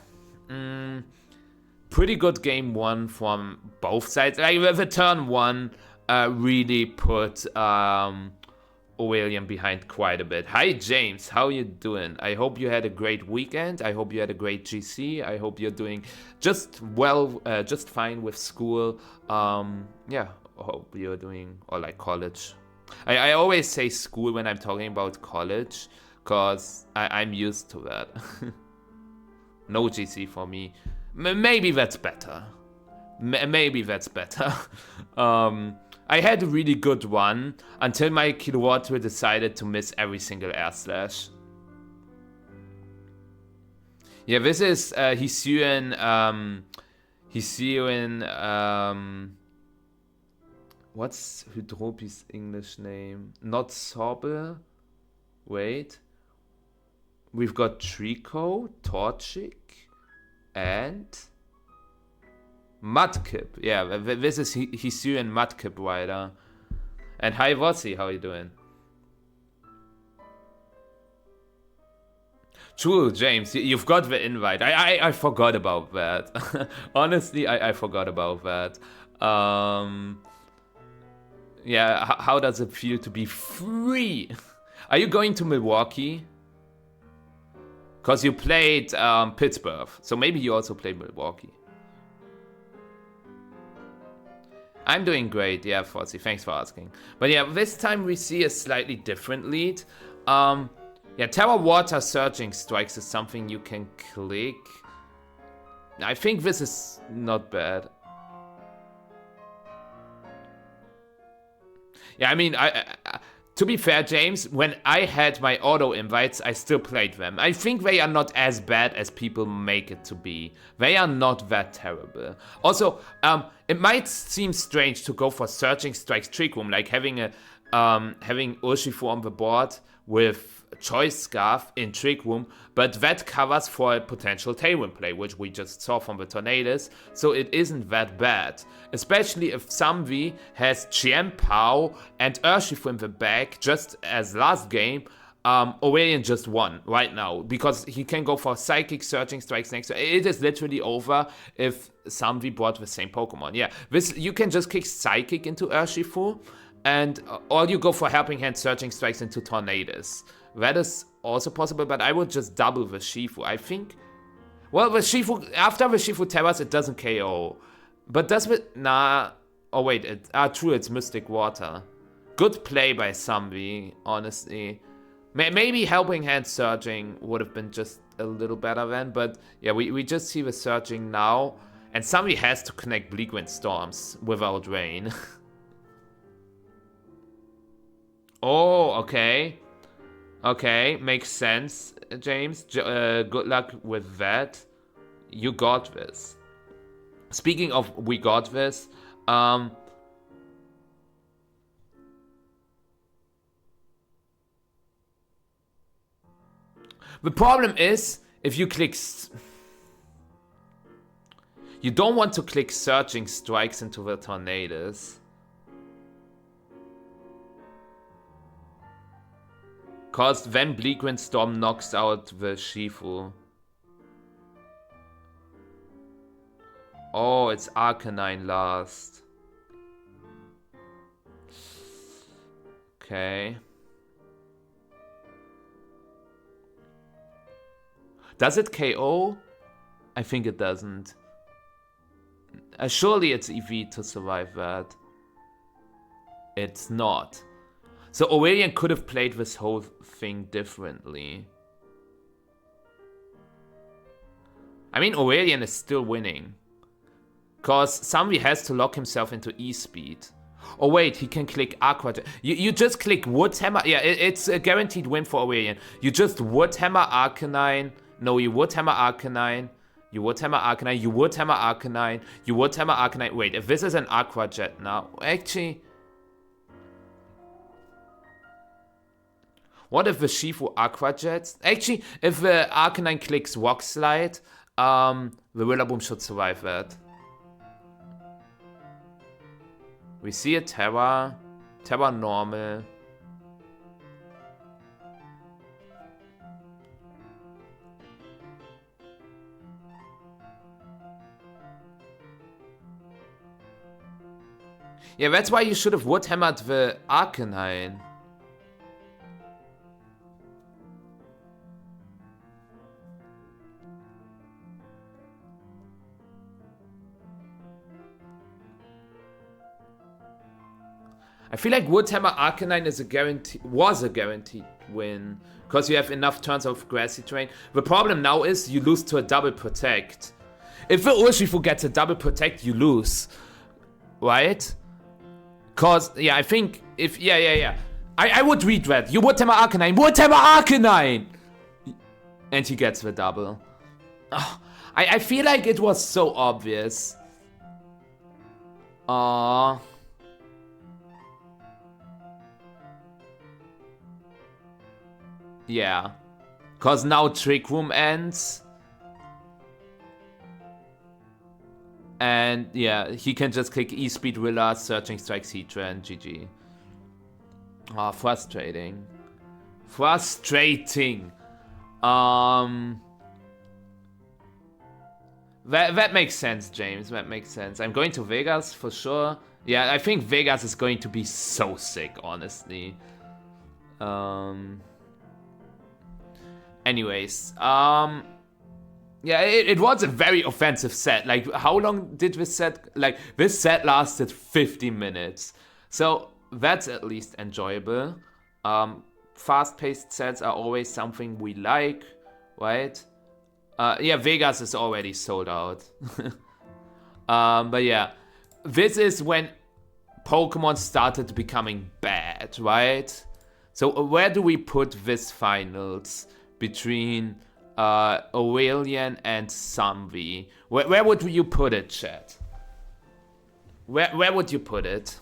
Pretty good game one from both sides. Like, the turn one really put Aurelian behind quite a bit. Hi, James. How you doing? I hope you had a great weekend. I hope you had a great GC. I hope you're doing just well, just fine with school. Yeah, I hope you're doing, or like college. I always say school when I'm talking about college, because I'm used to that. No GC for me. Maybe that's better. Maybe that's better. I had a really good one until my Kilowattrel decided to miss every single air slash. Yeah, this is Hisuian, what's Hydropi's English name? Not Sobble. Wait. We've got Trico, Torchic, and Mudkip. Yeah, this is Hisuian Mudkip rider. And hi, Vossi, how you doing? True, James, you've got the invite. I forgot about that. Honestly, I forgot about that. Yeah, how does it feel to be free? Are you going to Milwaukee? Because you played Pittsburgh, so maybe you also played Milwaukee. I'm doing great, yeah, Fozzie, thanks for asking. But yeah, this time we see a slightly different lead. Yeah, Terra Water Surging Strikes is something you can click. I think this is not bad. Yeah, I mean, to be fair, James, when I had my auto invites, I still played them. I think they are not as bad as people make it to be. They are not that terrible. Also, it might seem strange to go for Surging Strikes Trick Room, like having Urshifu on the board with Choice Scarf in Trick Room, but that covers for a potential Tailwind play, which we just saw from the Tornadus, so it isn't that bad. Especially if Samvi has Chien-Pao and Urshifu in the back, just as last game, Aurelian just won right now, because he can go for Psychic Surging Strikes next. It is literally over if Samvi brought the same Pokemon. Yeah, this you can just kick Psychic into Urshifu, and or you go for Helping Hand Surging Strikes into Tornadus. That is also possible, but I would just double the Shifu. I think, well, the Shifu, after the Shifu Terras, it doesn't KO. But does it, nah, Oh wait, true, it's Mystic Water. Good play by Sambi, honestly. Maybe Helping Hand Surging would have been just a little better then, but yeah, we just see the Surging now. And Sambi has to connect Bleakwind Storms without rain. Oh, okay. Okay, makes sense, James. Good luck with that. You got this. Speaking of we got this, the problem is, if you click... You don't want to click Surging Strikes into the Tornadoes. Cause then Bleakwind Storm knocks out the Shifu. Oh, it's Arcanine last. Okay. Does it KO? I think it doesn't. Surely it's EV to survive that. It's not. So Aurelian could have played this whole thing differently. I mean, Aurelian is still winning. Because Sambi has to lock himself into E-Speed. Oh wait, he can click Aqua. You just click Wood Hammer. Yeah, it's a guaranteed win for Aurelian. You just Wood Hammer Arcanine. No, you Wood Hammer Arcanine. You Wood Hammer Arcanine. You Wood Hammer Arcanine. You Wood Hammer Arcanine. Wait, if this is an Aqua Jet now. Actually... What if the Shifu Aqua Jets? Actually, if the Arcanine clicks Rock Slide, the Rillaboom should survive that. We see a Terra. Terra normal. Yeah, that's why you should have Wood Hammered the Arcanine. I feel like Wood Hammer Arcanine was a guaranteed win. Because you have enough turns of grassy terrain. The problem now is you lose to a double protect. If the Urshifu gets a double protect, you lose. Right? Cause, yeah, I think if, yeah. I would read that. You Wood Hammer Arcanine. Wood Hammer Arcanine! And he gets the double. Oh, I feel like it was so obvious. Aww. Yeah. Cause now Trick Room ends. And yeah, he can just click E-Speed Willa, Searching Strike Citra, and GG. Ah, frustrating. Frustrating. That makes sense, James. That makes sense. I'm going to Vegas for sure. Yeah, I think Vegas is going to be so sick, honestly. Anyways, yeah, it was a very offensive set. Like, how long did this set? Like, this set lasted 50 minutes. So that's at least enjoyable. Fast-paced sets are always something we like, right? Yeah, Vegas is already sold out. But yeah, this is when Pokemon started becoming bad, right? So where do we put this finals between Aurelian and Samvi? Where would you put it, chat? Where would you put it?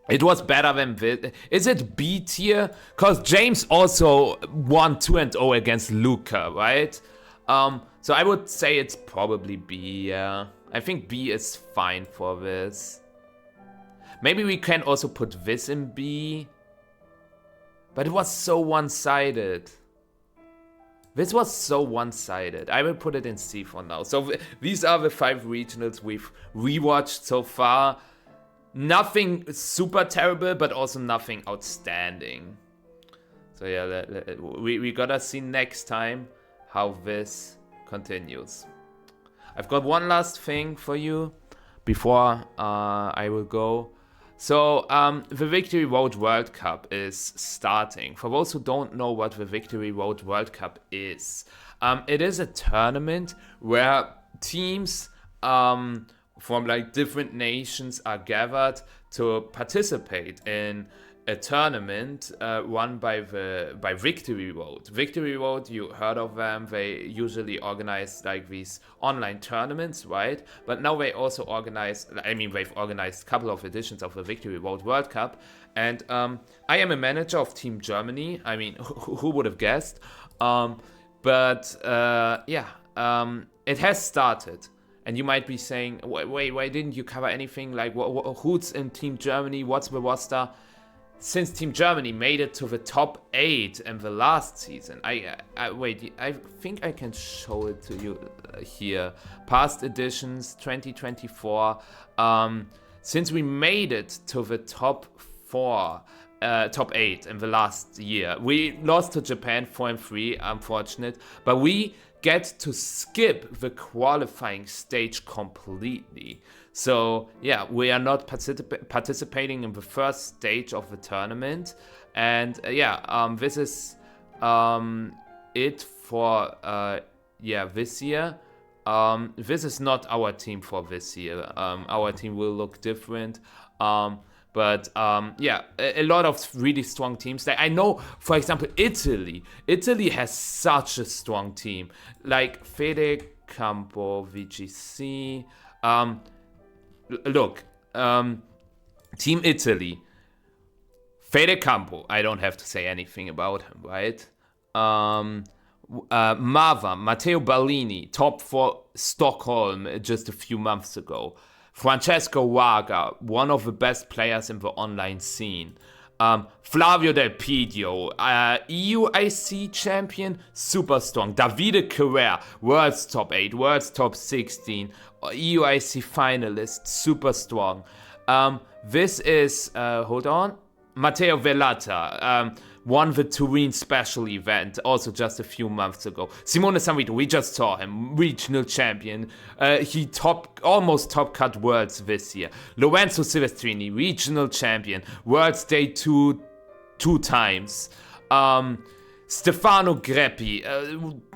It was better than this. Is it B tier? Because James also won 2-0 against Luca, right? So I would say it's probably B, yeah. I think B is fine for this. Maybe we can also put this in B. But it was so one-sided. This was so one-sided. I will put it in C for now. So these are the 5 regionals we've rewatched so far. Nothing super terrible, but also nothing outstanding. So yeah, we gotta see next time how this continues. I've got one last thing for you. before I will go. So the Victory Road World Cup is starting. For those who don't know what the Victory Road World Cup is, it is a tournament where teams from like different nations are gathered to participate in a tournament run by Victory Road. Victory Road, you heard of them. They usually organize like these online tournaments, right? But now they also organize, they've organized a couple of editions of the Victory Road World Cup. And I am a manager of Team Germany. I mean, who would have guessed? It has started. And you might be saying, wait, why didn't you cover anything? Like, who's in Team Germany? What's the roster? Since Team Germany made it to the top 8 in the last season, I think I can show it to you here. Past editions, 2024. Since we made it to the top 8 in the last year, we lost to Japan 4-3, unfortunate, but we get to skip the qualifying stage completely. So yeah, we are not participating in the first stage of the tournament, and this is it for this year. This is not our team for this year. Our team will look different. But a lot of really strong teams. Like, I know, for example, Italy. Italy has such a strong team. Like Fede Campo, VGC. Team Italy. Fede Campo, I don't have to say anything about him, right? Mava, Matteo Ballini, top 4 Stockholm just a few months ago. Francesco Waga, one of the best players in the online scene. Flavio Del Pidio, EUIC champion, super strong. Davide Carrera, world's top 8, world's top 16, EUIC finalist, super strong. This is, Matteo Velata, won the Turin special event also just a few months ago. Simone Sanvito, we just saw him, regional champion. He almost top cut worlds this year. Lorenzo Silvestrini, regional champion, worlds day 2 times. Stefano Greppi,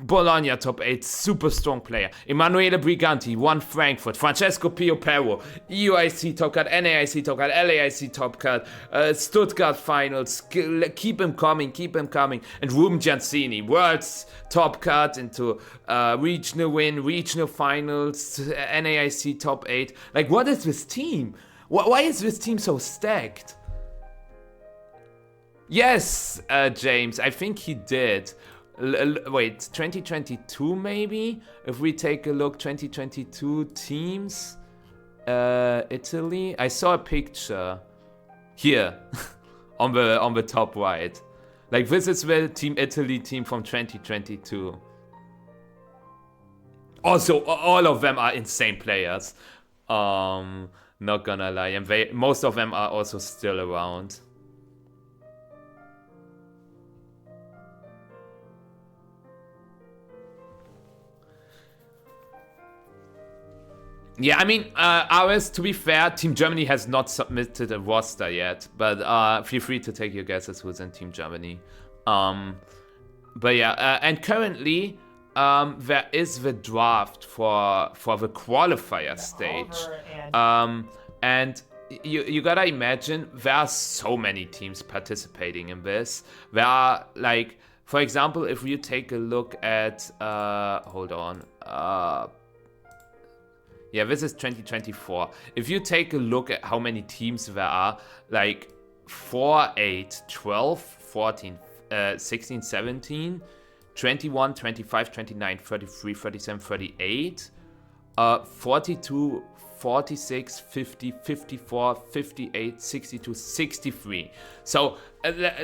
Bologna top 8, super strong player. Emanuele Briganti, won Frankfurt. Francesco Pio Perro, EUIC top cut, NAIC top cut, LAIC top cut, Stuttgart finals. Keep him coming. And Ruben Giancini, world's top cut into regional win, regional finals, NAIC top 8. Like, what is this team? Why is this team so stacked? Yes, James, I think he did. Wait, 2022 maybe? If we take a look, 2022 teams, Italy. I saw a picture here on the top right. Like, this is the Team Italy team from 2022. Also, all of them are insane players. Not gonna lie, and most of them are also still around. Yeah, I mean, ours, to be fair, Team Germany has not submitted a roster yet, but feel free to take your guesses who's in Team Germany. And currently, there is the draft for the qualifier stage. And you gotta imagine, there are so many teams participating in this. There are, like, for example, if you take a look at, this is 2024. If you take a look at how many teams there are, like 4, 8, 12, 14, 16, 17, 21, 25, 29, 33, 37, 38, 42, 46, 50, 54, 58, 62, 63. So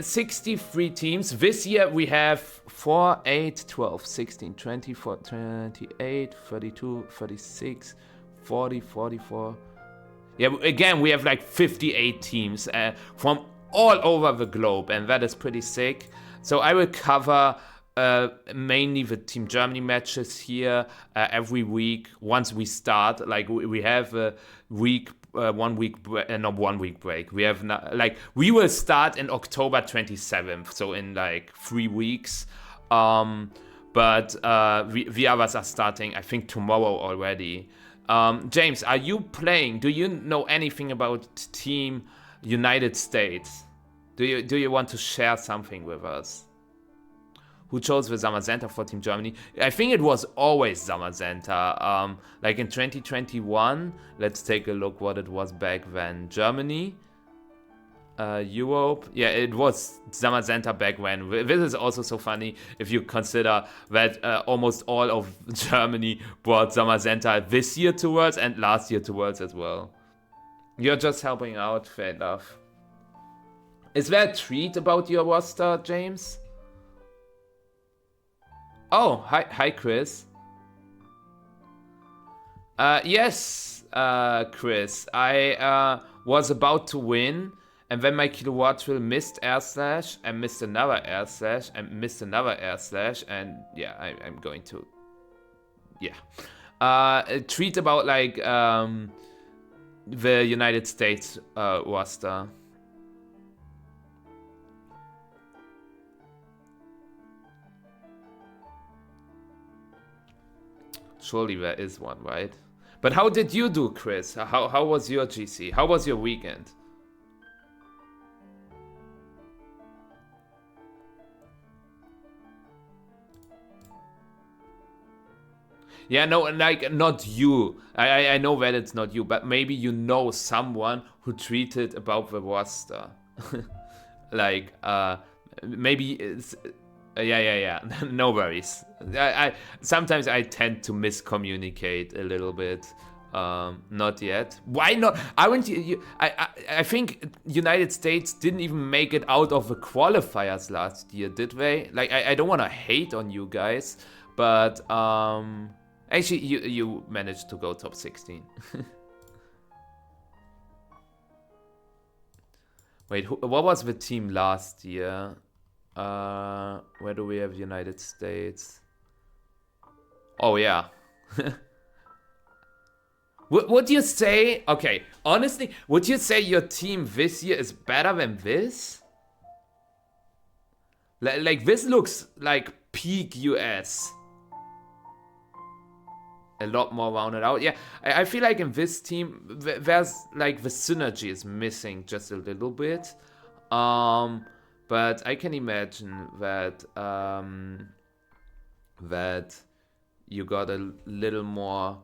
63 teams. This year we have 4, 8, 12, 16, 24, 28, 32, 36, 40, 44. Yeah, again, we have like 58 teams from all over the globe, and that is pretty sick. So I will cover mainly the Team Germany matches here every week. Once we start, like we have a week, 1 week, not 1 week break. We have we will start in October 27th, so in like 3 weeks. But the others are starting, I think, tomorrow already. James, are you playing? Do you know anything about Team United States? Do you want to share something with us? Who chose the Zamazenta for Team Germany? I think it was always Zamazenta. Like in 2021, let's take a look what it was back then. Germany, Europe. Yeah, it was Zamazenta back when. This is also so funny if you consider that almost all of Germany brought Zamazenta this year to Worlds and last year to Worlds as well. You're just helping out, fair enough. Is there a tweet about your roster, James? Oh, hi, Chris. Yes, Chris. I was about to win, and then my kilowatt drill missed air slash, and missed another air slash, and missed another air slash, and yeah, I'm going to. Yeah. A tweet about like the United States roster. Surely there is one, right? But how did you do, Chris? How was your GC? How was your weekend? Yeah, no, like not you. I know that it's not you, but maybe you know someone who tweeted about the roster. Like, maybe it's... Yeah. No worries. I sometimes I tend to miscommunicate a little bit. Not yet. Why not? Aren't you? I think United States didn't even make it out of the qualifiers last year, did they? Like I don't want to hate on you guys, but actually you managed to go top 16. Wait, what was the team last year? Where do we have United States? Oh yeah. Would you say, okay, honestly, would you say your team this year is better than this? Like this looks like peak US. A lot more rounded out. Yeah, I feel like in this team, there's like the synergy is missing just a little bit. But I can imagine that that you got a little more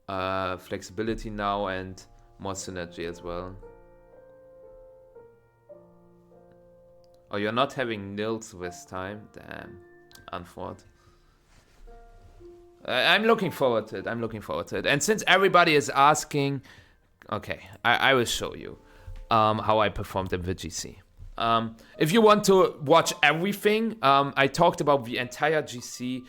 flexibility now and more synergy as well. Oh, you're not having nils this time? Damn, unfortunate. I'm looking forward to it. And since everybody is asking, okay, I will show you how I performed in the GC. If you want to watch everything, I talked about the entire GC.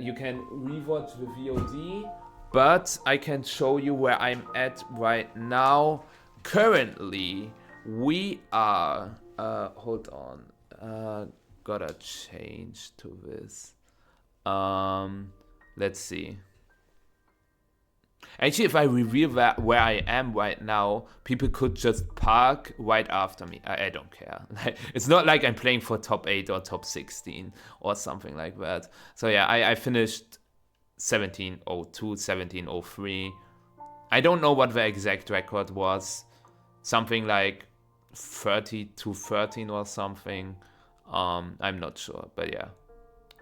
You can rewatch the VOD, but I can show you where I'm at right now. Currently, we are. Hold on. Gotta change to this. Let's see. Actually, if I reveal where I am right now, people could just park right after me. I don't care. It's not like I'm playing for top 8 or top 16 or something like that. So yeah, I finished 17:02, 17:03. I don't know what the exact record was. Something like 30-13 or something. I'm not sure, but yeah.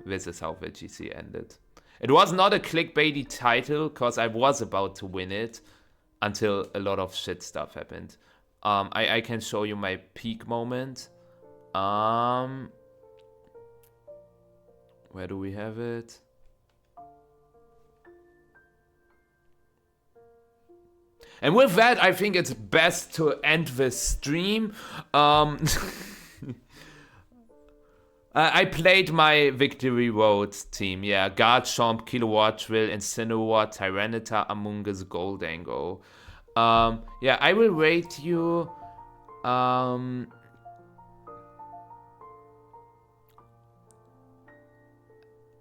This is how the GC ended. It was not a clickbaity title, because I was about to win it until a lot of shit stuff happened. I can show you my peak moment. Where do we have it? And with that, I think it's best to end this stream. I played my Victory Road team, yeah. Garchomp, Kilowatt Drill, Incineroar, Tyranitar, Amoonguss, Goldango. Yeah, I will rate you...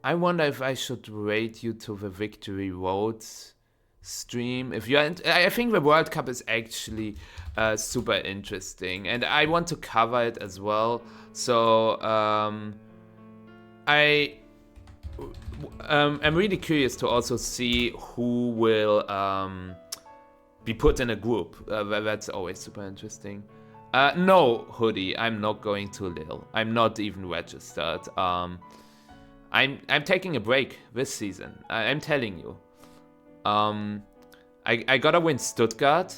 I wonder if I should rate you to the Victory Road stream. If you're, I think the World Cup is actually super interesting, and I want to cover it as well. So I'm really curious to also see who will be put in a group. That's always super interesting. No, Hoodie, I'm not going to Lille. I'm not even registered. I'm taking a break this season. I'm telling you. I gotta win Stuttgart,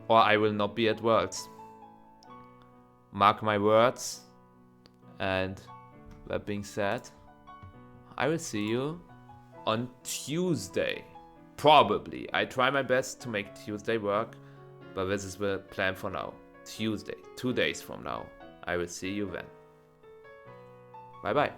or I will not be at Worlds. Mark my words. And that being said, I will see you on Tuesday. Probably. I try my best to make Tuesday work, but this is the plan for now. Tuesday, 2 days from now. I will see you then. Bye bye.